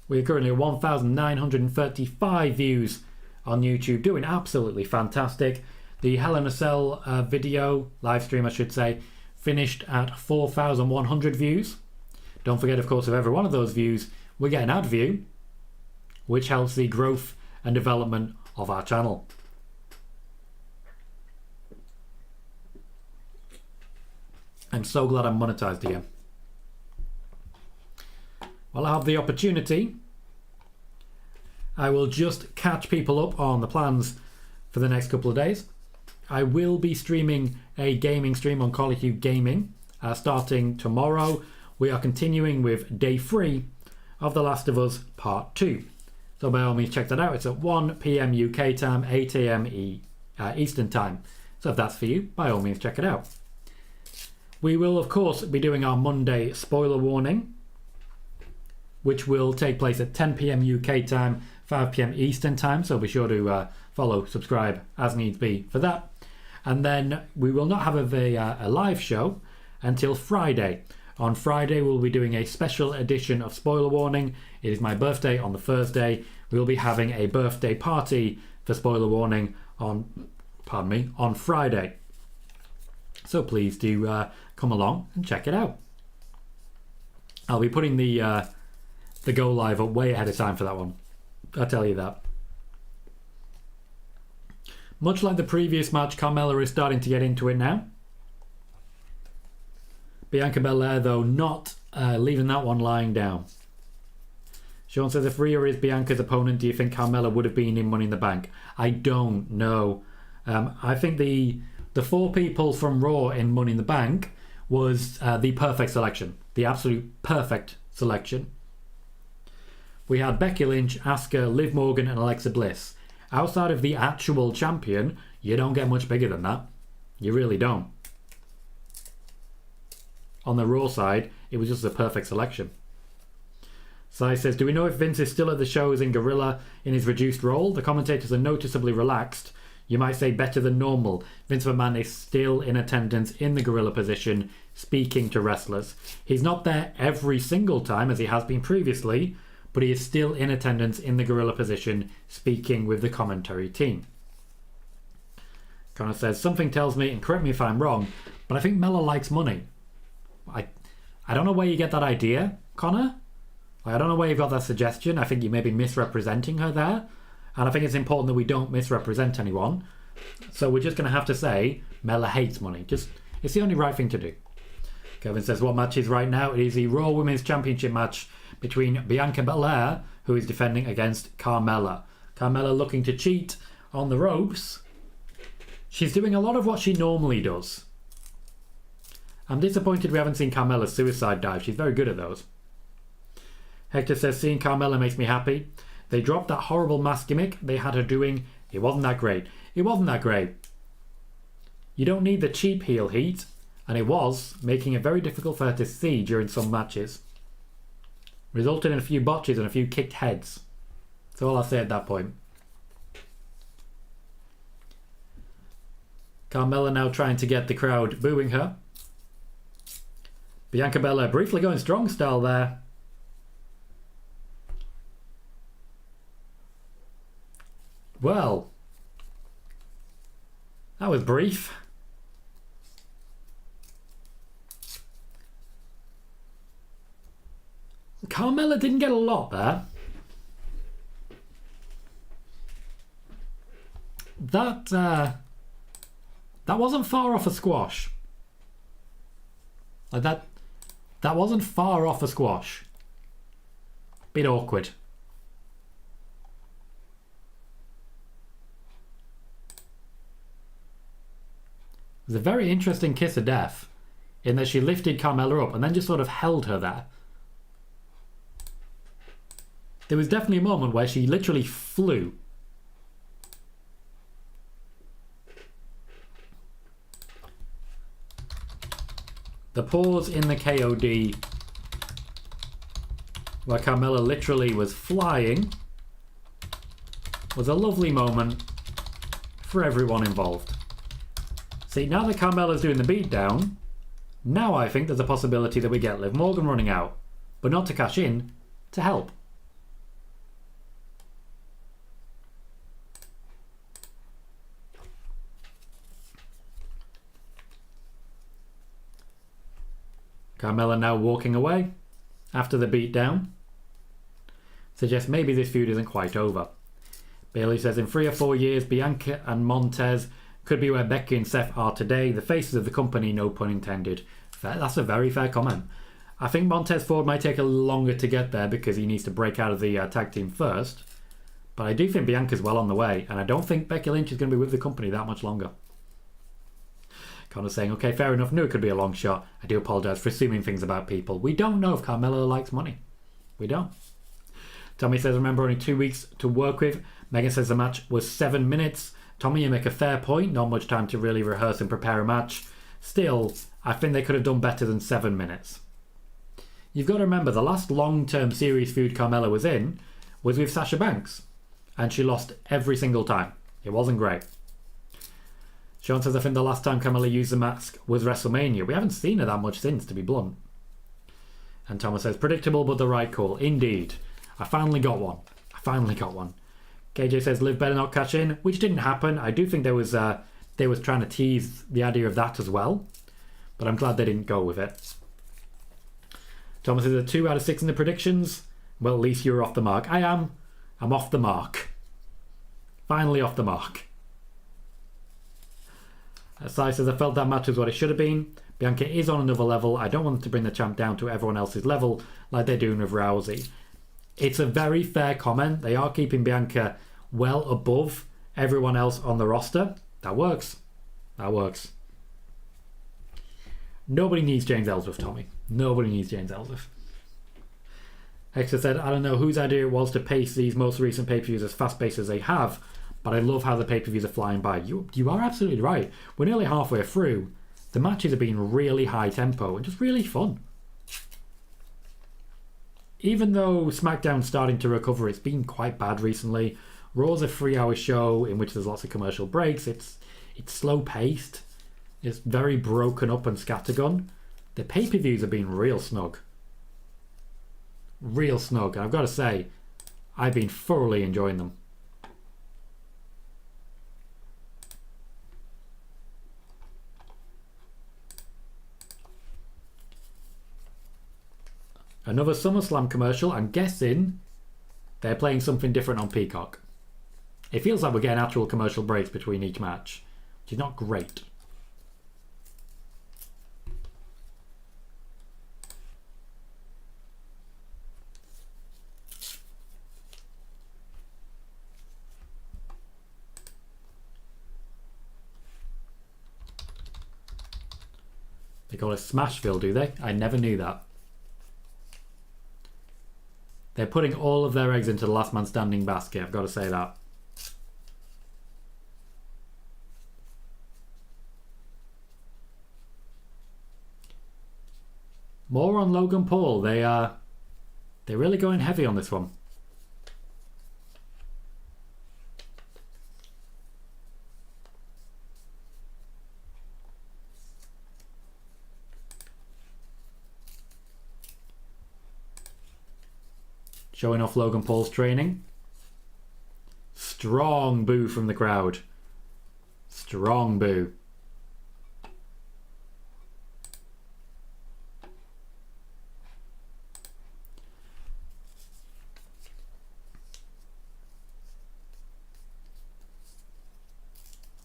We're currently at 1,935 views on YouTube, doing absolutely fantastic. The Hell in a Cell video, live stream I should say, finished at 4,100 views. Don't forget, of course, of every one of those views, we get an ad view, which helps the growth and development of our channel. I'm so glad I'm monetized again. While I have the opportunity, I will just catch people up on the plans for the next couple of days. I will be streaming a gaming stream on Colohue Gaming starting tomorrow. We are continuing with day 3 of The Last of Us Part 2. So by all means check that out. It's at 1 PM UK time, 8 AM Eastern time. So if that's for you, by all means check it out. We will of course be doing our Monday spoiler warning, which will take place at 10 PM UK time, 5 PM Eastern time. So be sure to follow, subscribe as needs be for that. And then we will not have a live show until Friday. On Friday, we'll be doing a special edition of Spoiler Warning. It is my birthday on the Thursday. We'll be having a birthday party for Spoiler Warning on Friday. So please do come along and check it out. I'll be putting the go live up way ahead of time for that one. I'll tell you that. Much like the previous match, Carmella is starting to get into it now. Bianca Belair, though, not leaving that one lying down. Sean says, if Rhea is Bianca's opponent, do you think Carmella would have been in Money in the Bank? I don't know. I think the 4 people from Raw in Money in the Bank was the perfect selection. The absolute perfect selection. We had Becky Lynch, Asuka, Liv Morgan and Alexa Bliss. Outside of the actual champion, you don't get much bigger than that. You really don't. On the Raw side, it was just a perfect selection. Sai says, do we know if Vince is still at the shows in Gorilla in his reduced role? The commentators are noticeably relaxed. You might say better than normal. Vince McMahon is still in attendance in the Gorilla position, speaking to wrestlers. He's not there every single time, as he has been previously, but he is still in attendance in the Gorilla position, speaking with the commentary team. Connor says, something tells me, and correct me if I'm wrong, but I think Mella likes money. I don't know where you get that idea, Connor. I don't know where you got that suggestion. I think you may be misrepresenting her there. And I think it's important that we don't misrepresent anyone. So we're just going to have to say Mella hates money. It's the only right thing to do. Kevin says, what match is right now? It is the Raw Women's Championship match between Bianca Belair, who is defending against Carmella. Carmella looking to cheat on the ropes. She's doing a lot of what she normally does. I'm disappointed we haven't seen Carmella's suicide dive. She's very good at those. Hector says, seeing Carmella makes me happy. They dropped that horrible mask gimmick they had her doing. It wasn't that great. It wasn't that great. You don't need the cheap heel heat, and it was making it very difficult for her to see during some matches. Resulted in a few botches and a few kicked heads. That's all I'll say at that point. Carmella now trying to get the crowd booing her. Bianca Belair briefly going strong style there. Well, that was brief. Carmella didn't get a lot there. That wasn't far off a squash. Like that wasn't far off a squash. Bit awkward. It was a very interesting kiss of death in that she lifted Carmella up and then just sort of held her there. There was definitely a moment where she literally flew. The pause in the KOD where Carmella literally was flying was a lovely moment for everyone involved. See, now that Carmella's doing the beatdown, now I think there's a possibility that we get Liv Morgan running out, but not to cash in, to help. Carmella now walking away after the beatdown. Suggests maybe this feud isn't quite over. Bayley says in 3 or 4 years, Bianca and Montez could be where Becky and Seth are today. The faces of the company, no pun intended. That's a very fair comment. I think Montez Ford might take a little longer to get there because he needs to break out of the tag team first. But I do think Bianca's well on the way, and I don't think Becky Lynch is going to be with the company that much longer. Connor's saying, okay, fair enough, knew it could be a long shot. I do apologise for assuming things about people. We don't know if Carmella likes money. We don't. Tommy says, remember, only 2 weeks to work with. Megan says the match was 7 minutes. Tommy, you make a fair point. Not much time to really rehearse and prepare a match. Still, I think they could have done better than 7 minutes. You've got to remember, the last long-term series feud Carmella was in was with Sasha Banks. And she lost every single time. It wasn't great. Sean says, I think the last time Carmella used the mask was WrestleMania. We haven't seen her that much since, to be blunt. And Thomas says, predictable but the right call. Indeed. I finally got one. KJ says, Liv better not cash in, which didn't happen. I do think they was trying to tease the idea of that as well. But I'm glad they didn't go with it. Thomas is a 2 out of 6 in the predictions. Well, at least you're off the mark. I am. I'm off the mark. Finally off the mark. Sai says, I felt that match was what it should have been. Bianca is on another level. I don't want to bring the champ down to everyone else's level like they're doing with Rousey. It's a very fair comment. They are keeping Bianca well above everyone else on the roster. That works. Nobody needs James Ellsworth, Tommy. Nobody needs James Ellsworth. Hector said, I don't know whose idea it was to pace these most recent pay-per-views as fast-paced as they have, but I love how the pay-per-views are flying by. You are absolutely right. We're nearly halfway through. The matches have been really high tempo and just really fun. Even though SmackDown's starting to recover, it's been quite bad recently. Raw's a 3-hour show in which there's lots of commercial breaks. It's slow-paced. It's very broken up and scattergun. The pay-per-views have been real snug. Real snug. And I've got to say, I've been thoroughly enjoying them. Another SummerSlam commercial. I'm guessing they're playing something different on Peacock. It feels like we're getting actual commercial breaks between each match, which is not great. They call it Smashville, do they? I never knew that. They're putting all of their eggs into the last man standing basket, I've got to say that. More on Logan Paul. They're really going heavy on this one. Showing off Logan Paul's training. Strong boo from the crowd. Strong boo.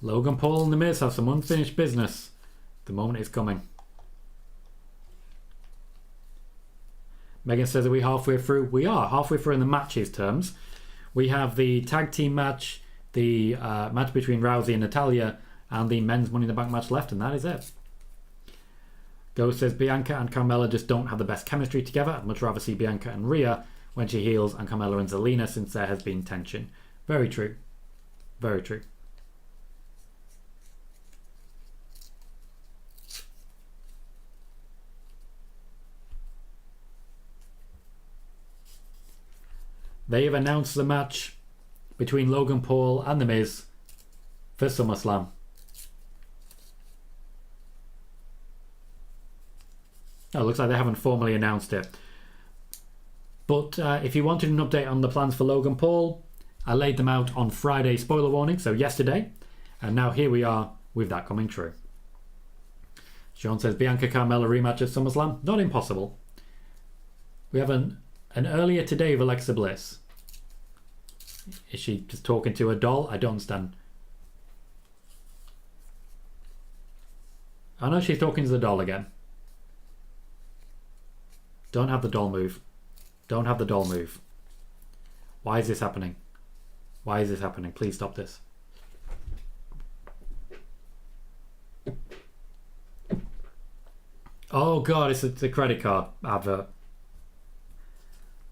Logan Paul and The Miz have some unfinished business. The moment is coming. Megan says, are we halfway through? We are halfway through in the matches terms. We have the tag team match, the match between Rousey and Natalya, and the men's Money in the Bank match left, and that is it. Ghost says, Bianca and Carmella just don't have the best chemistry together. I'd much rather see Bianca and Rhea when she heals, and Carmella and Zelina, since there has been tension. Very true. Very true. They have announced the match between Logan Paul and The Miz for SummerSlam. Oh, it looks like they haven't formally announced it. But if you wanted an update on the plans for Logan Paul, I laid them out on Friday, spoiler warning, so yesterday. And now here we are with that coming true. Sean says, Bianca Carmella rematch at SummerSlam? Not impossible. We have an earlier today of Alexa Bliss. Is she just talking to a doll? I don't understand. I know she's talking to the doll again. Don't have the doll move. Don't have the doll move. Why is this happening? Why is this happening? Please stop this. Oh god, it's a credit card advert.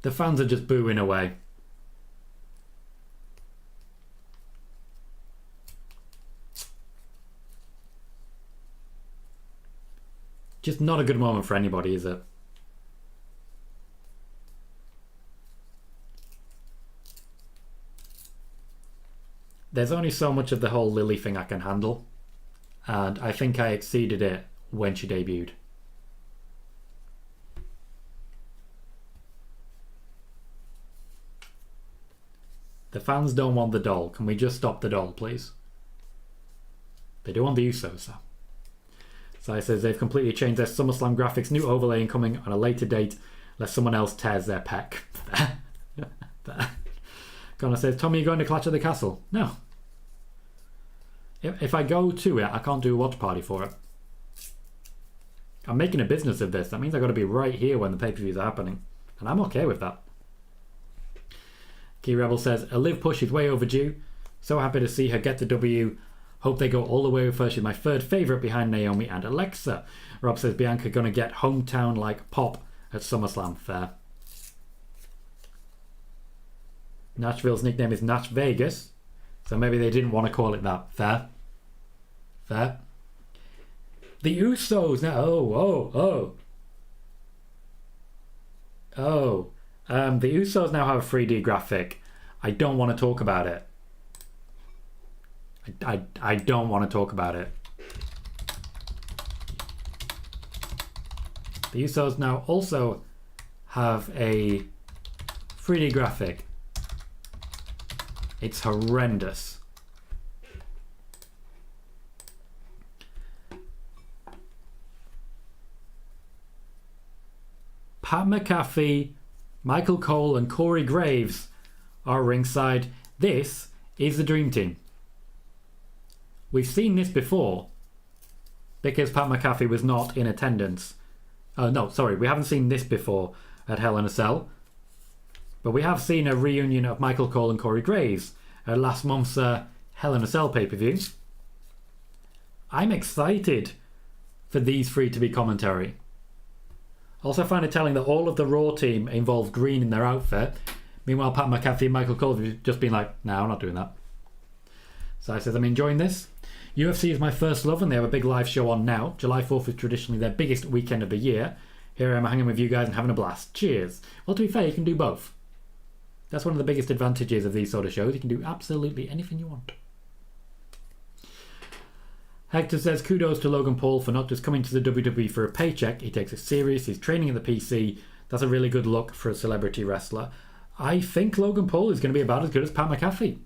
The fans are just booing away. Just not a good moment for anybody, is it? There's only so much of the whole Lily thing I can handle, and I think I exceeded it when she debuted. The fans don't want the doll. Can we just stop the doll, please? They do want the Usos, though. So it says they've completely changed their SummerSlam graphics. New overlay coming on a later date, lest someone else tears their pec. Connor says, Tommy, you going to Clash at the Castle? No. If I go to it, I can't do a watch party for it. I'm making a business of this. That means I've got to be right here when the pay-per-views are happening. And I'm okay with that. Key Rebel says, a live push is way overdue. So happy to see her get the W. Hope they go all the way with her. She's my third favourite behind Naomi and Alexa. Rob says, Bianca gonna get hometown-like pop at SummerSlam. Fair. Nashville's nickname is Nash Vegas. So maybe they didn't want to call it that. Fair. Fair. The Usos now. The Usos now have a 3D graphic. I don't want to talk about it. I don't want to talk about it. The Usos now also have a 3D graphic. It's horrendous. Pat McAfee, Michael Cole and Corey Graves are ringside. This is the Dream Team. We've seen this before because Pat McAfee was not in attendance. We haven't seen this before at Hell in a Cell. But we have seen a reunion of Michael Cole and Corey Graves at last month's Hell in a Cell pay-per-view. I'm excited for these three to be commentary. Also find it telling that all of the Raw team involved green in their outfit. Meanwhile, Pat McAfee and Michael Colohue have just been like, no, I'm not doing that. So I says, I'm enjoying this. UFC is my first love and they have a big live show on now. July 4th is traditionally their biggest weekend of the year. Here I am hanging with you guys and having a blast. Cheers. Well, to be fair, you can do both. That's one of the biggest advantages of these sort of shows. You can do absolutely anything you want. Hector says, kudos to Logan Paul for not just coming to the WWE for a paycheck. He takes it serious. He's training at the PC. That's a really good look for a celebrity wrestler. I think Logan Paul is going to be about as good as Pat McAfee.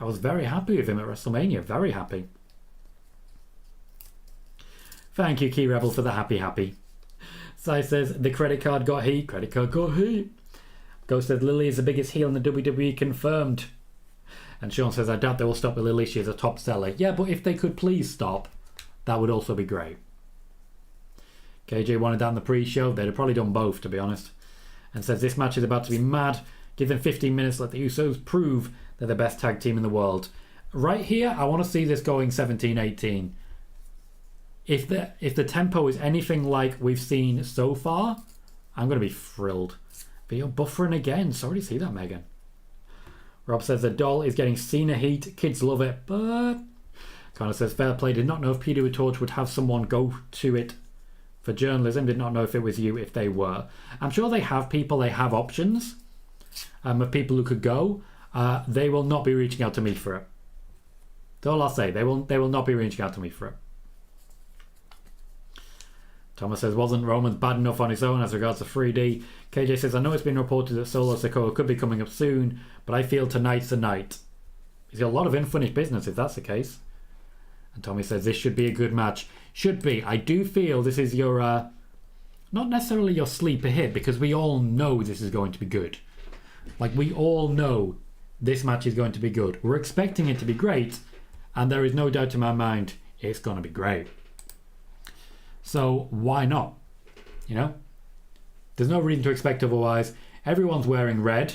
I was very happy with him at WrestleMania. Very happy. Thank you, Key Rebel, for the happy. Sai says, the credit card got heat. Credit card got heat. Ghost says, Lily is the biggest heel in the WWE, confirmed. And Sean says, I doubt they will stop with Lily. She is a top seller. Yeah, but if they could please stop, that would also be great. KJ wanted that in the pre-show. They'd have probably done both, to be honest. And says, this match is about to be mad. Give them 15 minutes. Let the Usos prove they're the best tag team in the world. Right here, I want to see this going 17-18. If the tempo is anything like we've seen so far, I'm going to be thrilled. But you're buffering again. Sorry to see that, Megan. Rob says the doll is getting Cena heat. Kids love it, but... Connor says, fair play. Did not know if Peter with Torch would have someone go to it for journalism. Did not know if it was you, if they were. I'm sure they have people. They have options of people who could go. They will not be reaching out to me for it. That's all I'll say. They will not be reaching out to me for it. Thomas says, wasn't Roman's bad enough on his own as regards to 3D? KJ says, I know it's been reported that Solo Sikoa could be coming up soon, but I feel tonight's the night. He's got a lot of unfinished business if that's the case. And Tommy says, this should be a good match. Should be. I do feel this is your, not necessarily your sleeper hit, because we all know this is going to be good. Like, we all know this match is going to be good. We're expecting it to be great, and there is no doubt in my mind it's going to be great. So why not? You know? There's no reason to expect otherwise. Everyone's wearing red.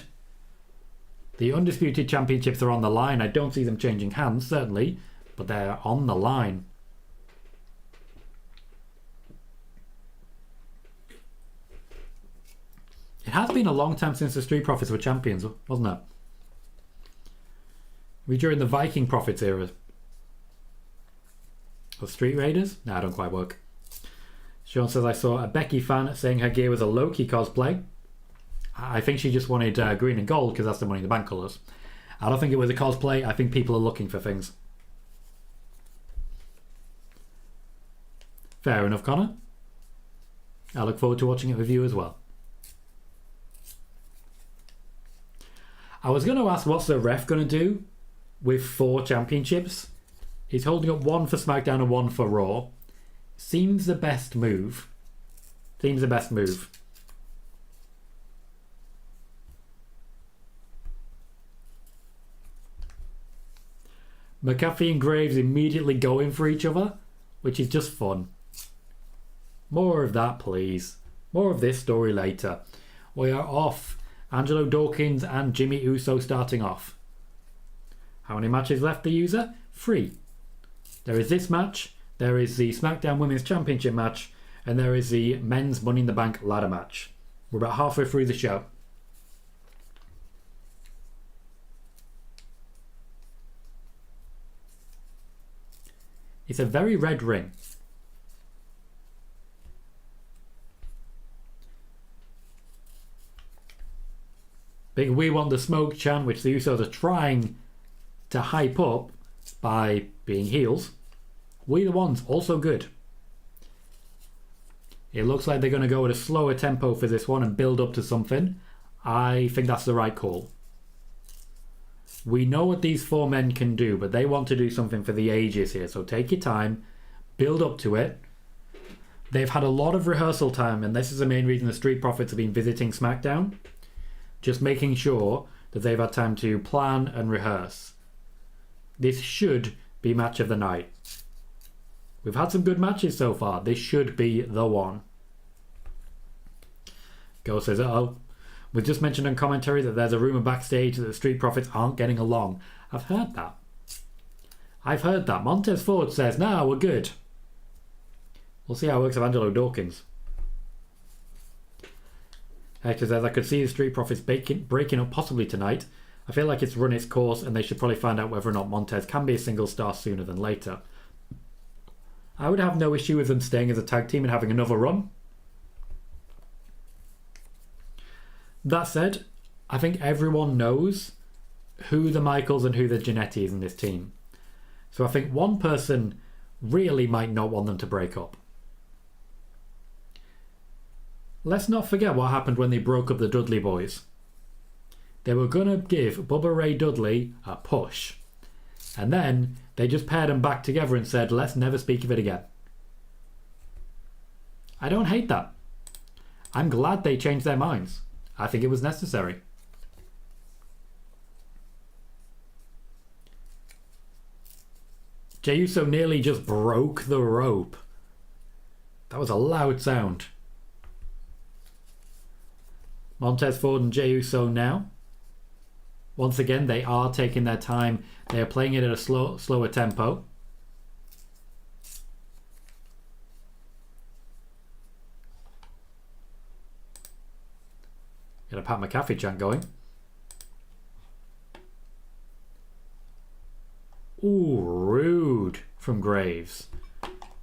The Undisputed Championships are on the line. I don't see them changing hands, certainly, but they're on the line. It has been a long time since the Street Profits were champions, wasn't it? We during the Viking Profits era. Or Street Raiders? No, I don't quite work. Sean says, I saw a Becky fan saying her gear was a Loki cosplay. I think she just wanted green and gold because that's the Money in the Bank colours. I don't think it was a cosplay. I think people are looking for things. Fair enough, Connor. I look forward to watching it with you as well. I was going to ask what's the ref going to do with 4 championships. He's holding up 1 for SmackDown and 1 for Raw. Seems the best move. Seems the best move. McAfee and Graves immediately going for each other, which is just fun. More of that, please. More of this story later. We are off. Angelo Dawkins and Jimmy Uso starting off. How many matches left, the user? 3. There is this match. There is the SmackDown Women's Championship match, and there is the Men's Money in the Bank ladder match. We're about halfway through the show. It's a very red ring. Big We Want the Smoke chant, which the Usos are trying to hype up by being heels. We the Ones, also good. It looks like they're going to go at a slower tempo for this one and build up to something. I think that's the right call. We know what these 4 men can do, but they want to do something for the ages here. So take your time, build up to it. They've had a lot of rehearsal time, and this is the main reason the Street Profits have been visiting SmackDown. Just making sure that they've had time to plan and rehearse. This should be match of the night. We've had some good matches so far. This should be the one. Go says, uh-oh. We've just mentioned on commentary that there's a rumour backstage that the Street Profits aren't getting along. I've heard that. I've heard that. Montez Ford says, nah, we're good. We'll see how it works with Angelo Dawkins. Hector says, I could see the Street Profits breaking up possibly tonight. I feel like it's run its course and they should probably find out whether or not Montez can be a single star sooner than later. I would have no issue with them staying as a tag team and having another run. That said, I think everyone knows who the Michaels and who the Jannetty is in this team. So I think one person really might not want them to break up. Let's not forget what happened when they broke up the Dudley Boys. They were going to give Bubba Ray Dudley a push. And then they just paired them back together and said, let's never speak of it again. I don't hate that. I'm glad they changed their minds. I think it was necessary. Jey Uso nearly just broke the rope. That was a loud sound. Montez Ford and Jey Uso now. Once again, they are taking their time. They are playing it at a slower tempo. Got a Pat McAfee chant going. Ooh, rude from Graves.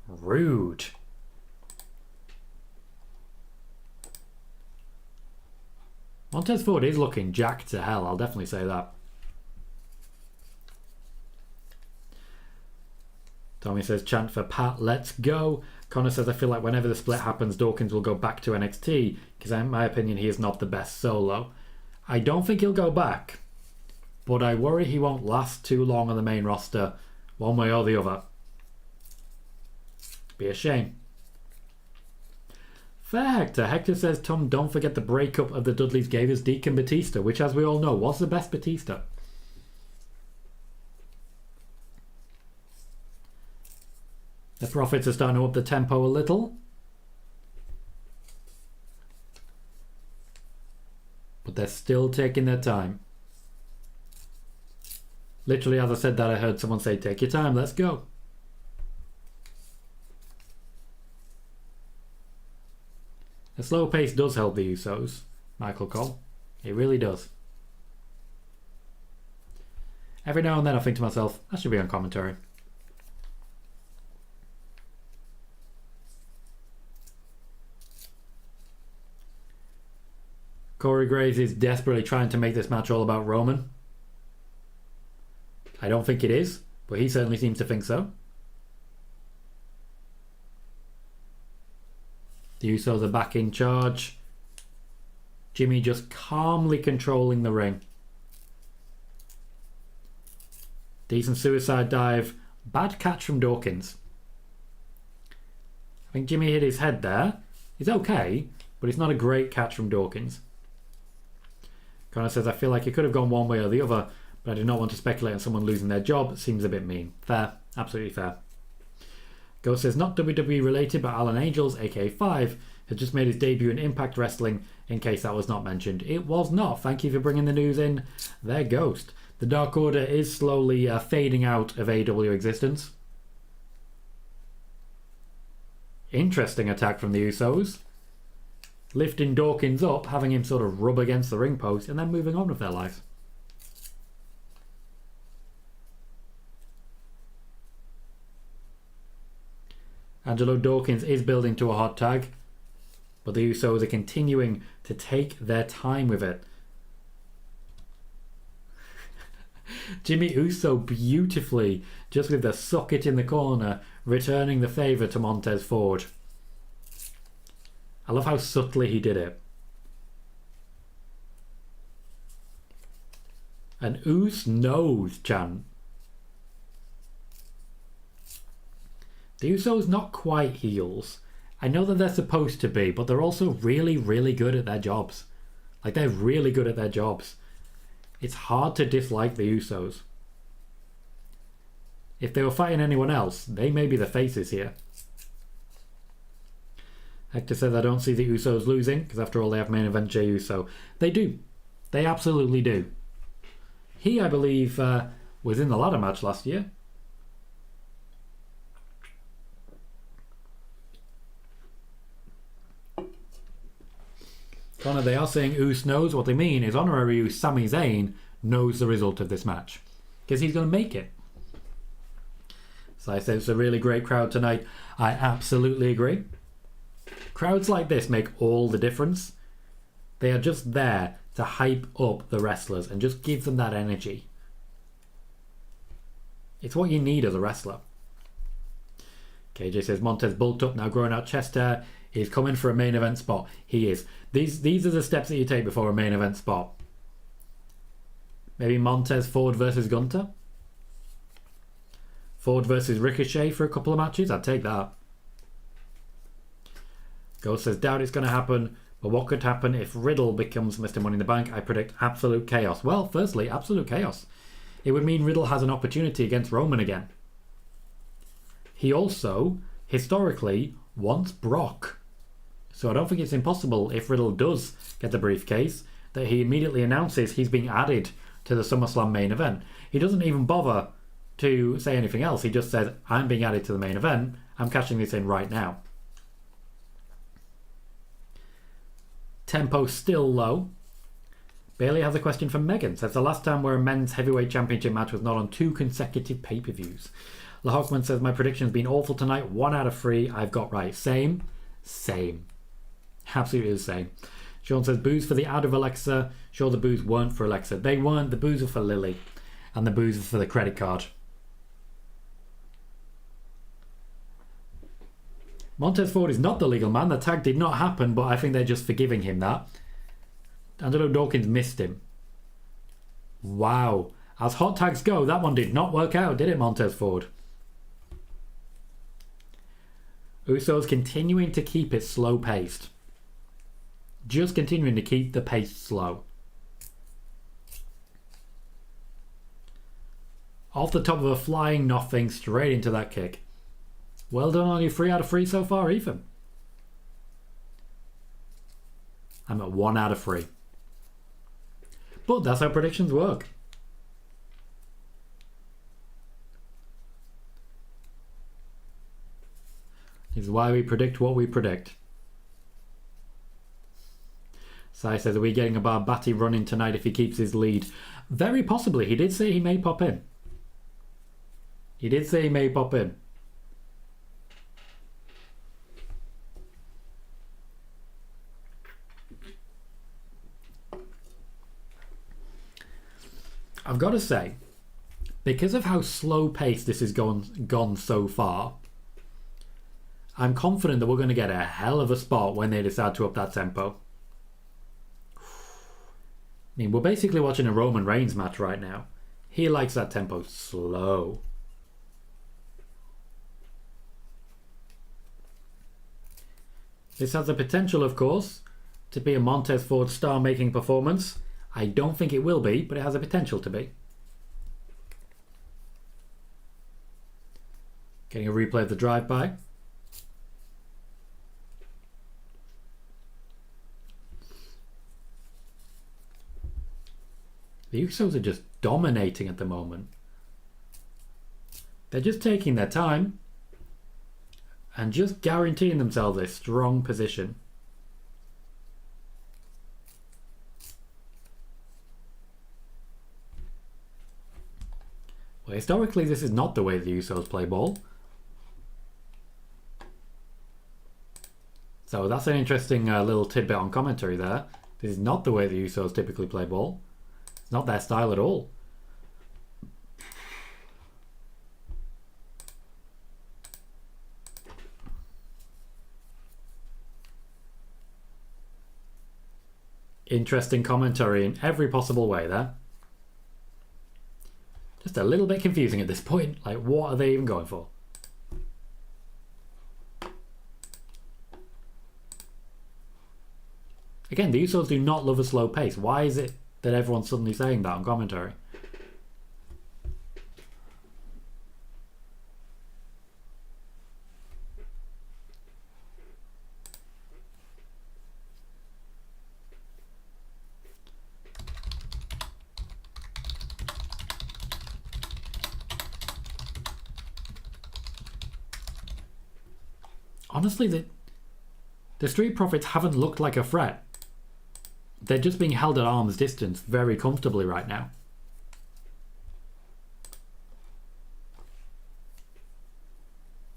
Rude. Montez Ford is looking jacked to hell, I'll definitely say that. Tommy says, chant for Pat, let's go. Connor says, I feel like whenever the split happens, Dawkins will go back to NXT, because in my opinion, he is not the best solo. I don't think he'll go back, but I worry he won't last too long on the main roster, one way or the other. Be a shame. Fair Hector. Hector says, Tom, don't forget the breakup of the Dudleys gave us Deacon Batista, which, as we all know, was the best Batista. The Profits are starting to up the tempo a little. But they're still taking their time. Literally, as I said that, I heard someone say, take your time, let's go. The slow pace does help the Usos, Michael Cole. It really does. Every now and then I think to myself, I should be on commentary. Corey Graves is desperately trying to make this match all about Roman. I don't think it is, but he certainly seems to think so. The Usos are back in charge. Jimmy just calmly controlling the ring. Decent suicide dive. Bad catch from Dawkins. I think Jimmy hit his head there. He's okay, but it's not a great catch from Dawkins. Connor says, I feel like it could have gone one way or the other, but I do not want to speculate on someone losing their job. Seems a bit mean. Fair. Absolutely fair. Ghost says, not WWE related, but Alan Angels, aka 5, has just made his debut in Impact Wrestling, in case that was not mentioned. It was not. Thank you for bringing the news in there, Ghost. The Dark Order is slowly fading out of AEW existence. Interesting attack from the Usos. Lifting Dawkins up, having him sort of rub against the ring post, and then moving on with their lives. Angelo Dawkins is building to a hot tag, but the Usos are continuing to take their time with it. Jimmy Uso beautifully, just with the socket in the corner, returning the favour to Montez Ford. I love how subtly he did it. An Us knows chant. The Usos not quite heels. I know that they're supposed to be, but they're also really, really good at their jobs. Like, they're really good at their jobs. It's hard to dislike the Usos. If they were fighting anyone else, they may be the faces here. Hector says, I don't see the Usos losing, because after all they have main event Jey Uso. They do. They absolutely do. He, I believe, was in the ladder match last year. Connor, they are saying Uso knows. What they mean is Honorary Uso Sami Zayn knows the result of this match. Because he's going to make it. So I said it's a really great crowd tonight. I absolutely agree. Crowds like this make all the difference. They are just there to hype up the wrestlers and just give them that energy. It's what you need as a wrestler. KJ says Montez bulked up, now growing out chest hair. He's coming for a main event spot. He is. These are the steps that you take before a main event spot. Maybe Montez Ford versus Gunter. Ford versus Ricochet for a couple of matches. I'd take that. Ghost says doubt it's going to happen. But what could happen if Riddle becomes Mr. Money in the Bank? I predict absolute chaos. Well, firstly, absolute chaos. It would mean Riddle has an opportunity against Roman again. He also, historically, wants Brock. So I don't think it's impossible if Riddle does get the briefcase that he immediately announces he's being added to the SummerSlam main event. He doesn't even bother to say anything else. He just says, I'm being added to the main event. I'm cashing this in right now. Tempo still low. Bailey has a question from Megan. Says the last time where a men's heavyweight championship match was not on 2 consecutive pay-per-views. LaHawkman says my prediction's been awful tonight. 1 out of 3 I've got right. Same. Absolutely the same. Sean says boos for the ad of Alexa. Sure, the boos weren't for Alexa. They weren't. The boos were for Lily. And the boos were for the credit card. Montez Ford is not the legal man. The tag did not happen, but I think they're just forgiving him that. Angelo Dawkins missed him. Wow. As hot tags go, that one did not work out, did it, Montez Ford? Usos continuing to keep it slow-paced. Just continuing to keep the pace slow. Off the top of a flying nothing, straight into that kick. Well done on your 3 out of 3 so far, Ethan. I'm at 1 out of 3. But that's how predictions work. This is why we predict what we predict. Sai says, are we getting a Barbati run in tonight if he keeps his lead? Very possibly. He did say he may pop in. I've got to say, because of how slow-paced this has gone so far, I'm confident that we're going to get a hell of a spot when they decide to up that tempo. I mean, we're basically watching a Roman Reigns match right now. He likes that tempo slow. This has the potential, of course, to be a Montez Ford star-making performance. I don't think it will be, but it has a potential to be. Getting a replay of the drive-by. The Usos are just dominating at the moment. They're just taking their time and just guaranteeing themselves a strong position. Well, historically, this is not the way the Usos play ball. So that's an interesting little tidbit on commentary there. This is not the way the Usos typically play ball. It's not their style at all. Interesting commentary in every possible way there. Just a little bit confusing at this point. Like, what are they even going for? Again, the Usos do not love a slow pace. Why is it that everyone's suddenly saying that on commentary? Honestly, the Street Profits haven't looked like a threat. They're just being held at arm's distance very comfortably right now.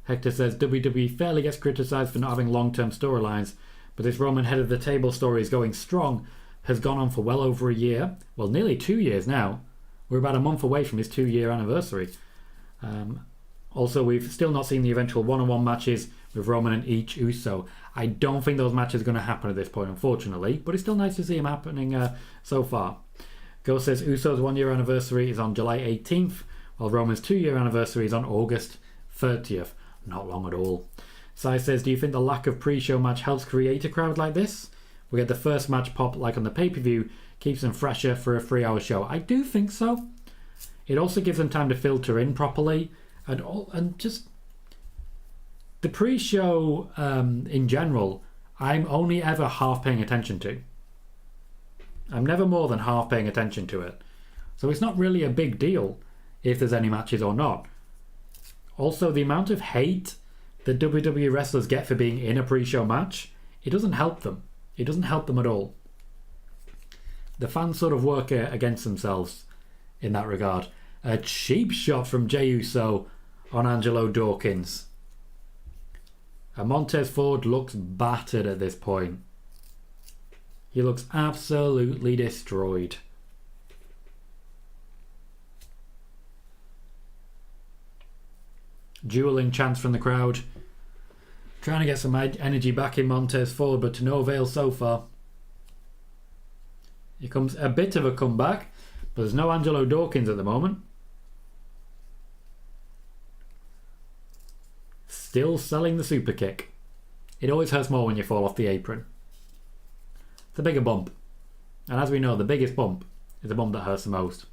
Hector says WWE fairly gets criticised for not having long-term storylines, but this Roman head of the table story is going strong, has gone on for well over a year. Well, nearly 2 years now. We're about a month away from his 2-year anniversary. Also, we've still not seen the eventual one-on-one matches with Roman and each Uso. I don't think those matches are going to happen at this point, unfortunately, but it's still nice to see them happening so far. Go says Uso's 1-year anniversary is on July 18th, while Roman's 2-year anniversary is on August 30th. Not long at all. Sai says, do you think the lack of pre-show match helps create a crowd like this? We had the first match pop like on the pay-per-view, keeps them fresher for a 3-hour show. I do think so. It also gives them time to filter in properly, and just the pre-show in general, I'm only ever half paying attention to. I'm never more than half paying attention to it. So it's not really a big deal if there's any matches or not. Also, the amount of hate that WWE wrestlers get for being in a pre-show match, it doesn't help them. It doesn't help them at all. The fans sort of work against themselves in that regard. A cheap shot from Jey Uso on Angelo Dawkins. And Montez Ford looks battered at this point. He looks absolutely destroyed. Dueling chants from the crowd. Trying to get some energy back in Montez Ford, but to no avail so far. Here comes a bit of a comeback, but there's no Angelo Dawkins at the moment. Still selling the super kick. It always hurts more when you fall off the apron. It's a bigger bump. And as we know, the biggest bump is the bump that hurts the most.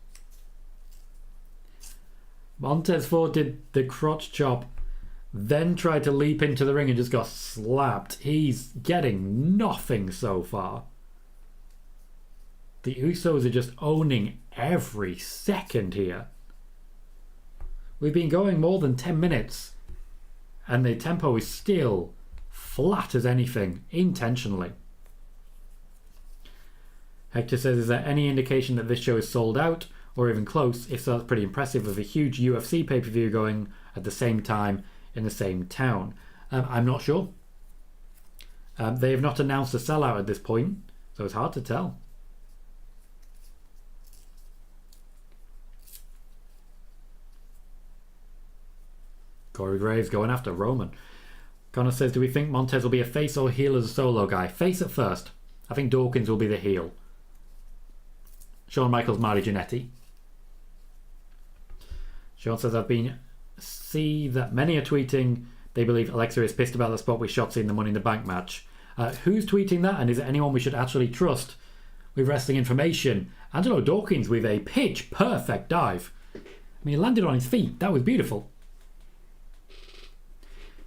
Montez Ford did the crotch chop, then tried to leap into the ring and just got slapped. He's getting nothing so far. The Usos are just owning every second here. We've been going more than 10 minutes and the tempo is still flat as anything, intentionally. Hector says, is there any indication that this show is sold out or even close? If so, that's pretty impressive, with a huge UFC pay-per-view going at the same time in the same town. I'm not sure. They have not announced a sellout at this point, so it's hard to tell. Corey Graves going after Roman. Connor says, do we think Montez will be a face or heel as a solo guy? Face at first. I think Dawkins will be the heel. Shawn Michaels, Marty Jannetty. Sean says, see that many are tweeting they believe Alexa is pissed about the spot with Shotzi in the Money in the Bank match. Who's tweeting that, and is it anyone we should actually trust with wrestling information? Angelo Dawkins with a pitch perfect dive. I mean, he landed on his feet. That was beautiful.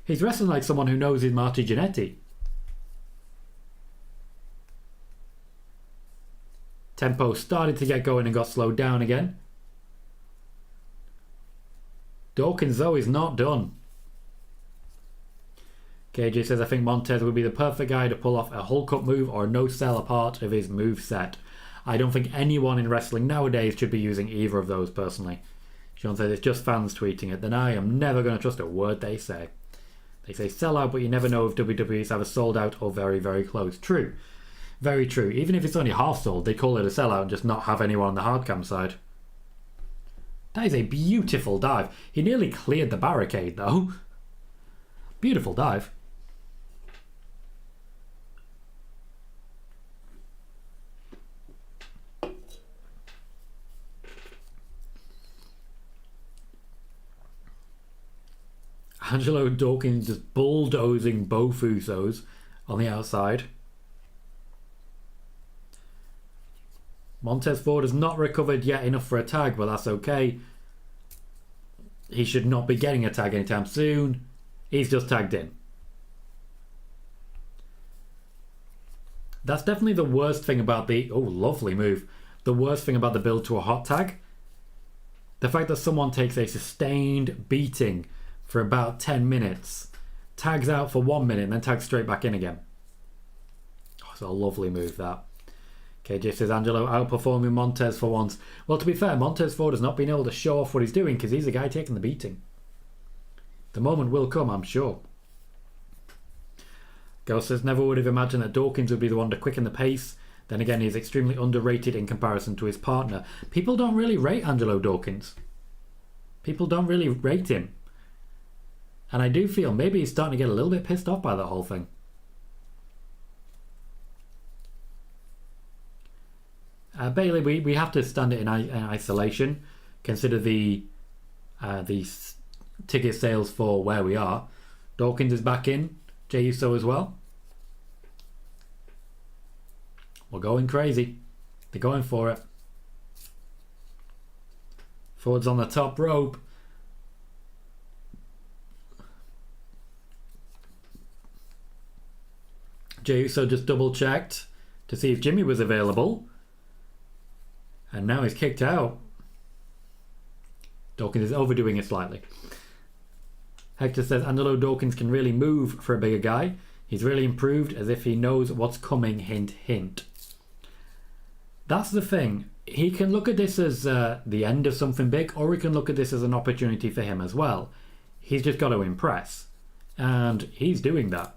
He's wrestling like someone who knows his Marty Jannetty. Tempo started to get going and got slowed down again. Dawkins, though, is not done. KJ says, I think Montez would be the perfect guy to pull off a Hulk up move or a no-sell part of his move set. I don't think anyone in wrestling nowadays should be using either of those, personally. Sean says, it's just fans tweeting it. Then I am never going to trust a word they say. They say sell out, but you never know if WWE's either sold out or very, very close. True. Very true. Even if it's only half sold, they call it a sellout and just not have anyone on the hardcam side. That is a beautiful dive. He nearly cleared the barricade, though. Beautiful dive. Angelo Dawkins just bulldozing both Usos on the outside. Montez Ford has not recovered yet enough for a tag, but that's okay. He should not be getting a tag anytime soon. He's just tagged in. That's definitely the worst thing about the... Oh, lovely move. The worst thing about the build to a hot tag. The fact that someone takes a sustained beating for about 10 minutes, tags out for 1 minute, and then tags straight back in again. Oh, it's a lovely move, that. KJ says Angelo outperforming Montez for once. Well, to be fair, Montez Ford has not been able to show off what he's doing because he's the guy taking the beating. The moment will come, I'm sure. Ghost says never would have imagined that Dawkins would be the one to quicken the pace. Then again, he's extremely underrated in comparison to his partner. People don't really rate Angelo Dawkins. People don't really rate him. And I do feel maybe he's starting to get a little bit pissed off by that whole thing. Bailey, we have to stand it in isolation. Consider the ticket sales for where we are. Dawkins is back in. Jey Uso as well. We're going crazy. They're going for it. Ford's on the top rope. Jey Uso just double checked to see if Jimmy was available. And now he's kicked out. Dawkins is overdoing it slightly. Hector says Angelo Dawkins can really move for a bigger guy. He's really improved, as if he knows what's coming, hint, hint. That's the thing. He can look at this as the end of something big, or he can look at this as an opportunity for him as well. He's just got to impress. And he's doing that.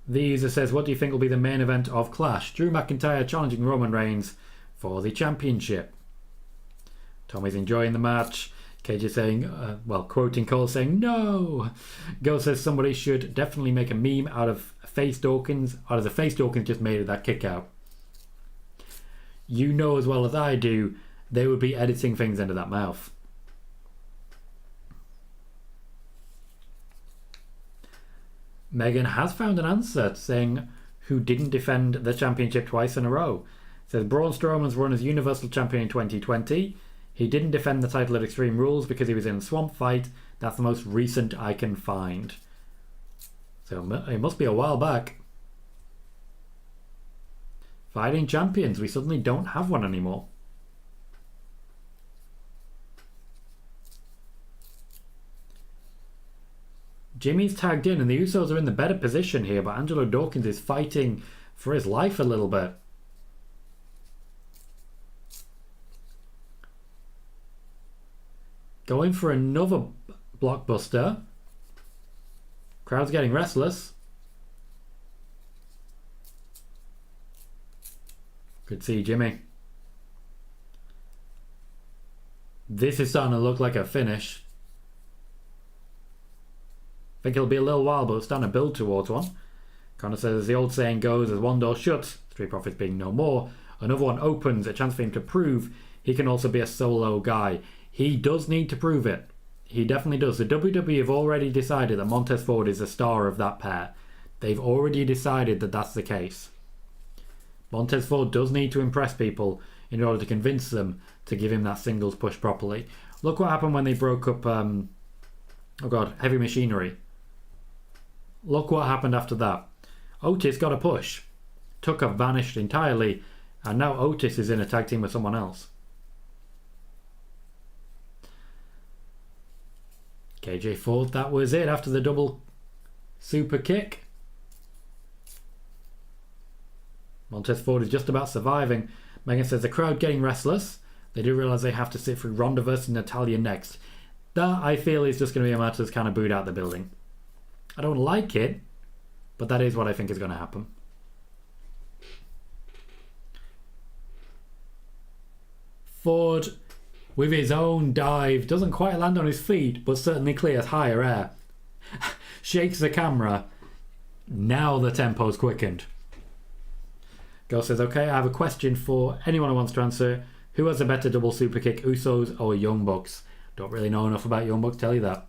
The user says, what do you think will be the main event of Clash? Drew McIntyre challenging Roman Reigns for the championship. Tommy's enjoying the match. KJ saying, quoting Cole saying, no! Ghost says somebody should definitely make a meme out of face Dawkins, out of the face Dawkins just made of that kick out. You know as well as I do, they would be editing things into that mouth. Megan has found an answer, saying who didn't defend the championship twice in a row. Says Braun Strowman's run as Universal Champion in 2020. He didn't defend the title at Extreme Rules because he was in a swamp fight. That's the most recent I can find. So it must be a while back. Fighting champions. We suddenly don't have one anymore. Jimmy's tagged in and the Usos are in the better position here, but Angelo Dawkins is fighting for his life a little bit. Going for another blockbuster. Crowd's getting restless. Good see Jimmy. This is starting to look like a finish. I think it'll be a little while, but it's starting to build towards one. Connor says, as the old saying goes, as one door shuts, Street Profits being no more, another one opens, a chance for him to prove he can also be a solo guy. He does need to prove it. He definitely does. The WWE have already decided that Montez Ford is the star of that pair. They've already decided that that's the case. Montez Ford does need to impress people in order to convince them to give him that singles push properly. Look what happened when they broke up, Heavy Machinery. Look what happened after that. Otis got a push. Tucker vanished entirely, and now Otis is in a tag team with someone else. KJ thought that was it after the double super kick. Montez Ford is just about surviving. Megan says the crowd getting restless. They do realise they have to sit through Ronda versus Natalya next. That, I feel, is just going to be a match that's kind of booed out the building. I don't like it, but that is what I think is going to happen. Ford, with his own dive, doesn't quite land on his feet, but certainly clears higher air. Shakes the camera. Now the tempo's quickened. Ghost says, okay, I have a question for anyone who wants to answer. Who has a better double super kick, Usos or Young Bucks? Don't really know enough about Young Bucks to tell you that.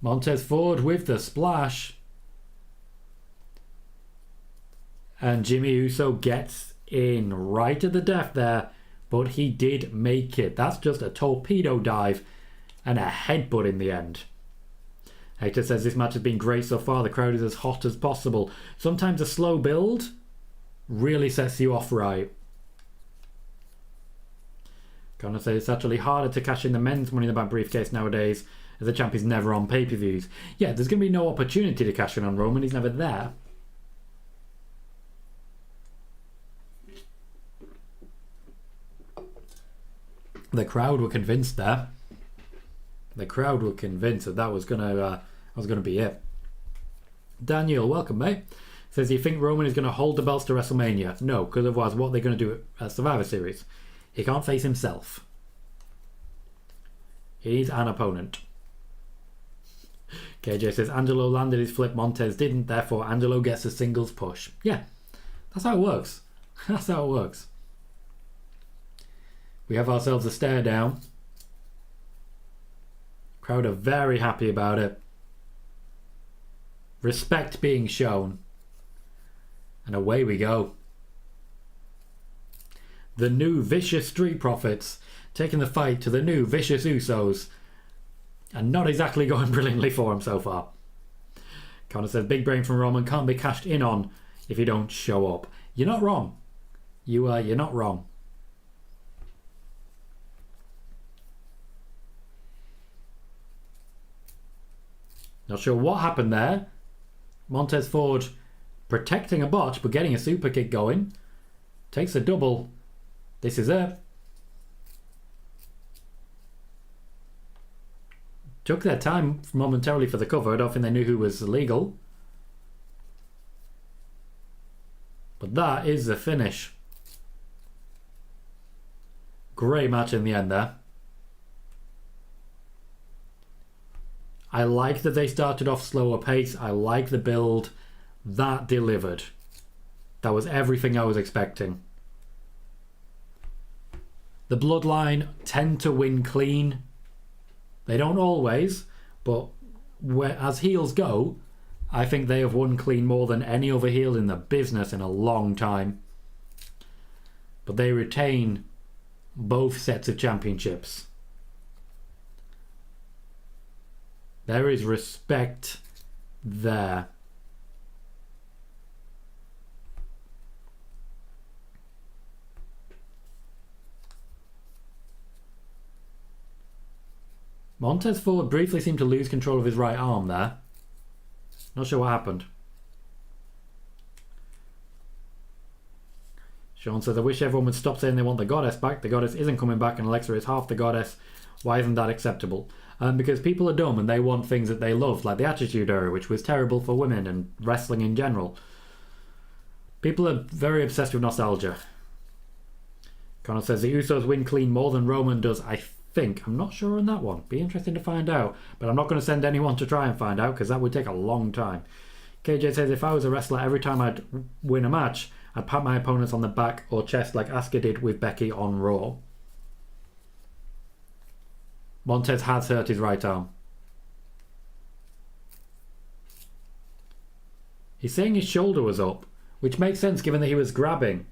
Montez Ford with the splash. And Jimmy Uso gets in right at the death there, but he did make it. That's just a torpedo dive and a headbutt in the end. Hector says this match has been great so far. The crowd is as hot as possible. Sometimes a slow build really sets you off right. Connor says it's actually harder to cash in the men's Money in the Bank briefcase nowadays, as the champ is never on pay-per-views. Yeah, there's going to be no opportunity to cash in on Roman. He's never there. The crowd were convinced there. The crowd were convinced that was gonna be it. Daniel, welcome, mate. Says, do you think Roman is going to hold the belts to WrestleMania? No, because otherwise what are they going to do at Survivor Series? He can't face himself. He needs an opponent. KJ says, Angelo landed his flip, Montez didn't, therefore Angelo gets a singles push. Yeah, that's how it works. That's how it works. We have ourselves a stare down. Crowd are very happy about it. Respect being shown. And away we go. The new Vicious Street Profits taking the fight to the new Vicious Usos. And not exactly going brilliantly for him so far. Connor says, big brain from Roman can't be cashed in on if you don't show up. You're not wrong. You're not wrong. Not sure what happened there. Montez Ford protecting a botch but getting a super kick going. Takes a double. This is it. Took their time momentarily for the cover. I don't think they knew who was illegal. But that is the finish. Great match in the end there. I like that they started off slower pace. I like the build. That delivered. That was everything I was expecting. The Bloodline tend to win clean. They don't always, but as heels go, I think they have won clean more than any other heel in the business in a long time. But they retain both sets of championships. There is respect there. Montez Ford briefly seemed to lose control of his right arm there. Not sure what happened. Sean says, I wish everyone would stop saying they want the goddess back. The goddess isn't coming back and Alexa is half the goddess. Why isn't that acceptable? Because people are dumb and they want things that they love, like the Attitude Era, which was terrible for women and wrestling in general. People are very obsessed with nostalgia. Connor says, the Usos win clean more than Roman does, I think. I'm not sure on that one. Be interesting to find out. But I'm not going to send anyone to try and find out because that would take a long time. KJ says, if I was a wrestler, every time I'd win a match, I'd pat my opponents on the back or chest like Asuka did with Becky on Raw. Montez has hurt his right arm. He's saying his shoulder was up, which makes sense given that he was grabbing.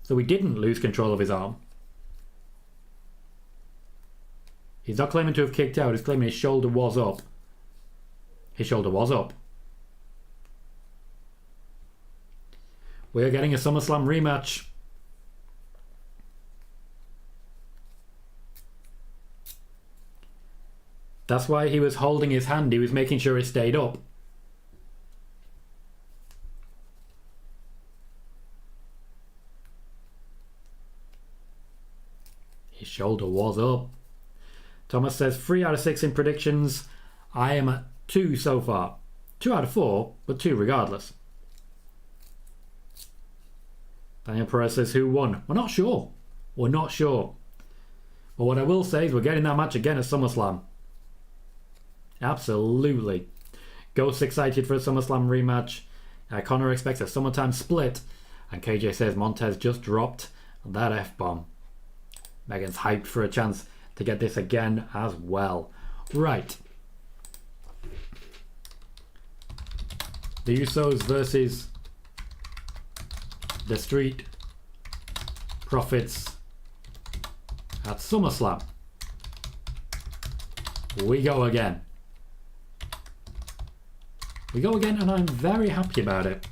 So he didn't lose control of his arm. He's not claiming to have kicked out, he's claiming his shoulder was up. His shoulder was up. We're getting a SummerSlam rematch. That's why he was holding his hand. He was making sure it stayed up. His shoulder was up. Thomas says 3 out of 6 in predictions. I am at 2 so far. 2 out of 4, but 2 regardless. Daniel Perez says, who won? We're not sure. We're not sure. But what I will say is we're getting that match again at SummerSlam. Absolutely. Ghost excited for a SummerSlam rematch. Connor expects a summertime split. And KJ says Montez just dropped that F-bomb. Megan's hyped for a chance to get this again as well. Right. The Usos versus the Street Profits at SummerSlam. We go again. We go again, and I'm very happy about it.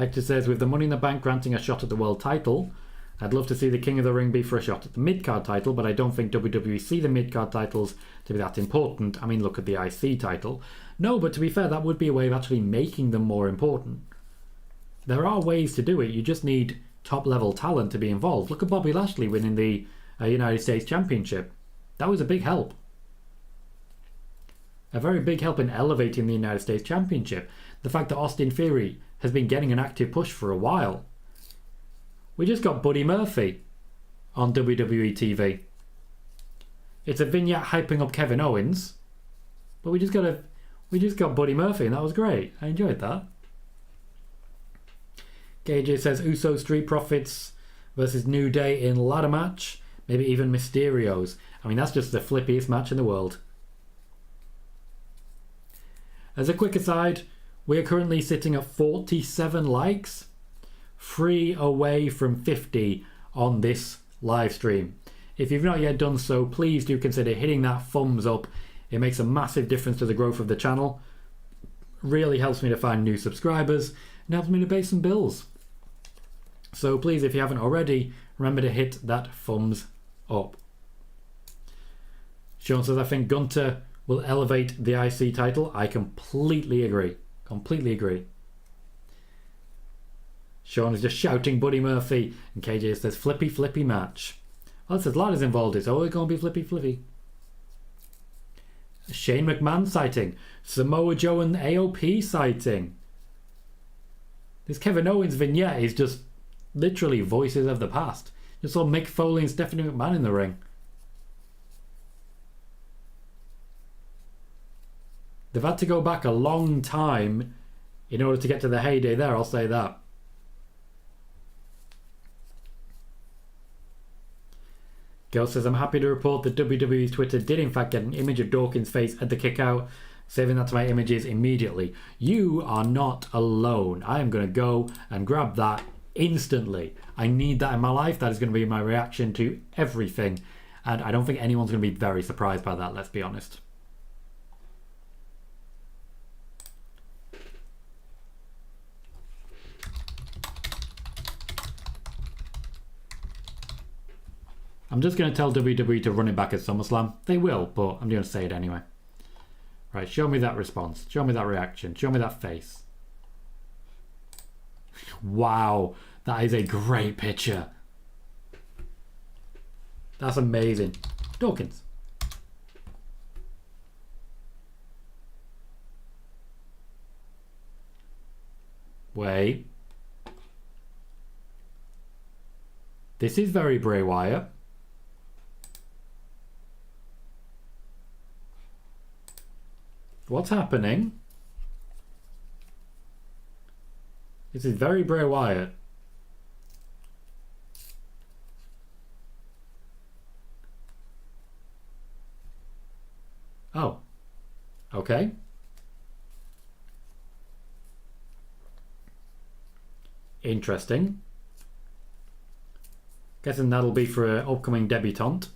Hector says, with the Money in the Bank granting a shot at the world title, I'd love to see the King of the Ring be for a shot at the mid-card title, but I don't think WWE see the mid-card titles to be that important. I mean, look at the IC title. No, but to be fair, that would be a way of actually making them more important. There are ways to do it. You just need top-level talent to be involved. Look at Bobby Lashley winning the United States Championship. That was a big help. A very big help in elevating the United States Championship. The fact that Austin Theory has been getting an active push for a while. We just got Buddy Murphy on WWE TV. It's a vignette hyping up Kevin Owens, but we just got Buddy Murphy, and that was great. I enjoyed that. KJ says Uso Street Profits versus New Day in ladder match, maybe even Mysterios. I mean, that's just the flippiest match in the world. As a quick aside, we are currently sitting at 47 likes, 3 away from 50 on this live stream. If you've not yet done so, please do consider hitting that thumbs up. It makes a massive difference to the growth of the channel. Really helps me to find new subscribers and helps me to pay some bills. So please, if you haven't already, remember to hit that thumbs up. Sean says, I think Gunter will elevate the IC title. I completely agree. Completely agree. Sean is just shouting Buddy Murphy, and KJ says flippy match. Well, there's ladders involved. It's always going to be flippy. Shane McMahon sighting. Samoa Joe and AOP sighting. This Kevin Owens vignette is just literally voices of the past. Just saw Mick Foley and Stephanie McMahon in the ring. They've had to go back a long time in order to get to the heyday there, I'll say that. Girl says, I'm happy to report that WWE's Twitter did in fact get an image of Dawkins' face at the kickout, saving that to my images immediately. You are not alone. I am going to go and grab that instantly. I need that in my life. That is going to be my reaction to everything. And I don't think anyone's going to be very surprised by that, let's be honest. I'm just going to tell WWE to run it back at SummerSlam. They will, but I'm going to say it anyway. Right, show me that response. Show me that reaction. Show me that face. Wow, that is a great picture. That's amazing. Dawkins. Wait. This is very Bray Wyatt. What's happening? This is very Bray Wyatt. Oh. Okay. Interesting. Guessing that'll be for an upcoming debutante.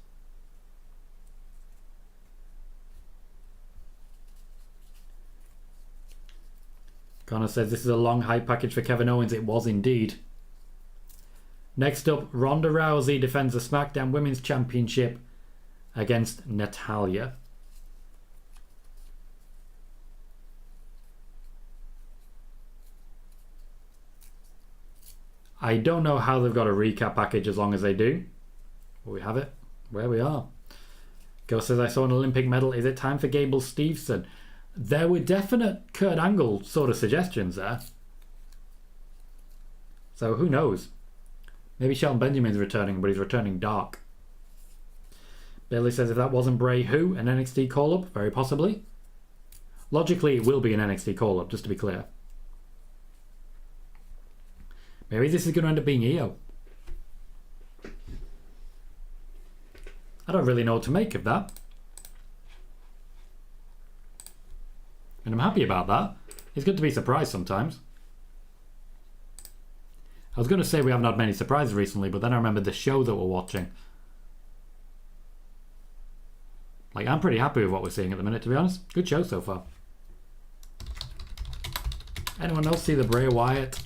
Connor says this is a long hype package for Kevin Owens. It was indeed. Next up, Ronda Rousey defends the SmackDown Women's Championship against Natalya. I don't know how they've got a recap package as long as they do. But we have it where we are. Ghost says, I saw an Olympic medal. Is it time for Gable Steveson? There were definite Kurt Angle sort of suggestions there. So who knows? Maybe Shelton Benjamin's returning, but he's returning dark. Bailey says if that wasn't Bray, who? An NXT call-up? Very possibly. Logically, it will be an NXT call-up, just to be clear. Maybe this is going to end up being Io. I don't really know what to make of that. And I'm happy about that. It's good to be surprised sometimes. I was going to say we haven't had many surprises recently, but then I remembered the show that we're watching. Like, I'm pretty happy with what we're seeing at the minute, to be honest. Good show so far. Anyone else see the Bray Wyatt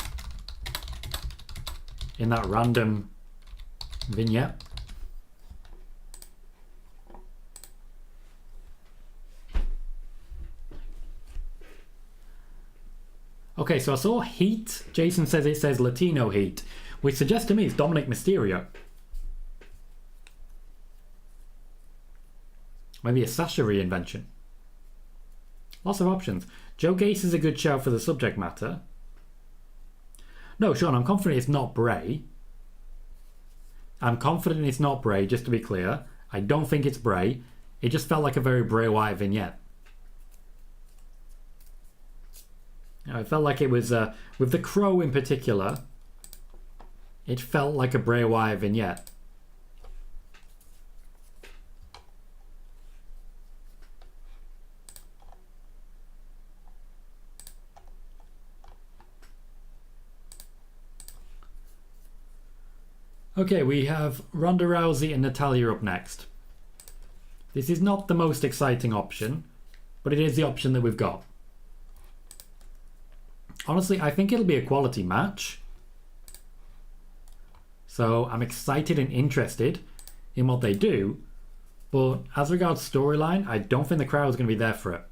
in that random vignette. Okay, so I saw Heat. Jason says it says Latino Heat, which suggests to me it's Dominic Mysterio. Maybe a Sasha reinvention. Lots of options. Joe Gacy is a good shout for the subject matter. No, Sean, I'm confident it's not Bray. I'm confident it's not Bray, just to be clear. I don't think it's Bray. It just felt like a very Bray Wyatt vignette. It felt like it was, with the crow in particular, it felt like a Bray Wyatt vignette. Okay, we have Ronda Rousey and Natalya up next. This is not the most exciting option, but it is the option that we've got. Honestly, I think it'll be a quality match. So I'm excited and interested in what they do. But as regards storyline, I don't think the crowd is going to be there for it.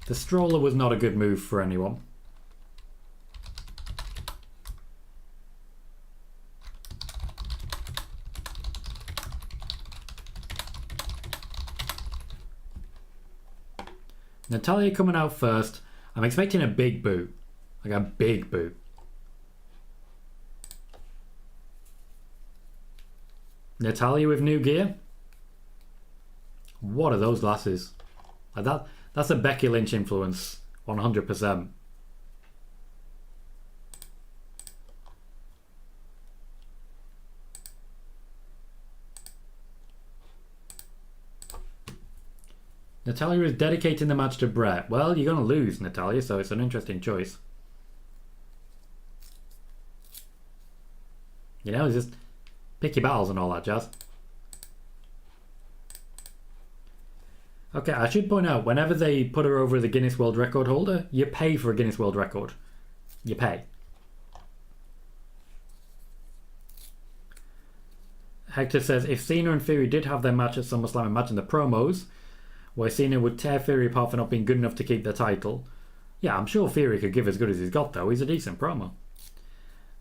The stroller was not a good move for anyone. Natalya coming out first. I'm expecting a big boot. Like a big boot. Natalya with new gear. What are those glasses? Like that. That's a Becky Lynch influence, 100%. Natalya is dedicating the match to Brett. Well, you're going to lose, Natalya, so it's an interesting choice. You know, just pick your battles and all that jazz. Okay, I should point out, whenever they put her over the Guinness World Record holder, you pay for a Guinness World Record. You pay. Hector says, if Cena and Fury did have their match at SummerSlam, imagine the promos, where Cena would tear Fury apart for not being good enough to keep the title. Yeah, I'm sure Fury could give as good as he's got, though. He's a decent promo.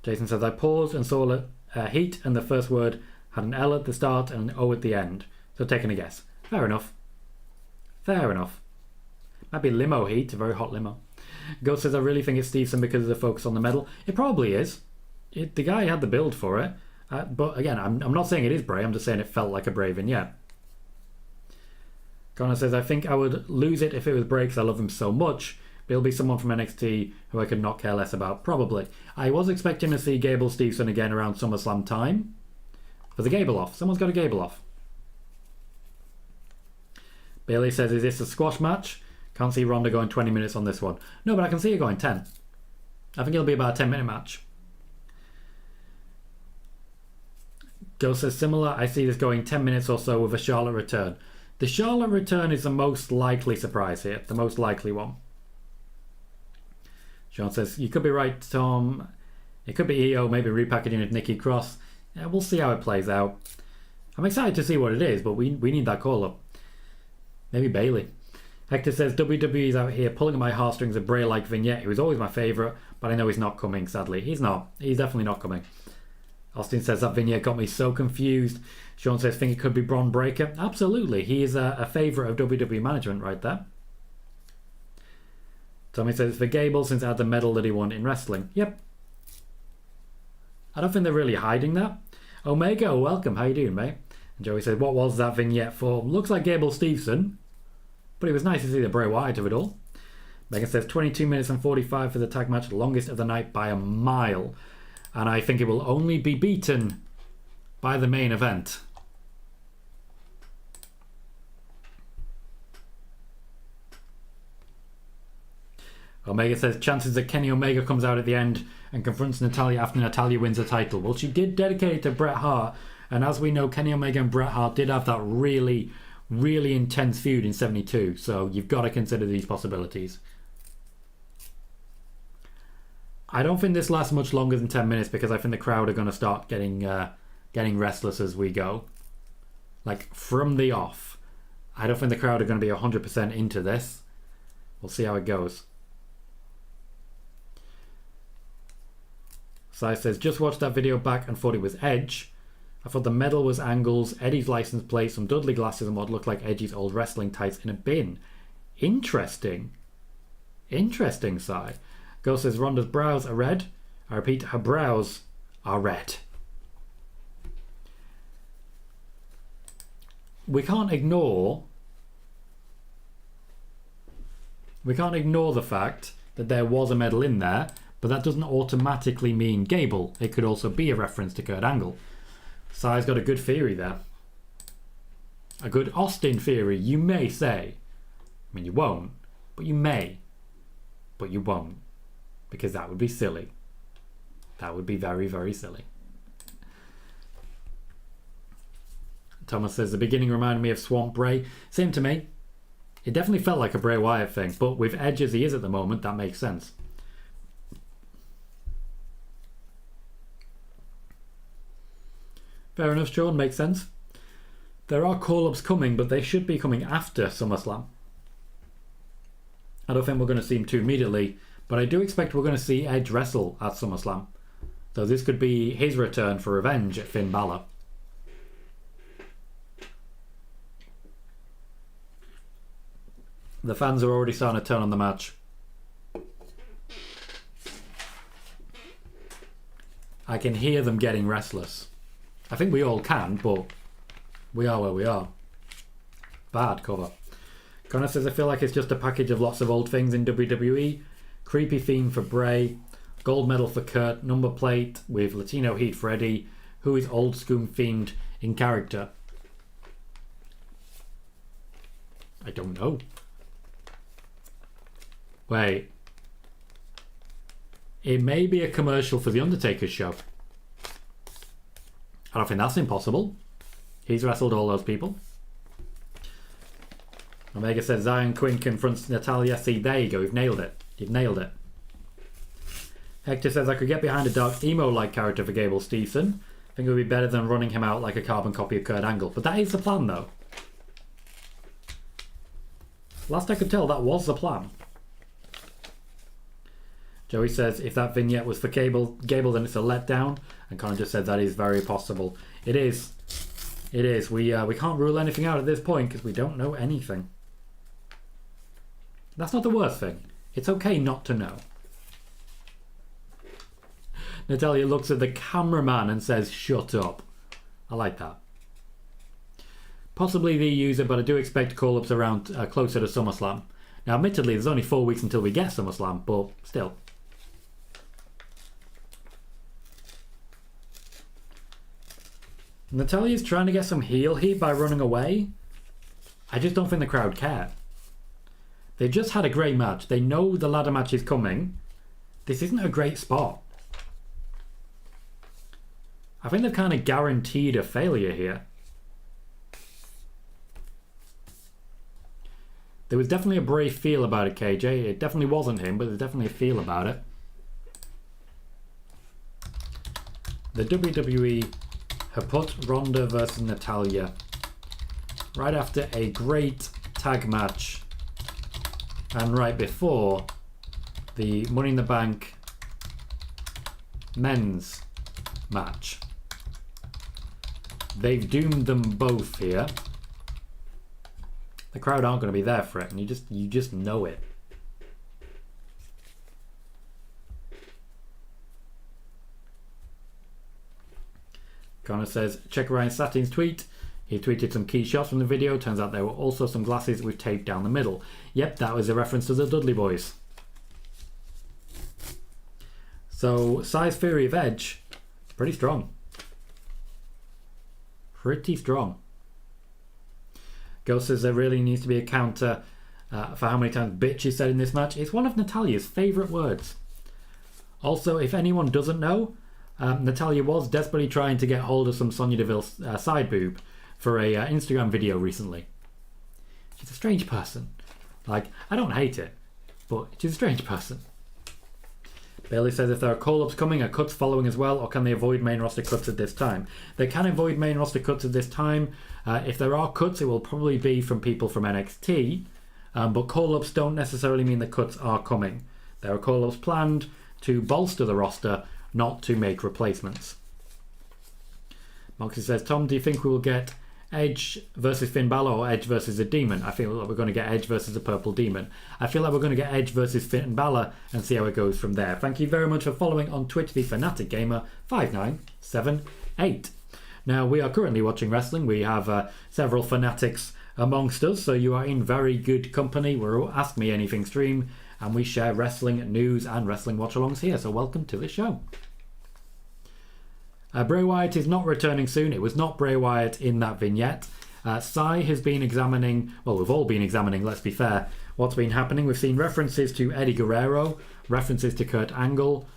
Jason says, I paused and saw Heat, and the first word had an L at the start and an O at the end. So taking a guess. Fair enough. Fair enough. Might be limo Heat, a very hot limo. Ghost says, I really think it's Stevenson because of the focus on the medal. It probably is. The guy had the build for it. But again, I'm not saying it is Bray, I'm just saying it felt like a Bray vignette. Connor says, I think I would lose it if it was Bray because I love him so much. But it'll be someone from NXT who I could not care less about. Probably. I was expecting to see Gable Stevenson again around SummerSlam time. For the Gable off. Someone's got a Gable off. Bailey says, is this a squash match? Can't see Ronda going 20 minutes on this one. No, but I can see her going 10. I think it'll be about a 10-minute match. Ghost says, similar. I see this going 10 minutes or so with a Charlotte return. The Charlotte return is the most likely surprise here. The most likely one. Sean says, you could be right, Tom. It could be EO, maybe repackaging with Nikki Cross. Yeah, we'll see how it plays out. I'm excited to see what it is, but we need that call-up. Maybe Bailey. Hector says, WWE's out here pulling at my heartstrings a Bray-like vignette. He was always my favourite, but I know he's not coming, sadly. He's not. He's definitely not coming. Austin says, that vignette got me so confused. Sean says, think it could be Bron Breakker. Absolutely. He is a favourite of WWE management right there. Tommy says, for Gable, since it had the medal that he won in wrestling. Yep. I don't think they're really hiding that. Omega, welcome. How you doing, mate? And Joey says, what was that vignette for? Looks like Gable Stevenson. But it was nice to see the Bray Wyatt of it all. Megan says 22 minutes and 45 for the tag match, longest of the night by a mile. And I think it will only be beaten by the main event. Omega says, chances that Kenny Omega comes out at the end and confronts Natalya after Natalya wins the title. Well, she did dedicate it to Bret Hart, and as we know, Kenny Omega and Bret Hart did have that really, really intense feud in 72, so you've got to consider these possibilities. I don't think this lasts much longer than 10 minutes because I think the crowd are going to start getting restless as we go. Like, from the off. I don't think the crowd are going to be 100% into this. We'll see how it goes. Sai says, just watched that video back and thought it was Edge. I thought the medal was Angle's, Eddie's license plate, some Dudley glasses and what looked like Edge's old wrestling tights in a bin. Interesting. Interesting, Sai. Ghost says, Ronda's brows are red. I repeat, her brows are red. We can't ignore the fact that there was a medal in there, but that doesn't automatically mean Gable. It could also be a reference to Kurt Angle. Sai's got a good theory there. A good Austin theory, you may say. I mean, you won't, but you may. But you won't. Because that would be silly. That would be very, very silly. Thomas says, the beginning reminded me of Swamp Bray. Same to me. It definitely felt like a Bray Wyatt thing, but with Edge as he is at the moment, that makes sense. Fair enough, Sean, makes sense. There are call-ups coming, but they should be coming after SummerSlam. I don't think we're going to see him too immediately, but I do expect we're going to see Edge wrestle at SummerSlam. So this could be his return for revenge at Finn Balor. The fans are already starting to turn on the match. I can hear them getting restless. I think we all can, but we are where we are. Bad cover. Connor says, I feel like it's just a package of lots of old things in WWE. Creepy theme for Bray. Gold medal for Kurt. Number plate with Latino heat for Eddie. Who is old school themed in character? I don't know. Wait. It may be a commercial for The Undertaker's show. I don't think that's impossible. He's wrestled all those people. Omega says Zion Quinn confronts Natalya. See, there you go. You've nailed it. You've nailed it. Hector says I could get behind a dark emo-like character for Gable Steveson. I think it would be better than running him out like a carbon copy of Kurt Angle. But that is the plan, though. Last I could tell, that was the plan. Joey says, if that vignette was for Gable, then it's a letdown. And Connor just said that is very possible. It is. It is. We can't rule anything out at this point because we don't know anything. That's not the worst thing. It's okay not to know. Natalya looks at the cameraman and says, shut up. I like that. Possibly the user, but I do expect call-ups around closer to SummerSlam. Now, admittedly, there's only 4 weeks until we get SummerSlam, but still. Natalya's trying to get some heel heat by running away. I just don't think the crowd care. They've just had a great match. They know the ladder match is coming. This isn't a great spot. I think they've kind of guaranteed a failure here. There was definitely a brave feel about it, KJ. It definitely wasn't him, but there's definitely a feel about it. The WWE have put Ronda versus Natalya right after a great tag match and right before the Money in the Bank men's match. They've doomed them both here. The crowd aren't going to be there for it, and you just know it. Connor says, check Ryan Satin's tweet. He tweeted some key shots from the video. Turns out there were also some glasses with tape down the middle. Yep, that was a reference to the Dudley Boys. So, Sai's theory of Edge, pretty strong. Pretty strong. Ghost says there really needs to be a counter for how many times bitch is said in this match. It's one of Natalya's favourite words. Also, if anyone doesn't know, Natalya was desperately trying to get hold of some Sonya Deville's side boob for a Instagram video recently. She's a strange person. Like, I don't hate it, but she's a strange person. Bailey says if there are call-ups coming, are cuts following as well, or can they avoid main roster cuts at this time? They can avoid main roster cuts at this time. If there are cuts, it will probably be from people from NXT, but call-ups don't necessarily mean the cuts are coming. There are call-ups planned to bolster the roster, not to make replacements. Moxie says, Tom, do you think we will get Edge versus Finn Balor or Edge versus a Demon? I feel like we're going to get Edge versus a Purple Demon. I feel like we're going to get Edge versus Finn Balor and see how it goes from there. Thank you very much for following on Twitch, the Fanatic Gamer 5978. Now, we are currently watching wrestling. We have several fanatics amongst us, so you are in very good company. We're Ask Me Anything stream, and we share wrestling news and wrestling watch-alongs here, so welcome to the show. Bray Wyatt is not returning soon. It was not Bray Wyatt in that vignette. Sai has been examining, well, we've all been examining, let's be fair, what's been happening. We've seen references to Eddie Guerrero, references to Kurt Angle,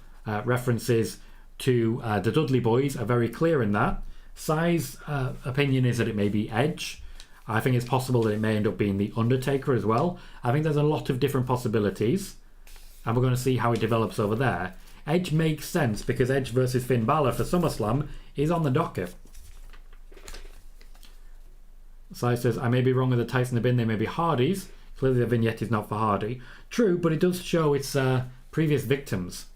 references to the Dudley Boys are very clear in that. Sai's opinion is that it may be Edge. I think it's possible that it may end up being The Undertaker as well. I think there's a lot of different possibilities, and we're going to see how it develops over there. Edge makes sense because Edge versus Finn Balor for SummerSlam is on the docket. Sai says, I may be wrong with the Tyson the Bin, they may be Hardys. Clearly the vignette is not for Hardy. True, but it does show its previous victims.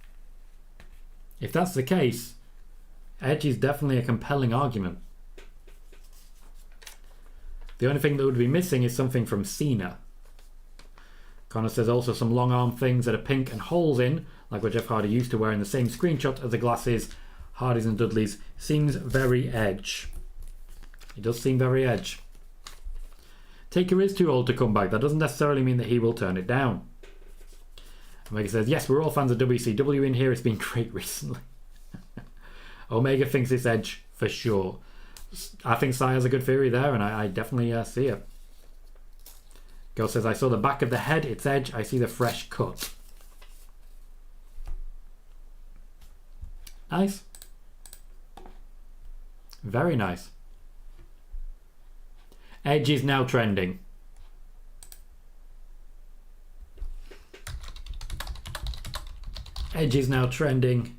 If that's the case, Edge is definitely a compelling argument. The only thing that would be missing is something from Cena. Connor says also some long arm things that are pink and holes in, like what Jeff Hardy used to wear in the same screenshot as the glasses. Hardys and Dudleys seems very Edge. It does seem very Edge. Taker is too old to come back. That doesn't necessarily mean that he will turn it down. Omega says, yes, we're all fans of WCW in here. It's been great recently. Omega thinks it's Edge for sure. I think Sai has a good theory there, and I definitely see it. Girl says, I saw the back of the head. It's Edge. I see the fresh cut. Nice. Very nice. Edge is now trending. Edge is now trending.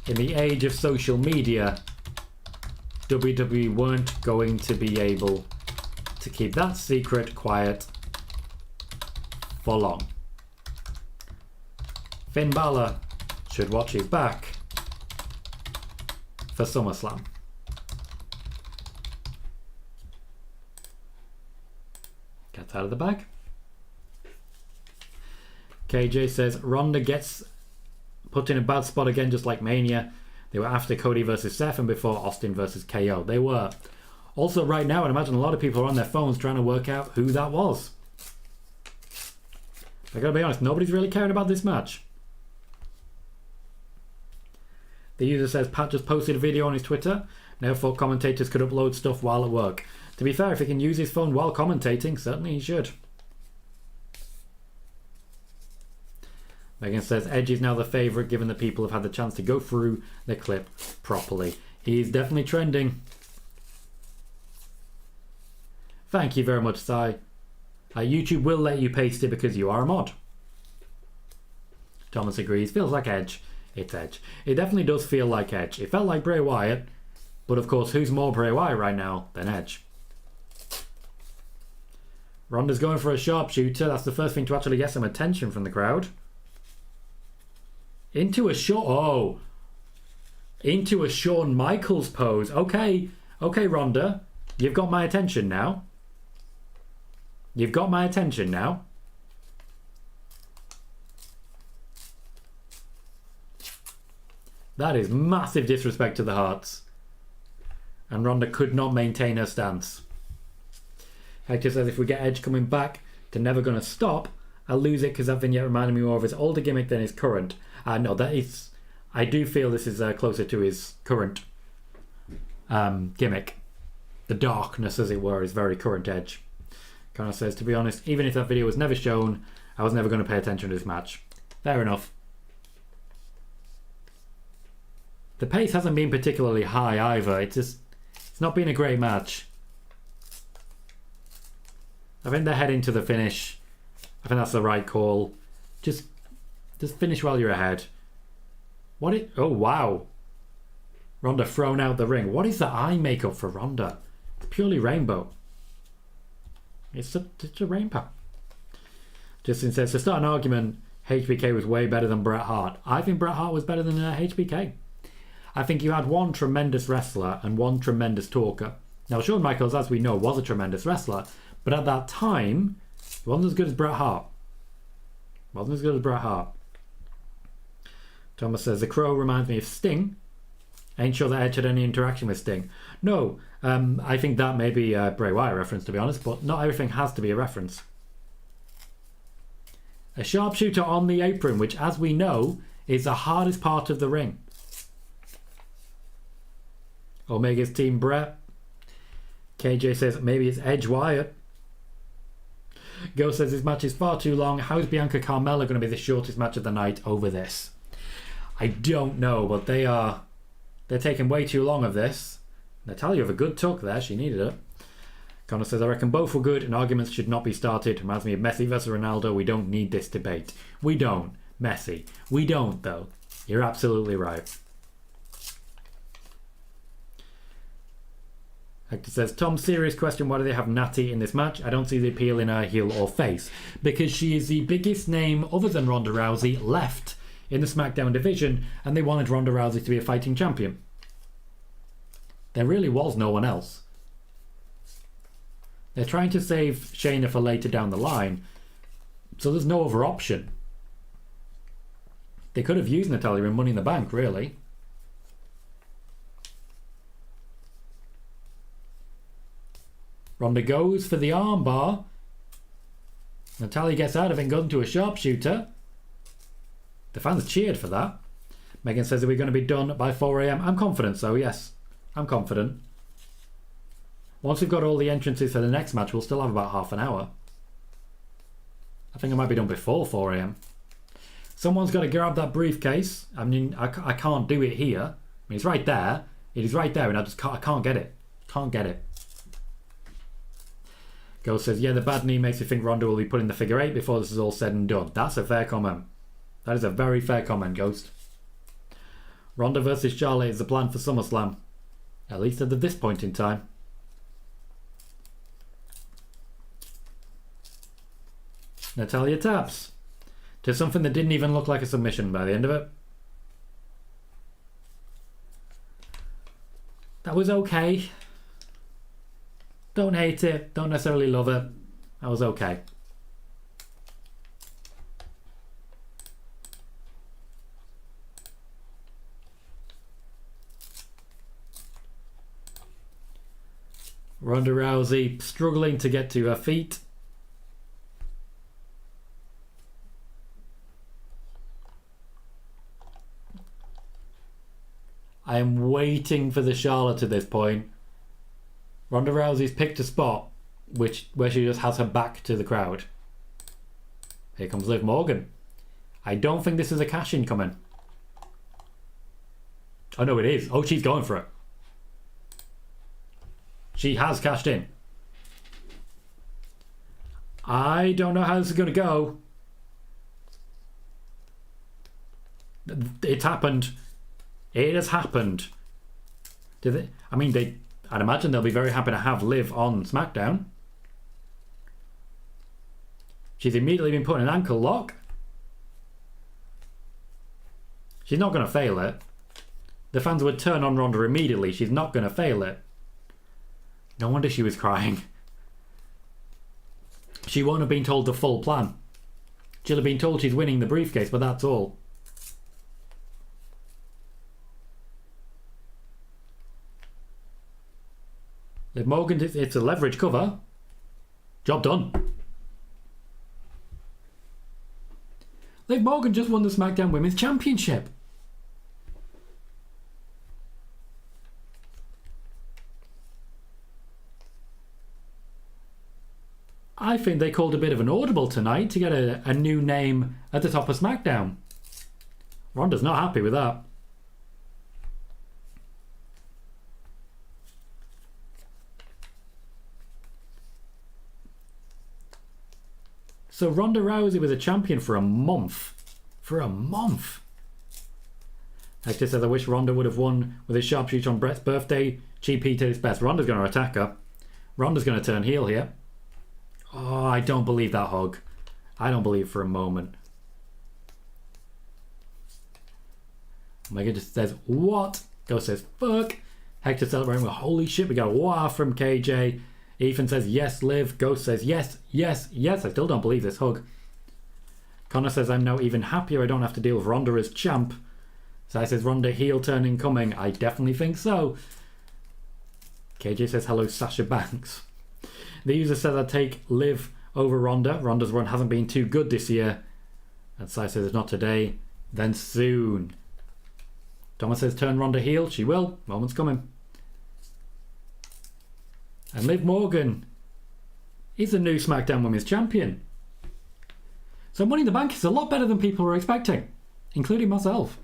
In the age of social media, WWE weren't going to be able to keep that secret quiet for long. Finn Balor should watch his back for SummerSlam. Gets out of the bag. KJ says Ronda gets put in a bad spot again, just like Mania. They were after Cody versus Seth and before Austin versus KO. They were. Also, right now, I'd imagine a lot of people are on their phones trying to work out who that was. I gotta be honest, nobody's really caring about this match. The user says Pat just posted a video on his Twitter. Now thought commentators could upload stuff while at work. To be fair, if he can use his phone while commentating, certainly he should. Megan says Edge is now the favourite given that people have had the chance to go through the clip properly. He is definitely trending. Thank you very much, Sai. YouTube will let you paste it because you are a mod. Thomas agrees. Feels like Edge. It's Edge. It definitely does feel like Edge. It felt like Bray Wyatt, but of course, who's more Bray Wyatt right now than Edge? Ronda's going for a sharpshooter. That's the first thing to actually get some attention from the crowd. Into a Shawn Michaels pose. Okay, Ronda, you've got my attention now. You've got my attention now. That is massive disrespect to the Hearts. And Ronda could not maintain her stance. Hector says if we get Edge coming back to Never Gonna Stop, I'll lose it because that vignette reminded me more of his older gimmick than his current. No, that is... I do feel this is closer to his current gimmick. The darkness, as it were, is very current Edge. Connor says, to be honest, even if that video was never shown, I was never going to pay attention to this match. Fair enough. The pace hasn't been particularly high either. It's not been a great match. I think they're heading to the finish. I think that's the right call. Just finish while you're ahead. Oh, wow. Ronda thrown out the ring. What is the eye makeup for Ronda? It's purely rainbow. It's a rainbow. Justin says, to start an argument, HBK was way better than Bret Hart. I think Bret Hart was better than HBK. I think you had one tremendous wrestler and one tremendous talker. Now, Shawn Michaels, as we know, was a tremendous wrestler, but at that time, he wasn't as good as Bret Hart. Wasn't as good as Bret Hart. Thomas says, the Crow reminds me of Sting. Ain't sure that Edge had any interaction with Sting. No, I think that may be a Bray Wyatt reference, to be honest, but not everything has to be a reference. A sharpshooter on the apron, which, as we know, is the hardest part of the ring. Omega's Team Bret. KJ says, maybe it's Edge Wyatt. Go says, this match is far too long. How is Bianca Carmella going to be the shortest match of the night over this? I don't know, but they're taking way too long of this. Natalya with a good tuck there. She needed it. Connor says, I reckon both were good and arguments should not be started. Reminds me of Messi versus Ronaldo. We don't need this debate. We don't. Messi. We don't, though. You're absolutely right. Hector says, Tom, serious question. Why do they have Natty in this match? I don't see the appeal in her heel or face. Because she is the biggest name other than Ronda Rousey left in the SmackDown division, and they wanted Ronda Rousey to be a fighting champion. There really was no one else. They're trying to save Shayna for later down the line, so there's no other option. They could have used Natalya in Money in the Bank, really. Ronda goes for the armbar. Natalya gets out of it and goes into a sharpshooter. The fans cheered for that. Megan says, are we going to be done by 4 a.m? I'm confident so, yes. I'm confident. Once we've got all the entrances for the next match, we'll still have about half an hour. I think I might be done before 4 a.m. Someone's got to grab that briefcase. I mean, I can't do it here. I mean, it's right there. It is right there, and I can't get it. Can't get it. Ghost says, yeah, the bad knee makes me think Ronda will be putting the figure 8 before this is all said and done. That's a fair comment. That is a very fair comment, Ghost. Ronda versus Charlotte is the plan for SummerSlam. At least at this point in time. Natalya taps. To something that didn't even look like a submission by the end of it. That was okay. Don't hate it. Don't necessarily love it. That was okay. Ronda Rousey struggling to get to her feet. I am waiting for the Charlotte at this point. Ronda Rousey's picked a spot where she just has her back to the crowd. Here comes Liv Morgan. I don't think this is a cash-in coming. Oh no, it is. Oh, she's going for it. She has cashed in. I don't know how this is going to go. It's happened. It has happened. I'd imagine they'll be very happy to have Liv on SmackDown. She's immediately been put in an ankle lock. She's not going to fail it. The fans would turn on Ronda immediately. She's not going to fail it. No wonder she was crying. She won't have been told the full plan. She'll have been told she's winning the briefcase, but that's all. Liv Morgan, it's a leverage cover. Job done. Liv Morgan just won the SmackDown Women's Championship. I think they called a bit of an audible tonight to get a new name at the top of SmackDown. Ronda's not happy with that. So Ronda Rousey was a champion for a month. For a month. Hector says, I wish Ronda would have won with his sharpshooter on Brett's birthday. GP to his best. Ronda's going to attack her. Ronda's going to turn heel here. Oh, I don't believe that hug. I don't believe for a moment. Omega just says, what? Ghost says, fuck. Hector celebrating with, holy shit, we got a wah from KJ. Ethan says, yes, Liv. Ghost says, yes, yes, yes. I still don't believe this hug. Connor says, I'm now even happier. I don't have to deal with Ronda as champ. Sai says, Ronda heel turn incoming. I definitely think so. KJ says, hello, Sasha Banks. The user says, I'd take Liv over Ronda. Ronda's run hasn't been too good this year. And Sai says, if not today, then soon. Thomas says, turn Ronda heel. She will. Moment's coming. And Liv Morgan is the new SmackDown Women's Champion. So Money in the Bank is a lot better than people were expecting, including myself.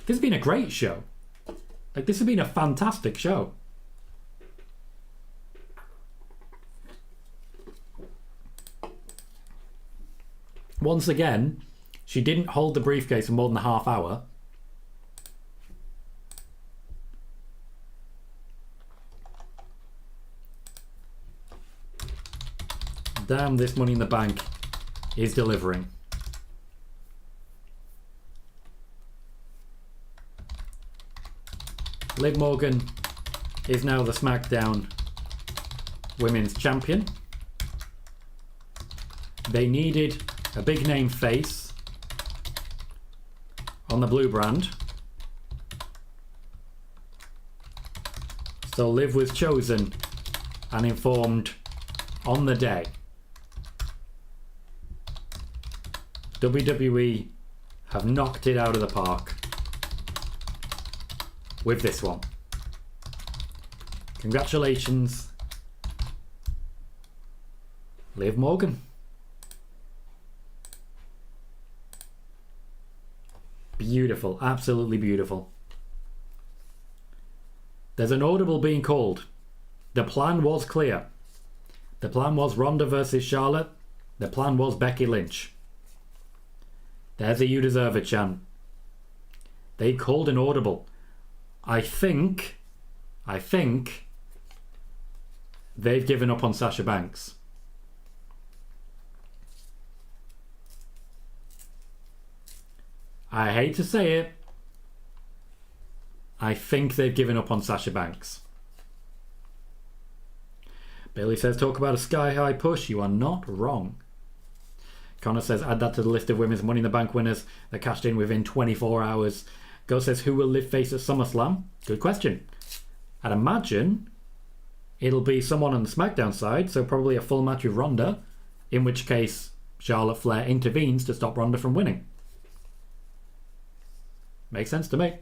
This has been a great show. Like, this has been a fantastic show. Once again, she didn't hold the briefcase for more than a half hour. Damn, this Money in the Bank is delivering. Liv Morgan is now the SmackDown Women's Champion. They needed a big name face on the blue brand. So Liv was chosen and informed on the day. WWE have knocked it out of the park with this one. Congratulations, Liv Morgan. Beautiful, absolutely beautiful. There's an audible being called. The plan was clear. The plan was Ronda versus Charlotte. The plan was Becky Lynch. There's a you deserve it chant. They called an audible. I think they've given up on Sasha Banks. I hate to say it. I think they've given up on Sasha Banks. Bailey says, talk about a sky-high push. You are not wrong. Connor says, add that to the list of women's Money in the Bank winners that cashed in within 24 hours. Go says, who will Liv face at SummerSlam? Good question. I'd imagine it'll be someone on the SmackDown side, so probably a full match with Ronda, in which case Charlotte Flair intervenes to stop Ronda from winning. Makes sense to me.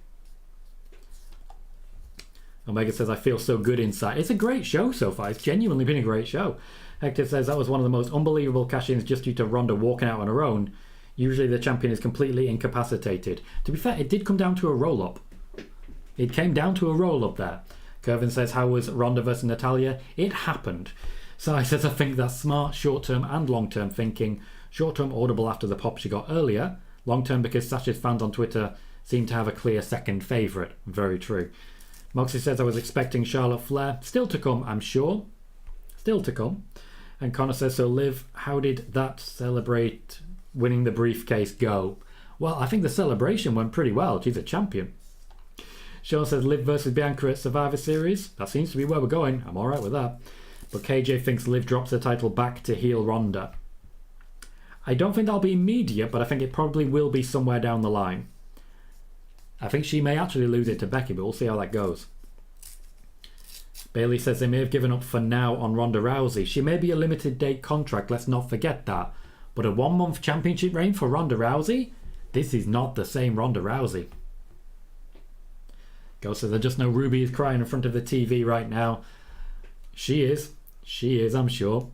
Omega says, I feel so good inside. It's a great show so far. It's genuinely been a great show. Hector says, that was one of the most unbelievable cash-ins just due to Ronda walking out on her own. Usually the champion is completely incapacitated. To be fair, it did come down to a roll-up. It came down to a roll-up there. Kervin says, how was Ronda versus Natalya? It happened. Sai says, I think that's smart short-term and long-term thinking. Short-term audible after the pop she got earlier. Long-term because Sasha's fans on Twitter seem to have a clear second favourite. Very true. Moxie says, I was expecting Charlotte Flair. Still to come, I'm sure. Still to come. And Connor says, so Liv, how did that celebrate winning the briefcase go? Well, I think the celebration went pretty well. She's a champion. Sean says, Liv versus Bianca at Survivor Series. That seems to be where we're going. I'm alright with that. But KJ thinks Liv drops the title back to heel Ronda. I don't think that'll be immediate, but I think it probably will be somewhere down the line. I think she may actually lose it to Becky, but we'll see how that goes. Bailey says they may have given up for now on Ronda Rousey. She may be a limited date contract, let's not forget that. But a 1 month championship reign for Ronda Rousey? This is not the same Ronda Rousey. Ghost says, I just know Ruby is crying in front of the TV right now. She is, I'm sure.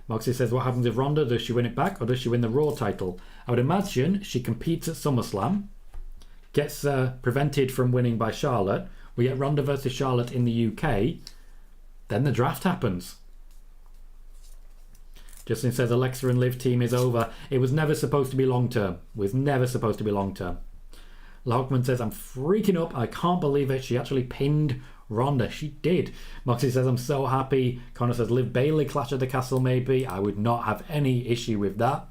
Moxie says, what happens with Ronda? Does she win it back or does she win the Raw title? I would imagine she competes at SummerSlam, gets prevented from winning by Charlotte. We get Ronda versus Charlotte in the UK. Then the draft happens. Justin says, Alexa and Liv team is over. It was never supposed to be long-term. It was never supposed to be long-term. Laugman says, I'm freaking up. I can't believe it. She actually pinned Ronda. She did. Moxie says, I'm so happy. Connor says, Liv Bailey Clash at the Castle maybe. I would not have any issue with that.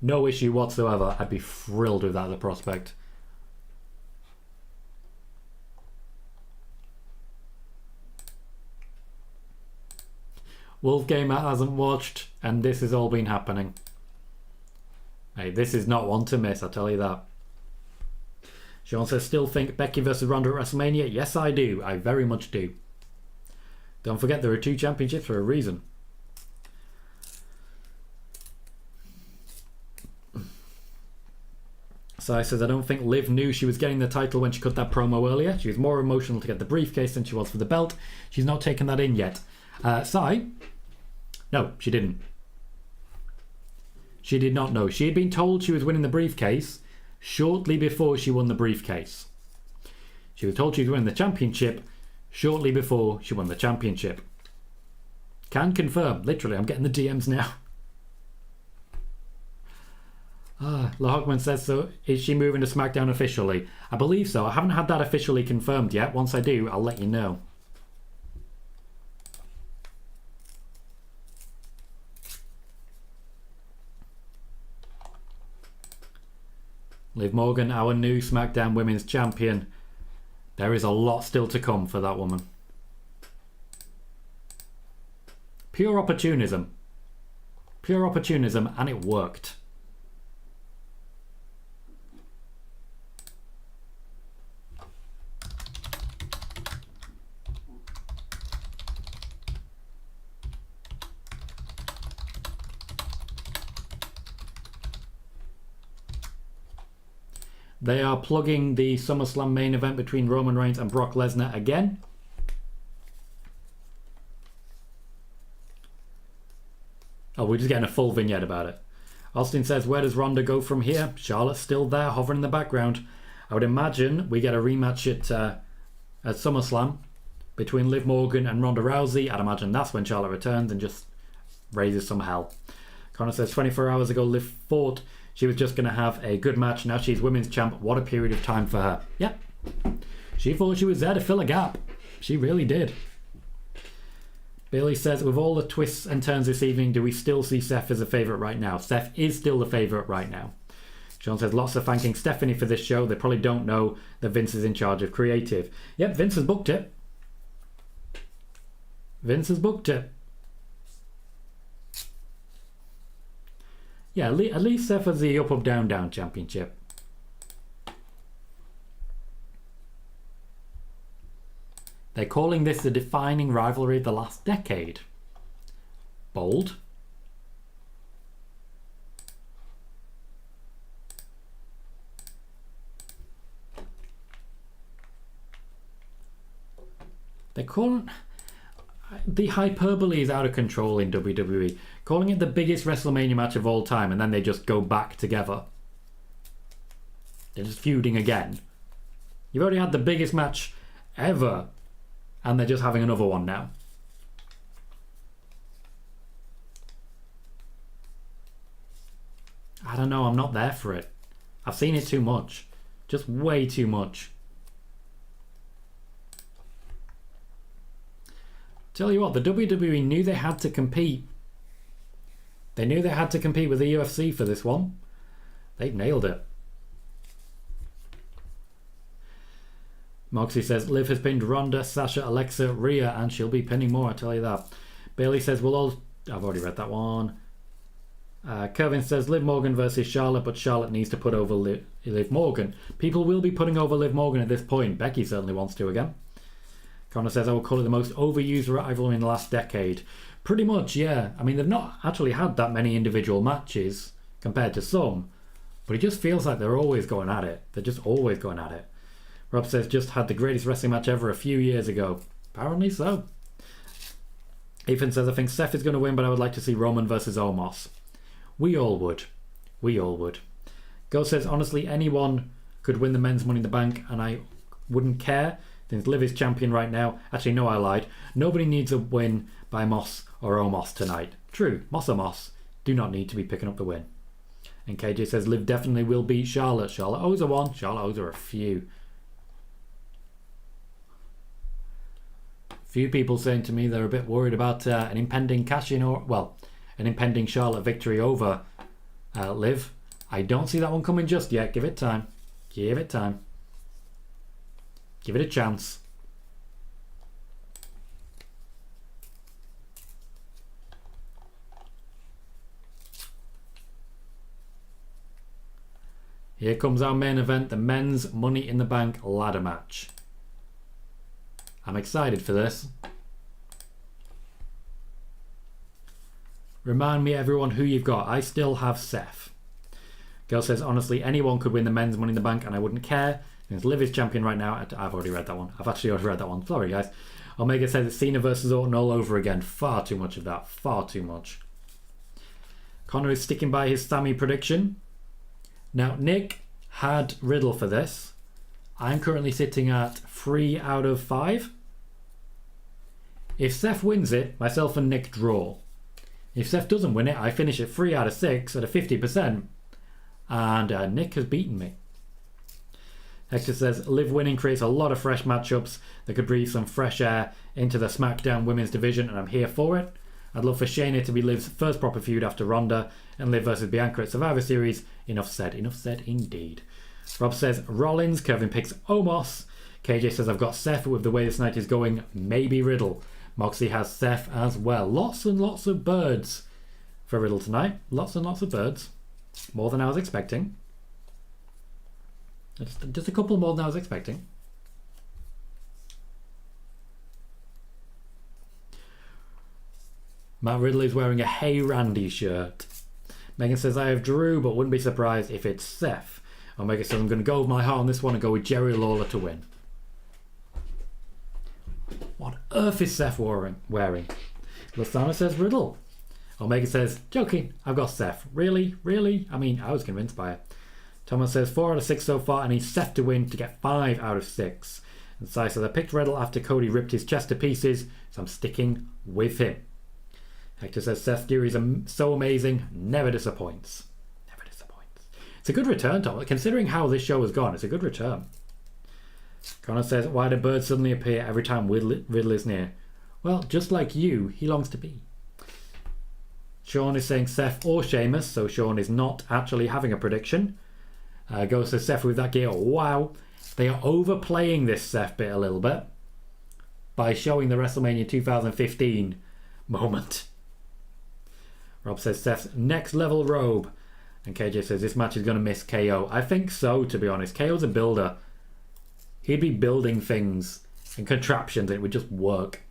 No issue whatsoever. I'd be thrilled with that as a prospect. Wolfgamer hasn't watched, and this has all been happening. Hey, this is not one to miss, I tell you that. Sean says, still think Becky versus Ronda at WrestleMania? Yes, I do. I very much do. Don't forget there are 2 championships for a reason. Sai says, I don't think Liv knew she was getting the title when she cut that promo earlier. She was more emotional to get the briefcase than she was for the belt. She's not taken that in yet. Sai? No, she didn't. She did not know. She had been told she was winning the briefcase shortly before she won the briefcase. She was told she was winning the championship shortly before she won the championship. Can confirm. Literally, I'm getting the DMs now. Lahogman says, so is she moving to SmackDown officially? I believe so. I haven't had that officially confirmed yet. Once I do, I'll let you know. Liv Morgan, our new SmackDown Women's Champion. There is a lot still to come for that woman. Pure opportunism. Pure opportunism, and it worked. They are plugging the SummerSlam main event between Roman Reigns and Brock Lesnar again. Oh, we're just getting a full vignette about it. Austin says, where does Ronda go from here? Charlotte's still there, hovering in the background. I would imagine we get a rematch at SummerSlam between Liv Morgan and Ronda Rousey. I'd imagine that's when Charlotte returns and just raises some hell. Connor says, 24 hours ago, Liv fought. She was just going to have a good match. Now she's women's champ. What a period of time for her. Yep. She thought she was there to fill a gap. She really did. Bailey says, with all the twists and turns this evening, do we still see Seth as a favourite right now? Seth is still the favourite right now. Sean says, lots of thanking Stephanie for this show. They probably don't know that Vince is in charge of creative. Yep, Vince has booked it. Vince has booked it. Yeah, at least Seth has the up, down, down championship. They're calling this the defining rivalry of the last decade. Bold. They're calling... The hyperbole is out of control in WWE. Calling it the biggest WrestleMania match of all time and then they just go back together. They're just feuding again. You've already had the biggest match ever and they're just having another one now. I don't know, I'm not there for it. I've seen it too much. Just way too much. Tell you what, the WWE knew they had to compete. They knew they had to compete with the UFC for this one. They've nailed it. Moxie says, Liv has pinned Ronda, Sasha, Alexa, Rhea, and she'll be pinning more, I tell you that. Bailey says, we'll all... I've already read that one. Kevin says, Liv Morgan versus Charlotte, but Charlotte needs to put over Liv Morgan. People will be putting over Liv Morgan at this point. Becky certainly wants to again. Connor says, I would call it the most overused rivalry in the last decade. Pretty much, yeah. I mean, they've not actually had that many individual matches compared to some, but it just feels like they're always going at it. They're just always going at it. Rob says, just had the greatest wrestling match ever a few years ago. Apparently so. Ethan says, I think Seth is going to win, but I would like to see Roman versus Omos. We all would. We all would. Go says, honestly, anyone could win the men's Money in the Bank, and I wouldn't care, since Liv is champion right now. Actually, no, I lied. Nobody needs a win by Moss or Omos tonight. True, Moss or Moss do not need to be picking up the win. And KJ says, Liv definitely will beat Charlotte. Charlotte owes her one. Charlotte owes her a few. Few people saying to me they're a bit worried about an impending cash-in, or, well, an impending Charlotte victory over Liv. I don't see that one coming just yet. Give it time. Give it time. Give it a chance. Here comes our main event, the men's Money in the Bank ladder match. I'm excited for this. Remind me, everyone, who you've got. I still have Seth. Girl says, honestly, anyone could win the men's Money in the Bank and I wouldn't care. Since Liv is champion right now. I've already read that one. I've actually already read that one. Sorry, guys. Omega says it's Cena versus Orton all over again. Far too much of that. Far too much. Connor is sticking by his Sammy prediction. Now, Nick had Riddle for this. I'm currently sitting at 3 out of 5. If Seth wins it, myself and Nick draw. If Seth doesn't win it, I finish at 3 out of 6 at a 50%. And Nick has beaten me. Hector says, Liv winning creates a lot of fresh matchups that could breathe some fresh air into the SmackDown women's division, and I'm here for it. I'd love for Shayna to be Liv's first proper feud after Ronda, and Liv versus Bianca at Survivor Series. Enough said indeed. Rob says, Rollins. Kevin picks Omos. KJ says, I've got Seth. With the way this night is going, maybe Riddle. Moxie has Seth as well. Lots and lots of birds for Riddle tonight. Lots and lots of birds. More than I was expecting. Just a couple more than I was expecting. Matt Riddle is wearing a Hey Randy shirt. Megan says, I have Drew, but wouldn't be surprised if it's Seth. Omega says, I'm going to go with my heart on this one and go with Jerry Lawler to win. What on earth is Seth wearing? Lasana says Riddle. Omega says, joking, I've got Seth. Really? Really? I mean, I was convinced by it. Thomas says 4 out of 6 so far, and he's Seth to win to get 5 out of 6. And Sai says, I picked Riddle after Cody ripped his chest to pieces, so I'm sticking with him. Hector says Seth's theories are so amazing, never disappoints. Never disappoints. It's a good return, Tom. Considering how this show has gone, it's a good return. Connor says, why do birds suddenly appear every time Riddle is near? Well, just like you, he longs to be. Sean is saying Seth or Sheamus, so Sean is not actually having a prediction. Goes to Seth with that gear. Wow. They are overplaying this Seth bit a little bit by showing the WrestleMania 2015 moment. Rob says Seth's next level robe. And KJ says this match is going to miss KO. I think so, to be honest. KO's a builder. He'd be building things and contraptions. It would just work.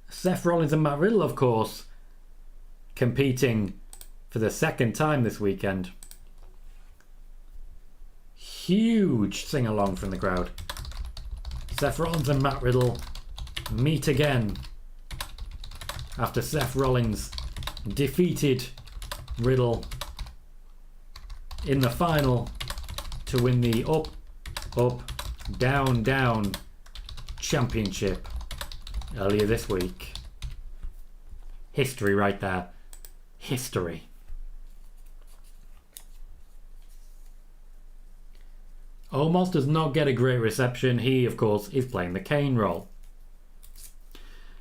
Seth Rollins and Matt Riddle, of course, competing for the second time this weekend. Huge sing-along from the crowd. Seth Rollins and Matt Riddle meet again after Seth Rollins defeated Riddle in the final to win the up, up, down, down championship earlier this week. History right there. History. Omos does not get a great reception. He, of course, is playing the Kane role.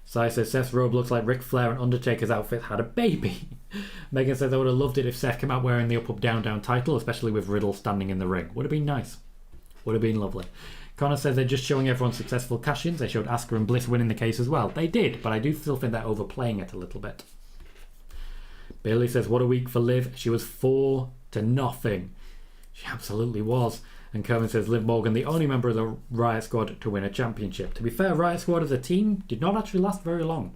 Sai says Seth's robe looks like Ric Flair and Undertaker's outfit had a baby. Megan says I would have loved it if Seth came out wearing the up, up, down, down title, especially with Riddle standing in the ring. Would have been nice. Would have been lovely. Connor says they're just showing everyone successful cash-ins. They showed Asuka and Bliss winning the case as well. They did, but I do still think they're overplaying it a little bit. Bailey says, what a week for Liv. She was 4-0. She absolutely was. And Kerwin says, Liv Morgan, the only member of the Riot Squad to win a championship. To be fair, Riot Squad as a team did not actually last very long.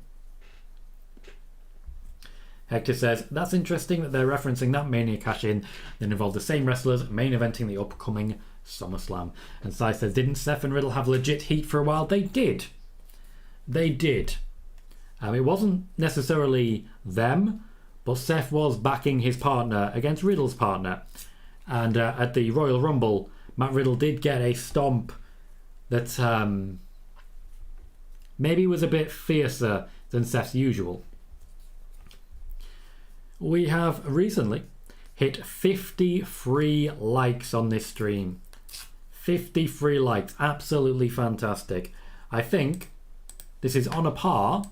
Hector says, that's interesting that they're referencing that Mania cash-in that involved the same wrestlers main eventing the upcoming SummerSlam. And Sai says, didn't Seth and Riddle have legit heat for a while? They did. They did. It wasn't necessarily them, but Seth was backing his partner against Riddle's partner. And at the Royal Rumble, Matt Riddle did get a stomp that maybe was a bit fiercer than Seth's usual. We have recently hit 53 likes on this stream. 53 likes. Absolutely fantastic. I think this is on a par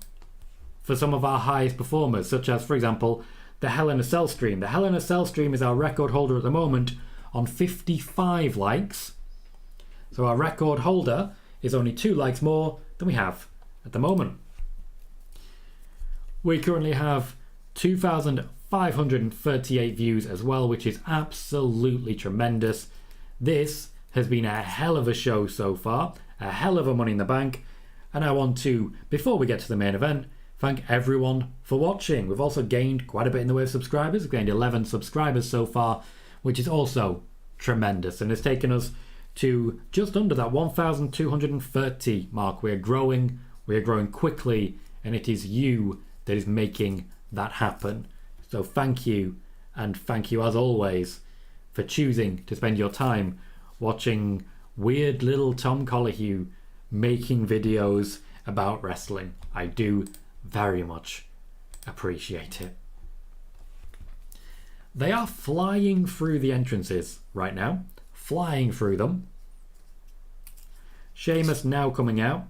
for some of our highest performers, such as, for example, the Hell in a Cell stream. The Hell in a Cell stream is our record holder at the moment on 55 likes. So our record holder is only 2 likes more than we have at the moment. We currently have 2,538 views as well, which is absolutely tremendous. This has been a hell of a show so far, a hell of a Money in the Bank, and I want to, before we get to the main event, thank everyone for watching. We've also gained quite a bit in the way of subscribers. We've gained 11 subscribers so far, which is also tremendous, and it's taken us to just under that 1,230 mark. We are growing quickly, and it is you that is making that happen. So thank you, and thank you as always for choosing to spend your time watching weird little Tom Colohue making videos about wrestling. I do very much appreciate it. They are flying through the entrances right now. Flying through them. Sheamus now coming out.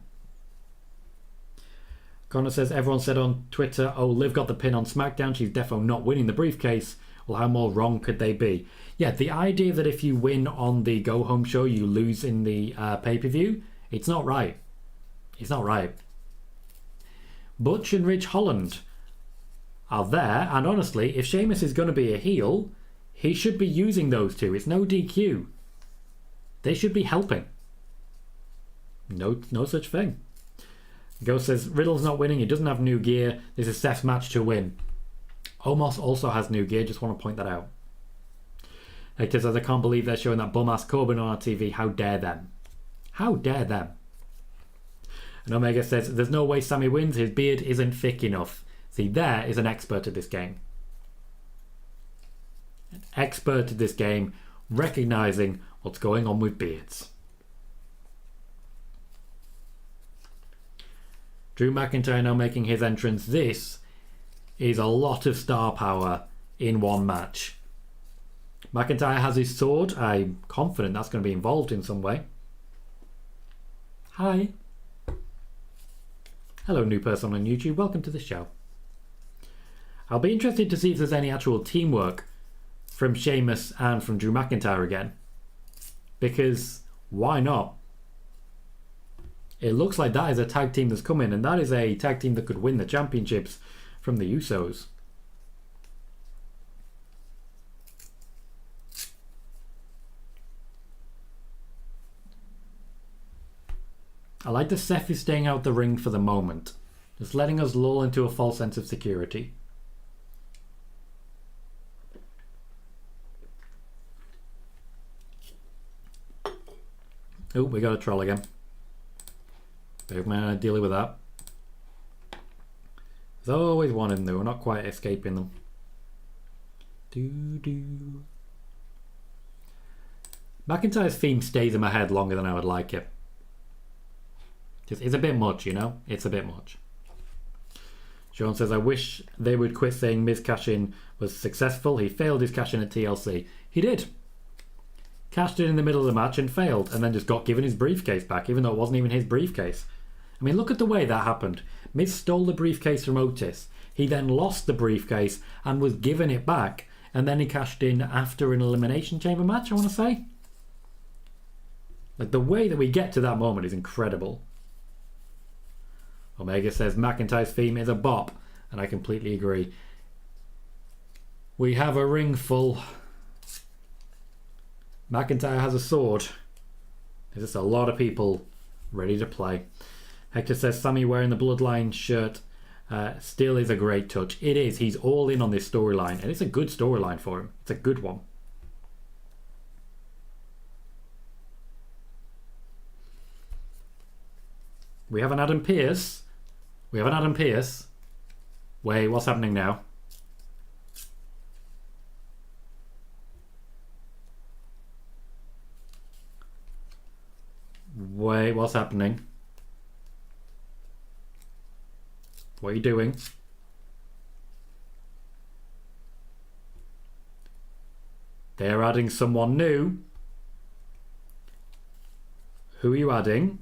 Connor says, everyone said on Twitter, oh, Liv got the pin on SmackDown. She's defo not winning the briefcase. Well, how more wrong could they be? Yeah, the idea that if you win on the go-home show, you lose in the pay-per-view, it's not right. It's not right. Butch and Ridge Holland are there, and honestly, if Sheamus is going to be a heel, he should be using those two. It's no DQ. They should be helping. No such thing. Ghost says, Riddle's not winning. He doesn't have new gear. This is Seth's match to win. Omos also has new gear. Just want to point that out. Hector says, I can't believe they're showing that bum-ass Corbin on our TV. How dare them? How dare them? And Omega says, there's no way Sammy wins. His beard isn't thick enough. See, there is an expert at this game. An expert at this game, recognising what's going on with beards. Drew McIntyre now making his entrance. This is a lot of star power in one match. McIntyre has his sword. I'm confident that's going to be involved in some way. Hi. Hello, new person on YouTube. Welcome to the show. I'll be interested to see if there's any actual teamwork from Sheamus and from Drew McIntyre again. Because why not? It looks like that is a tag team that's coming, and that is a tag team that could win the championships from the Usos. I like that Seth is staying out the ring for the moment, just letting us lull into a false sense of security. Oh, we got a troll again. Big man dealing with that. There's always one in there. We're not quite escaping them. McIntyre's theme stays in my head longer than I would like it. It's a bit much, you know? It's a bit much. Sean says, I wish they would quit saying Miz cash-in was successful. He failed his cash-in at TLC. He did. Cashed in the middle of the match and failed, and then just got given his briefcase back, even though it wasn't even his briefcase. I mean, look at the way that happened. Miz stole the briefcase from Otis. He then lost the briefcase and was given it back, and then he cashed in after an Elimination Chamber match, I want to say. Like, the way that we get to that moment is incredible. Omega says McIntyre's theme is a bop, and I completely agree. We have a ring full. McIntyre has a sword. There's just a lot of people ready to play. Hector says Sammy wearing the Bloodline shirt still is a great touch. It is. He's all in on this storyline, and it's a good storyline for him. It's a good one. We have an Adam Pearce. Wait, what's happening now? Wait, what's happening? What are you doing? They're adding someone new. Who are you adding?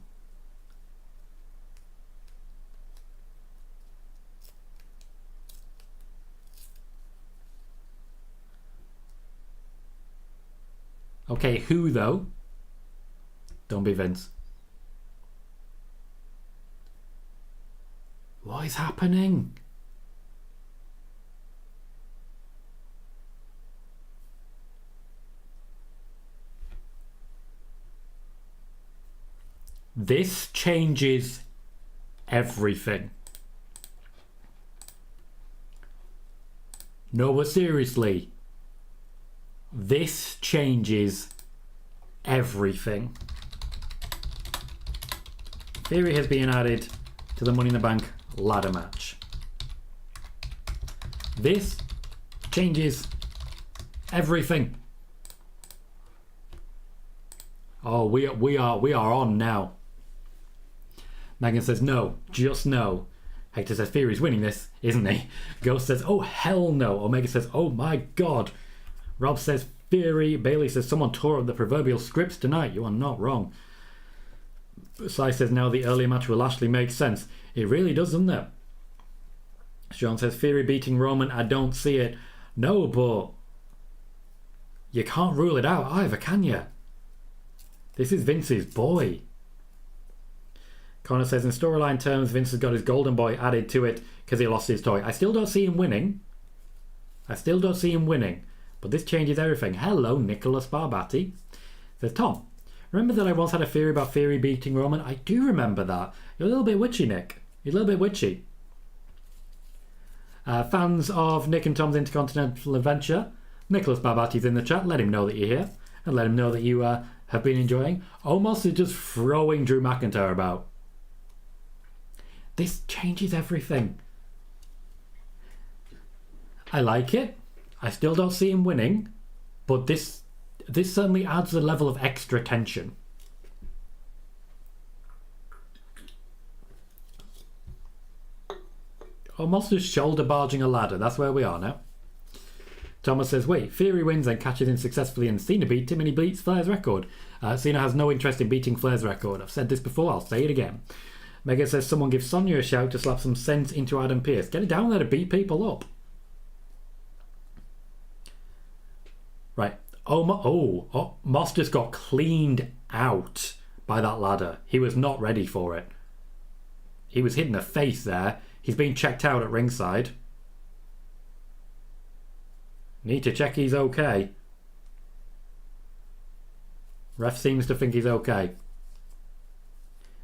Okay, who though? Don't be Vince. What is happening? This changes everything. No, but seriously, this changes everything. Theory has been added to the Money in the Bank ladder match. This changes everything. Oh, we are on now. Megan says no, just no. Hector says Theory's winning this, isn't he? Ghost says oh hell no. Omega says oh my god. Rob says Theory. Bailey says someone tore up the proverbial scripts tonight. You are not wrong. Sai says now the earlier match with Lashley makes sense. It really does, doesn't it? Sean says Theory beating Roman. I don't see it. No, but you can't rule it out either, can you? This is Vince's boy. Connor says in storyline terms Vince has got his golden boy added to it because he lost his toy. I still don't see him winning. But this changes everything. Hello, Nicholas Barbati. Says Tom, remember that I once had a theory about Theory beating Roman? I do remember that. You're a little bit witchy, Nick. You're a little bit witchy. Fans of Nick and Tom's Intercontinental Adventure, Nicholas Barbati's in the chat. Let him know that you're here. And let him know that you have been enjoying. Omos is just throwing Drew McIntyre about. This changes everything. I like it. I still don't see him winning. But this certainly adds a level of extra tension. Almost as shoulder barging a ladder. That's where we are now. Thomas says, wait, Theory wins and catches in successfully and Cena beats him and he beats Flair's record. Cena has no interest in beating Flair's record. I've said this before, I'll say it again. Megan says someone give Sonya a shout to slap some sense into Adam Pearce. Get it down there to beat people up. Right. Moss just got cleaned out by that ladder. He was not ready for it. He was hitting the face there. He's been checked out at ringside. Need to check he's okay. Ref seems to think he's okay.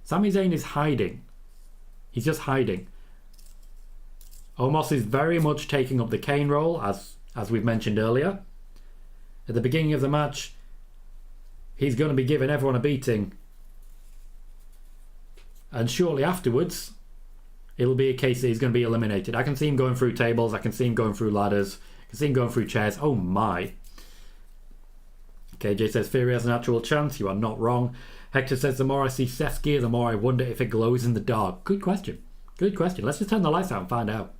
Sami Zayn is hiding. He's just hiding. Omos is very much taking up the Kane role, as we've mentioned earlier. At the beginning of the match, he's going to be giving everyone a beating. And shortly afterwards, it'll be a case that he's going to be eliminated. I can see him going through tables. I can see him going through ladders. I can see him going through chairs. Oh my. KJ says Theory has an actual chance. You are not wrong. Hector says the more I see Seth's gear, the more I wonder if it glows in the dark. Good question. Good question. Let's just turn the lights out and find out.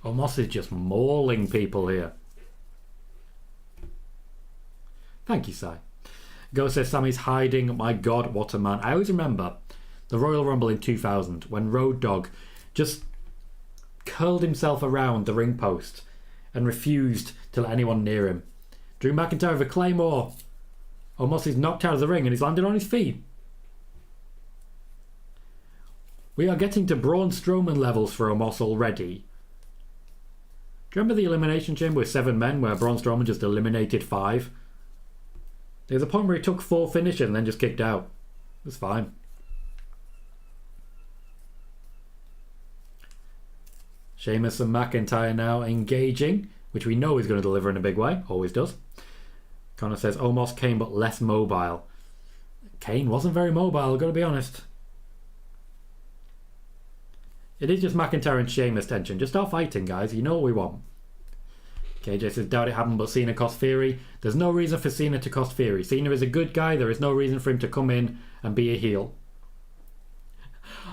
Omos is just mauling people here. Thank you, Sai. Go says Sammy's hiding. My God, what a man. I always remember the Royal Rumble in 2000 when Road Dogg just curled himself around the ring post and refused to let anyone near him. Drew McIntyre with a Claymore. Omos is knocked out of the ring and he's landed on his feet. We are getting to Braun Strowman levels for Omos already. Do you remember the Elimination Chamber with 7 men where Braun Strowman just eliminated 5? There's a point where he took 4 finishes and then just kicked out. It was fine. Sheamus and McIntyre now engaging, which we know he's going to deliver in a big way. Always does. Connor says Omos Kane but less mobile. Kane wasn't very mobile, I've got to be honest. It is just McIntyre and Sheamus tension. Just start fighting, guys. You know what we want. KJ says, doubt it happened, but Cena cost Theory. There's no reason for Cena to cost Theory. Cena is a good guy. There is no reason for him to come in and be a heel.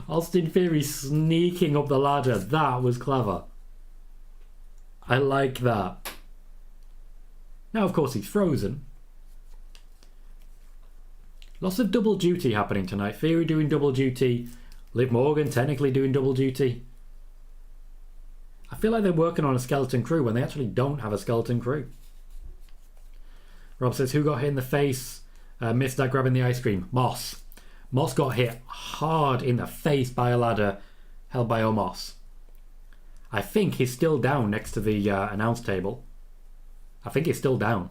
Austin Theory sneaking up the ladder. That was clever. I like that. Now, of course, he's frozen. Lots of double duty happening tonight. Theory doing double duty. Liv Morgan technically doing double duty. I feel like they're working on a skeleton crew when they actually don't have a skeleton crew. Rob says, who got hit in the face? Missed that grabbing the ice cream. Moss. Moss got hit hard in the face by a ladder held by Omos. I think he's still down next to the announce table. I think he's still down.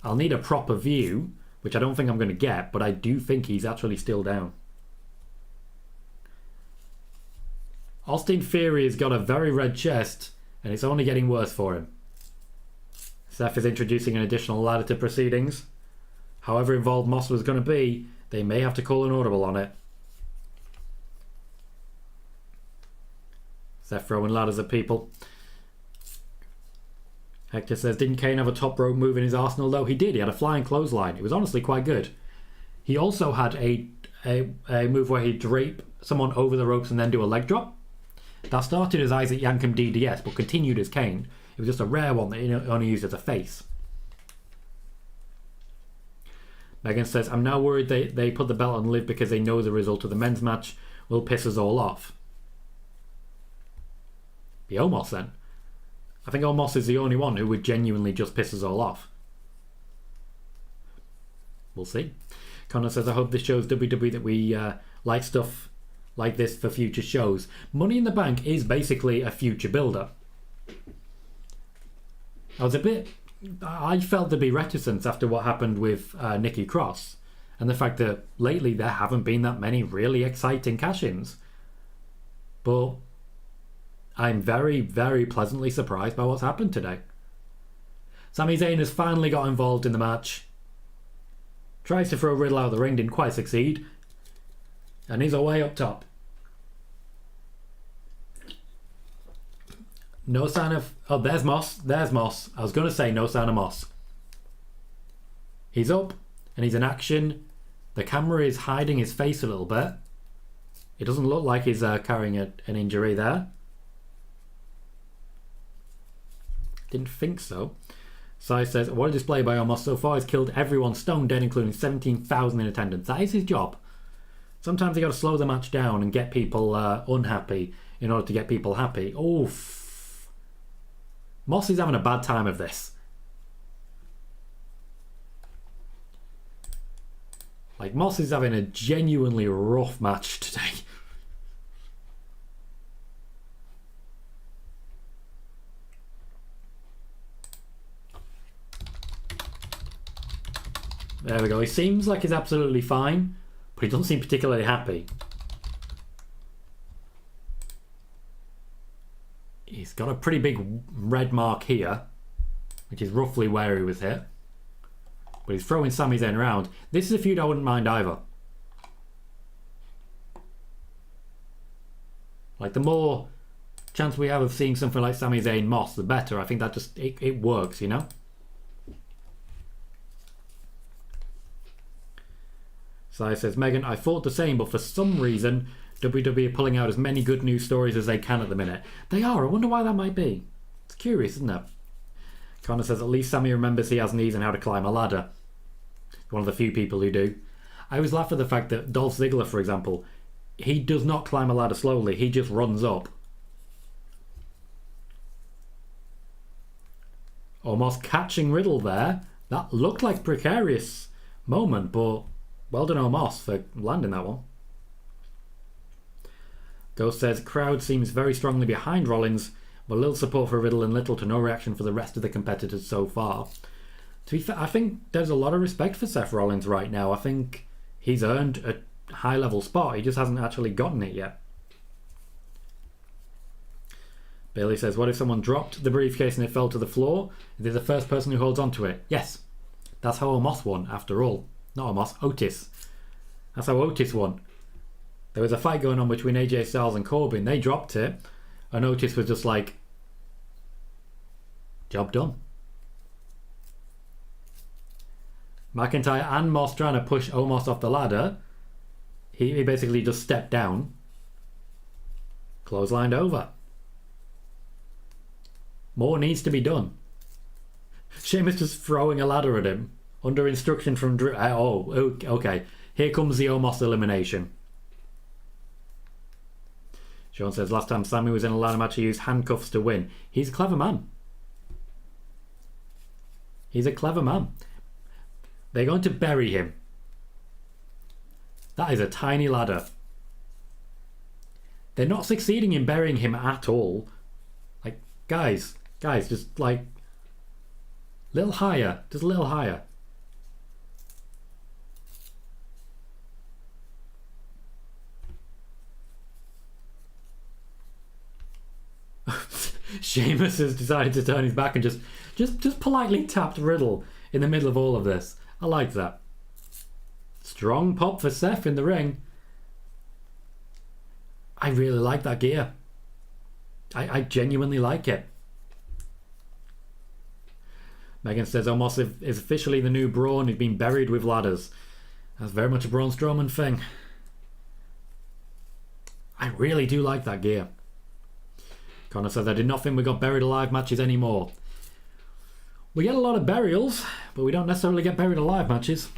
I'll need a proper view, which I don't think I'm going to get, but I do think he's actually still down. Austin Theory has got a very red chest, and it's only getting worse for him. Seth is introducing an additional ladder to proceedings. However involved Moss was going to be, they may have to call an audible on it. Seth throwing ladders at people. Hector says, didn't Kane have a top rope move in his arsenal though? He did. He had a flying clothesline. It was honestly quite good. He also had a move where he'd drape someone over the ropes and then do a leg drop. That started as Isaac Yankem DDS, but continued as Kane. It was just a rare one that he only used as a face. Megan says, I'm now worried they put the belt on Liv because they know the result of the men's match will piss us all off. Be Omos then. I think Omos is the only one who would genuinely just piss us all off. We'll see. Connor says, I hope this shows WWE that we like stuff like this for future shows. Money in the Bank is basically a future builder. I felt there'd be reticence after what happened with Nikki Cross and the fact that lately there haven't been that many really exciting cash-ins. But I'm very, very pleasantly surprised by what's happened today. Sami Zayn has finally got involved in the match. Tries to throw Riddle out of the ring, didn't quite succeed. And he's away up top. No sign of... Oh, there's Moss. There's Moss. I was going to say no sign of Moss. He's up and he's in action. The camera is hiding his face a little bit. It doesn't look like he's carrying an injury there. Didn't think so. Sai says, what a display by Omos so far. He's killed everyone stone dead, including 17,000 in attendance. That is his job. Sometimes you got to slow the match down and get people unhappy in order to get people happy. Oof. Moss is having a bad time of this. Like, Moss is having a genuinely rough match today. There we go. He seems like he's absolutely fine, but he doesn't seem particularly happy. He's got a pretty big red mark here, which is roughly where he was hit. But he's throwing Sami Zayn around. This is a feud I wouldn't mind either. Like, the more chance we have of seeing something like Sami Zayn Moss, the better. I think that just, it works, you know? Sai says, Megan, I thought the same, but for some reason, WWE are pulling out as many good news stories as they can at the minute. They are. I wonder why that might be. It's curious, isn't it? Connor says, at least Sammy remembers he has knees and how to climb a ladder. One of the few people who do. I always laugh at the fact that Dolph Ziggler, for example, he does not climb a ladder slowly. He just runs up. Almost catching Riddle there. That looked like a precarious moment, but well done Omos for landing that one. Ghost says, crowd seems very strongly behind Rollins, but little support for Riddle and little to no reaction for the rest of the competitors so far. To be fair, I think there's a lot of respect for Seth Rollins right now. I think he's earned a high-level spot. He just hasn't actually gotten it yet. Bailey says, what if someone dropped the briefcase and it fell to the floor? They're the first person who holds onto it. Yes, that's how Omos won, after all. Not Omos, Otis. That's how Otis won. There was a fight going on between AJ Styles and Corbin. They dropped it. And Otis was just like, job done. McIntyre and Moss trying to push Omos off the ladder. He basically just stepped down. Clotheslined over. More needs to be done. Sheamus just throwing a ladder at him. Under instruction from Drew. Oh, okay. Here comes the Omos elimination. Sean says, last time Sammy was in a ladder match, he used handcuffs to win. He's a clever man. He's a clever man. They're going to bury him. That is a tiny ladder. They're not succeeding in burying him at all. Like, guys, just like, little higher, just a little higher. Sheamus has decided to turn his back and just politely tapped Riddle in the middle of all of this. I like that. Strong pop for Seth in the ring. I really like that gear. I genuinely like it. Megan says Omos is officially the new Braun. He's been buried with ladders. That's very much a Braun Strowman thing. I really do like that gear. Connor says, I did not think we got buried alive matches anymore. We get a lot of burials, but we don't necessarily get buried alive matches.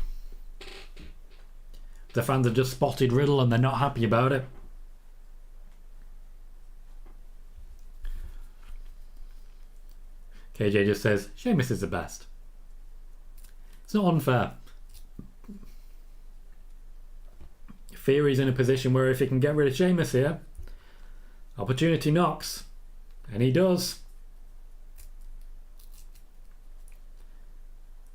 The fans have just spotted Riddle and they're not happy about it. KJ just says, Sheamus is the best. It's not unfair. Theory's in a position where if he can get rid of Sheamus here, opportunity knocks. And he does.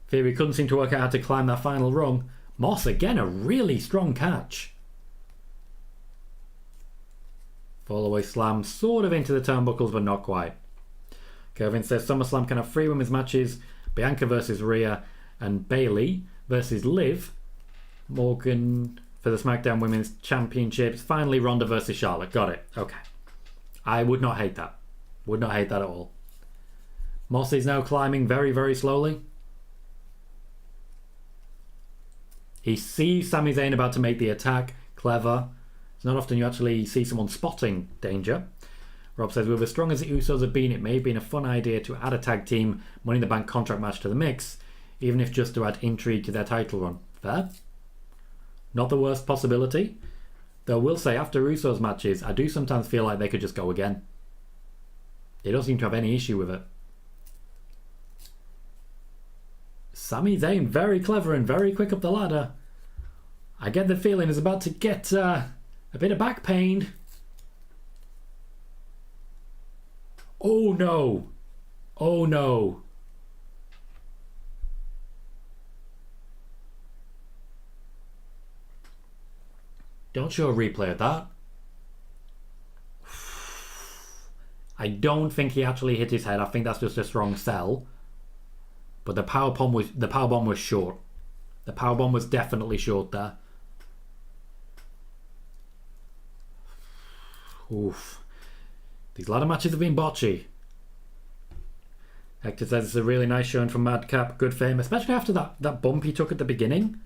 Theory couldn't seem to work out how to climb that final rung. Moss again, a really strong catch. Fall away slam, sort of into the turnbuckles, but not quite. Kevin says SummerSlam can have 3 women's matches. Bianca versus Rhea and Bayley versus Liv. Morgan for the SmackDown Women's Championships. Finally, Ronda versus Charlotte. Got it. Okay. I would not hate that. Would not hate that at all. Moss is now climbing very, very slowly. He sees Sami Zayn about to make the attack. Clever. It's not often you actually see someone spotting danger. Rob says, with as strong as the Usos have been, it may have been a fun idea to add a tag team Money in the Bank contract match to the mix, even if just to add intrigue to their title run. Fair? Not the worst possibility. Though I will say, after Usos matches, I do sometimes feel like they could just go again. They don't seem to have any issue with it. Sami Zayn, very clever and very quick up the ladder. I get the feeling he's about to get a bit of back pain. Oh no. Oh no. Don't show a replay of that. I don't think he actually hit his head. I think that's just a strong sell. But the powerbomb was short. The powerbomb was definitely short there. Oof. These ladder matches have been botchy. Hector says it's a really nice showing from Madcap. Good for him, especially after that bump he took at the beginning.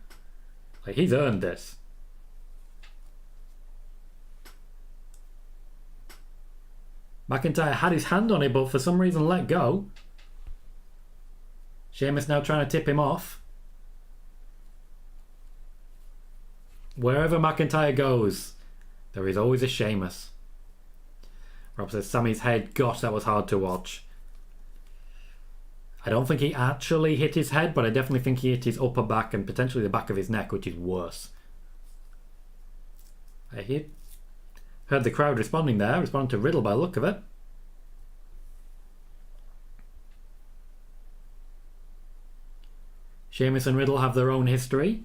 Like, he's earned this. McIntyre had his hand on it, but for some reason let go. Sheamus now trying to tip him off. Wherever McIntyre goes, there is always a Sheamus. Rob says Sammy's head, gosh, that was hard to watch. I don't think he actually hit his head, but I definitely think he hit his upper back and potentially the back of his neck, which is worse. I heard the crowd responding there, responding to Riddle by the look of it. Sheamus and Riddle have their own history.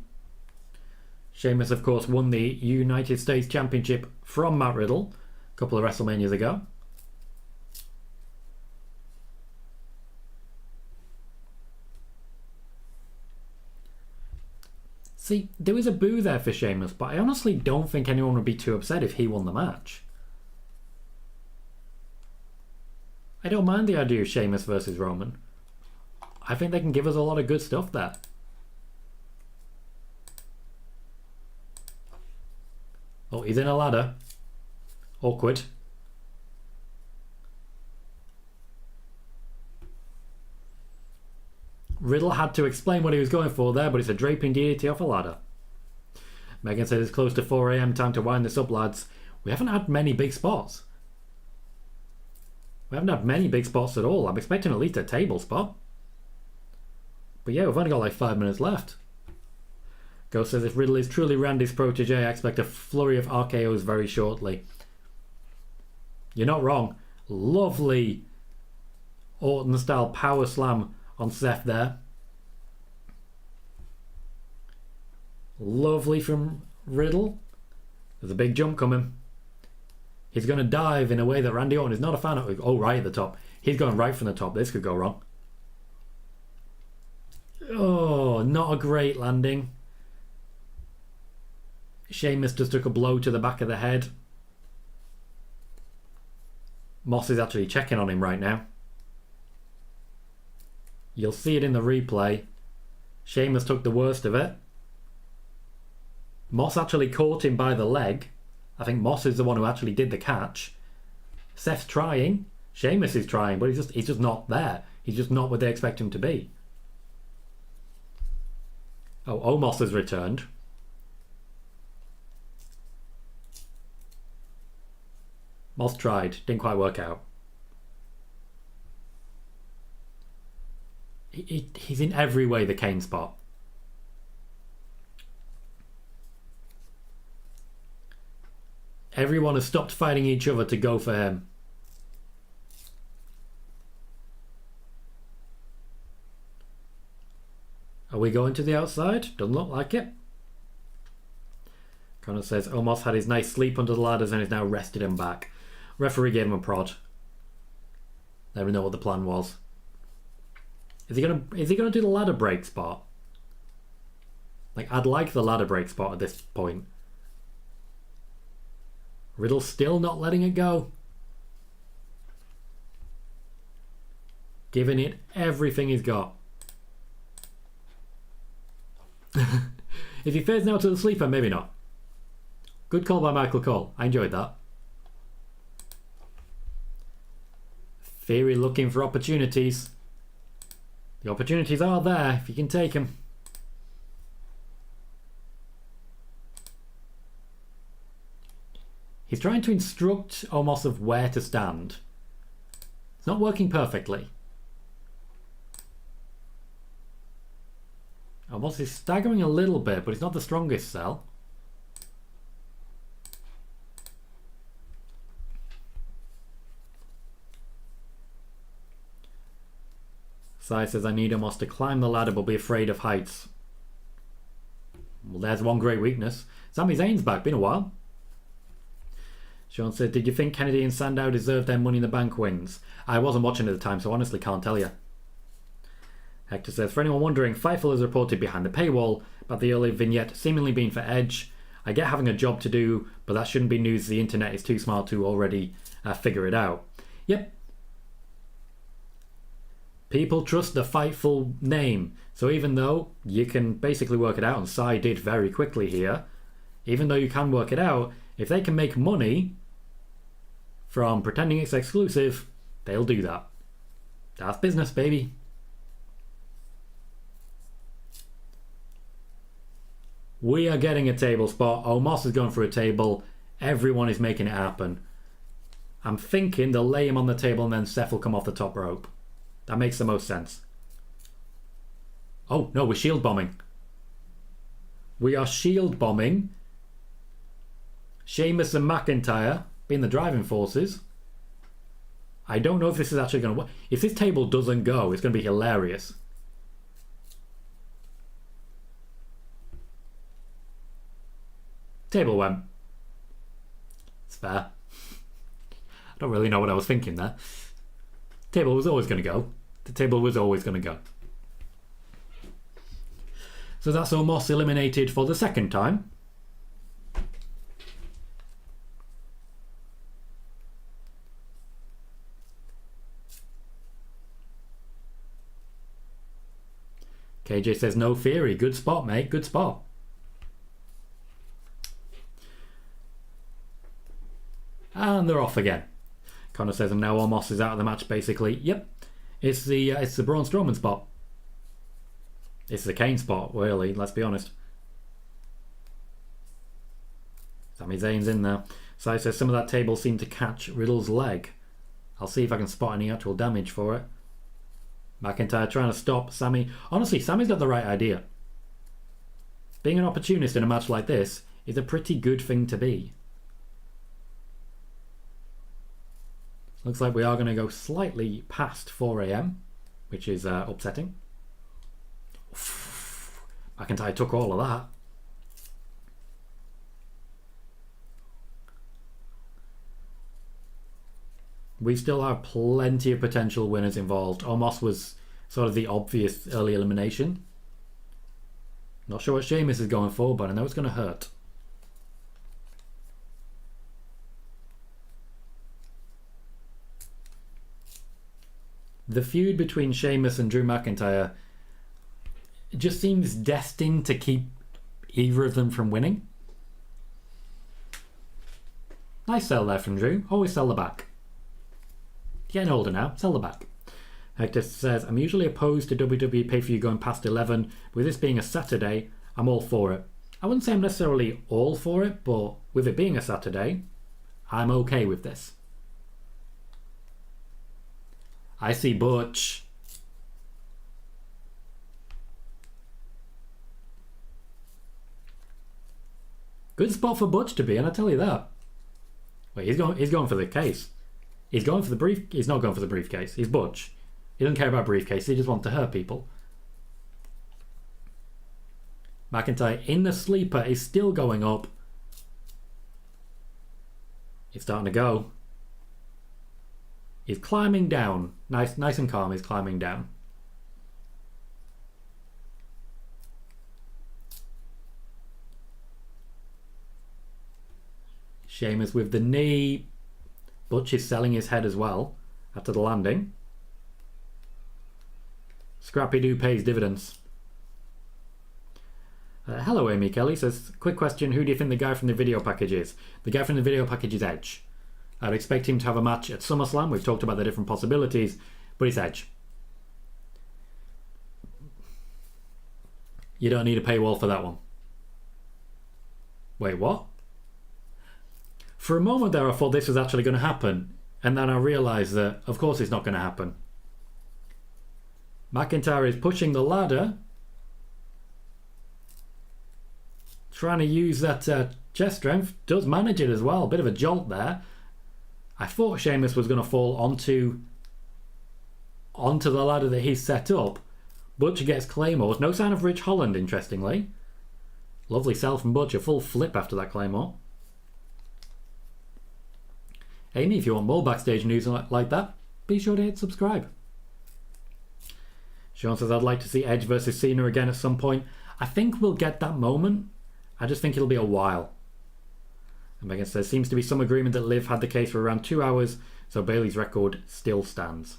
Sheamus, of course, won the United States Championship from Matt Riddle a couple of WrestleManias ago. See, there was a boo there for Sheamus, but I honestly don't think anyone would be too upset if he won the match. I don't mind the idea of Sheamus versus Roman. I think they can give us a lot of good stuff there. Oh, he's in a ladder. Awkward. Riddle had to explain what he was going for there, but it's a draping DDT off a ladder. Megan says it's close to 4 AM, time to wind this up, lads. We haven't had many big spots. We haven't had many big spots at all. I'm expecting at least a table spot. But yeah, we've only got like 5 minutes left. Ghost says if Riddle is truly Randy's protege, I expect a flurry of RKOs very shortly. You're not wrong. Lovely Orton-style power slam on Seth there. Lovely from Riddle. There's a big jump coming. He's going to dive in a way that Randy Orton is not a fan of. Oh, right at the top. He's going right from the top. This could go wrong. Oh, not a great landing. Sheamus just took a blow to the back of the head. Moss is actually checking on him right now. You'll see it in the replay. Sheamus took the worst of it. Moss actually caught him by the leg. I think Moss is the one who actually did the catch. Seth's trying. Sheamus is trying, but he's just not there. He's just not what they expect him to be. Oh, Omos has returned. Moss tried. Didn't quite work out. He's in every way the Kane spot. Everyone has stopped fighting each other to go for him. Are we going to the outside? Doesn't look like it. Connor says Omos had his nice sleep under the ladders and is now rested him back. Referee gave him a prod. Never know what the plan was. Is he gonna do the ladder break spot? Like, I'd like the ladder break spot at this point. Riddle still not letting it go. Giving it everything he's got. If he fades now to the sleeper, maybe not. Good call by Michael Cole. I enjoyed that. Theory looking for opportunities. The opportunities are there if you can take them. He's trying to instruct Omos of where to stand. It's not working perfectly. Omos is staggering a little bit, but he's not the strongest cell. Sai says, I need Omos to climb the ladder but be afraid of heights. Well, there's one great weakness. Sami Zayn's back. Been a while. Sean said, did you think Kennedy and Sandow deserved their Money in the Bank wins? I wasn't watching at the time, so honestly can't tell you. Hector says, for anyone wondering, Fightful is reported behind the paywall about the early vignette seemingly being for Edge. I get having a job to do, but that shouldn't be news. The internet is too smart to already figure it out. Yep. People trust the Fightful name. So even though you can basically work it out, and Sai did very quickly here, even though you can work it out, if they can make money from pretending it's exclusive, they'll do that. That's business, baby. We are getting a table spot. Omos is going for a table. Everyone is making it happen. I'm thinking they'll lay him on the table and then Seth will come off the top rope. That makes the most sense. Oh, no, we're shield bombing. We are shield bombing. Sheamus and McIntyre being the driving forces. I don't know if this is actually going to work. If this table doesn't go, it's going to be hilarious. Table went. It's fair. I don't really know what I was thinking there. Table was always going to go. The table was always going to go. So that's Omos eliminated for the second time. KJ says, no theory. Good spot, mate. Good spot. And they're off again. Connor says, and now Omos is out of the match, basically. Yep. It's the Braun Strowman spot. It's the Kane spot, really. Let's be honest. Sami Zayn's in there. Sai says, some of that table seemed to catch Riddle's leg. I'll see if I can spot any actual damage for it. McIntyre trying to stop Sami. Honestly, Sami's got the right idea. Being an opportunist in a match like this is a pretty good thing to be. Looks like we are going to go slightly past 4 AM, which is upsetting. McIntyre took all of that. We still have plenty of potential winners involved. Omos was sort of the obvious early elimination. Not sure what Sheamus is going for, but I know it's going to hurt. The feud between Sheamus and Drew McIntyre just seems destined to keep either of them from winning. Nice sell there from Drew. Always sell the back. Getting older now, sell the back. Hector says, I'm usually opposed to WWE pay-per-view going past 11. With this being a Saturday, I'm all for it. I wouldn't say I'm necessarily all for it, but with it being a Saturday, I'm okay with this. I see Butch. Good spot for Butch to be, and I tell you that. Wait, he's going for the case. He's going for the brief. He's not going for the briefcase. He's Butch. He doesn't care about briefcase. He just wants to hurt people. McIntyre in the sleeper is still going up. He's starting to go. He's climbing down. Nice and calm. He's climbing down. Sheamus with the knee. Butch is selling his head as well after the landing. Scrappy-Doo pays dividends. Hello, Amy Kelly says, quick question, who do you think the guy from the video package is? The guy from the video package is Edge. I'd expect him to have a match at SummerSlam. We've talked about the different possibilities, but it's Edge. You don't need a paywall for that one. Wait, what? For a moment there I thought this was actually going to happen, and then I realised that of course it's not going to happen. McIntyre is pushing the ladder, trying to use that chest strength, does manage it as well, bit of a jolt there. I thought Sheamus was going to fall onto the ladder that he's set up. Butcher gets Claymores, no sign of Rich Holland interestingly. Lovely sell from Butcher, full flip after that Claymore. Amy, if you want more backstage news like that, be sure to hit subscribe. Sean says, I'd like to see Edge versus Cena again at some point. I think we'll get that moment. I just think it'll be a while. And Megan says, seems to be some agreement that Liv had the case for around 2 hours, so Bayley's record still stands.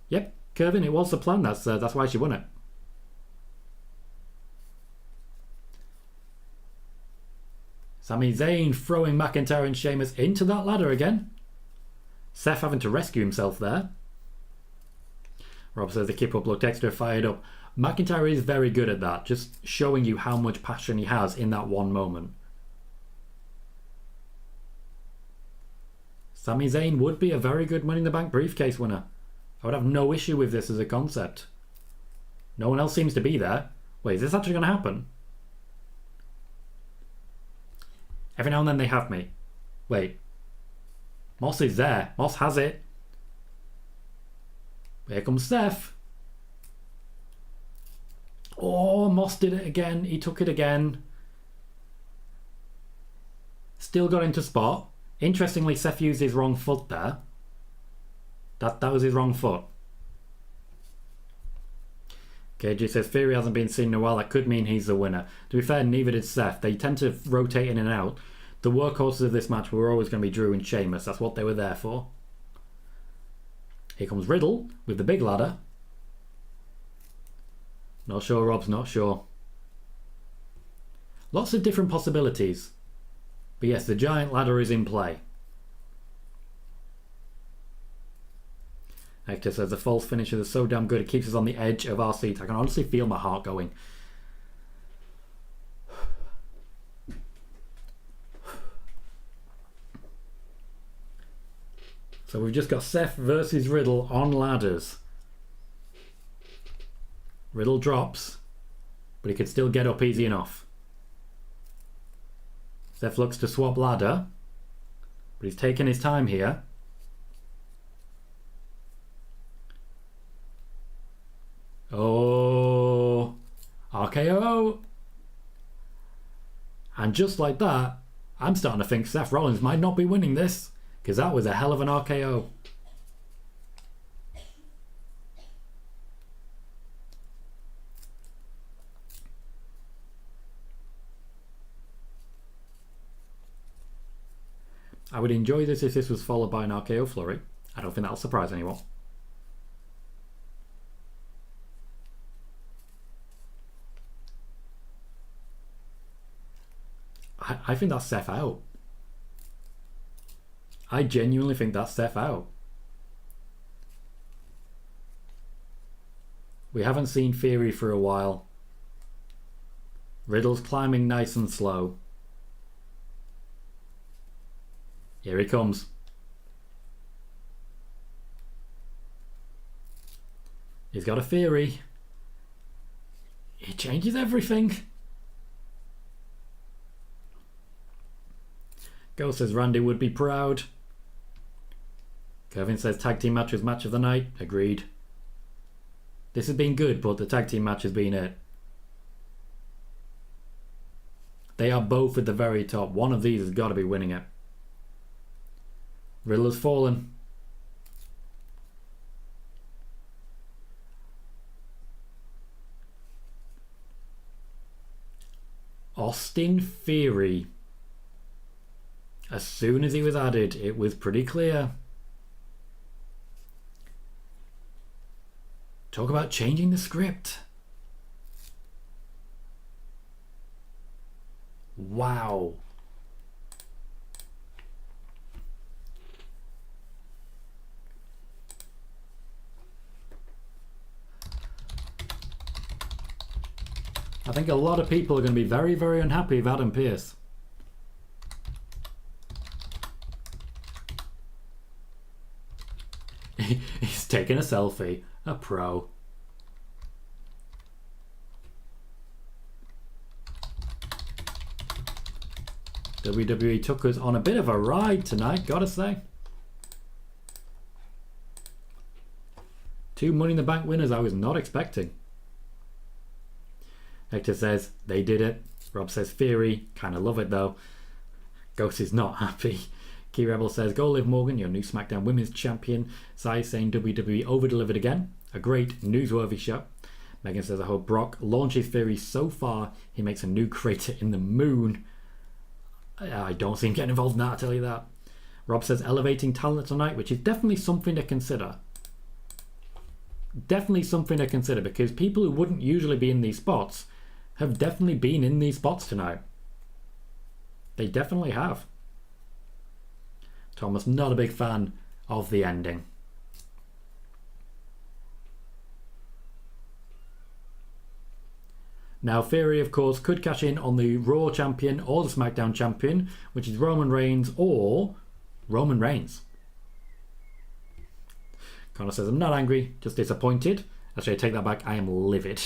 Yep, Kervin, it was the plan. That's why she won it. Sami Zayn throwing McIntyre and Sheamus into that ladder again. Seth having to rescue himself there. Rob says the keep up looked extra fired up. McIntyre is very good at that, just showing you how much passion he has in that one moment. Sami Zayn would be a very good Money in the Bank briefcase winner. I would have no issue with this as a concept. No one else seems to be there. Wait, is this actually going to happen? Every now and then they have me. Wait. Moss is there. Moss has it. Here comes Seth. Oh, Moss did it again. He took it again. Still got into spot. Interestingly, Seth used his wrong foot there. That was his wrong foot. KG says Theory hasn't been seen in a while. That could mean he's the winner. To be fair, neither did Seth. They tend to rotate in and out. The workhorses of this match were always going to be Drew and Sheamus. That's what they were there for. Here comes Riddle with the big ladder. Not sure, Rob's not sure. Lots of different possibilities. But yes, the giant ladder is in play. Hector says the false finisher is so damn good it keeps us on the edge of our seats. I can honestly feel my heart going. So we've just got Seth versus Riddle on ladders. Riddle drops, but he could still get up easy enough. Seth looks to swap ladder, but he's taking his time here. Oh, RKO. And just like that, I'm starting to think Seth Rollins might not be winning this, because that was a hell of an RKO. I would enjoy this if this was followed by an RKO flurry. I don't think that'll surprise anyone. I think that's Seth out. I genuinely think that's Seth out. We haven't seen Theory for a while. Riddle's climbing nice and slow. Here he comes. He's got a theory. It changes everything. Ghost says Randy would be proud. Kevin says tag team match was match of the night. Agreed. This has been good, but the tag team match has been it. They are both at the very top. One of these has got to be winning it. Riddler's fallen. Austin Theory. As soon as he was added, it was pretty clear. Talk about changing the script. Wow. I think a lot of people are going to be very, very unhappy with Adam Pearce. He's taking a selfie. A pro. WWE took us on a bit of a ride tonight, gotta say. 2 Money in the Bank winners I was not expecting. Hector says they did it. Rob says Theory. Kind of love it though. Ghost is not happy. Key Rebel says go Liv Morgan, your new SmackDown Women's Champion. Sai saying WWE over-delivered again. A great newsworthy show. Megan says I hope Brock launches Theory so far he makes a new crater in the moon. I don't see him getting involved in that, I'll tell you that. Rob says elevating talent tonight, which is definitely something to consider. Definitely something to consider, because people who wouldn't usually be in these spots have definitely been in these spots tonight. They definitely have. Thomas, not a big fan of the ending. Now, Theory, of course, could cash in on the Raw champion or the SmackDown champion, which is Roman Reigns or Roman Reigns. Connor says, I'm not angry, just disappointed. Actually, I take that back. I am livid.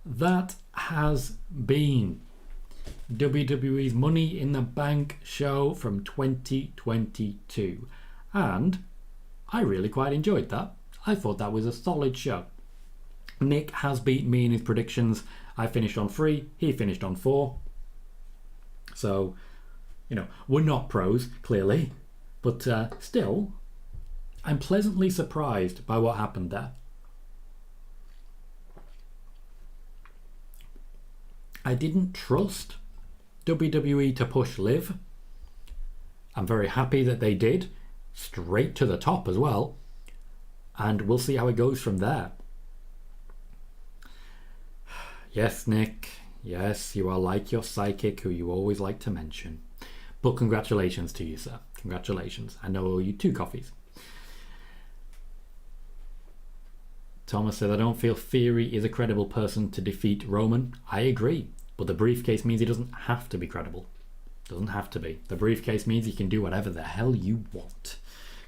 That has been WWE's Money in the Bank show from 2022. And I really quite enjoyed that. I thought that was a solid show. Nick has beat me in his predictions. I finished on 3, he finished on 4. So, you know, we're not pros, clearly. But still, I'm pleasantly surprised by what happened there. I didn't trust WWE to push Liv. I'm very happy that they did, straight to the top as well, and we'll see how it goes from there. Yes, Nick, yes, you are like your psychic who you always like to mention. But congratulations to you, sir. Congratulations. I know I owe you 2 coffees. Thomas said, I don't feel Theory is a credible person to defeat Roman. I agree, but the briefcase means he doesn't have to be credible. Doesn't have to be. The briefcase means you can do whatever the hell you want.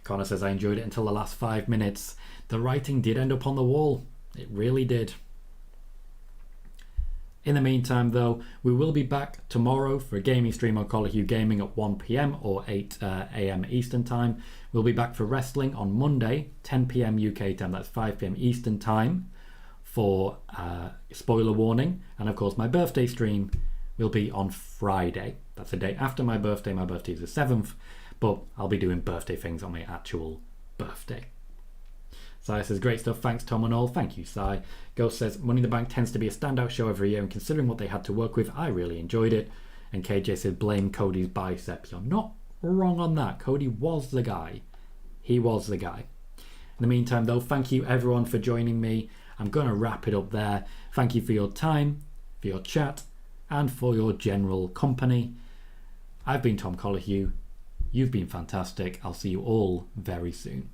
Connor says, I enjoyed it until the last 5 minutes. The writing did end up on the wall. It really did. In the meantime, though, we will be back tomorrow for a gaming stream on Colohue Gaming at 1 p.m. or 8 a.m. Eastern Time. We'll be back for wrestling on Monday, 10 p.m. UK time. That's 5 p.m. Eastern Time for spoiler warning. And of course, my birthday stream will be on Friday. That's the day after my birthday. My birthday is the 7th, but I'll be doing birthday things on my actual birthday. Sai says, great stuff, thanks Tom and all. Thank you, Sai. Ghost says, Money in the Bank tends to be a standout show every year, and considering what they had to work with, I really enjoyed it. And KJ says, blame Cody's bicep. You're not wrong on that. Cody was the guy. He was the guy. In the meantime, though, thank you everyone for joining me. I'm going to wrap it up there. Thank you for your time, for your chat, and for your general company. I've been Tom Colohue. You've been fantastic. I'll see you all very soon.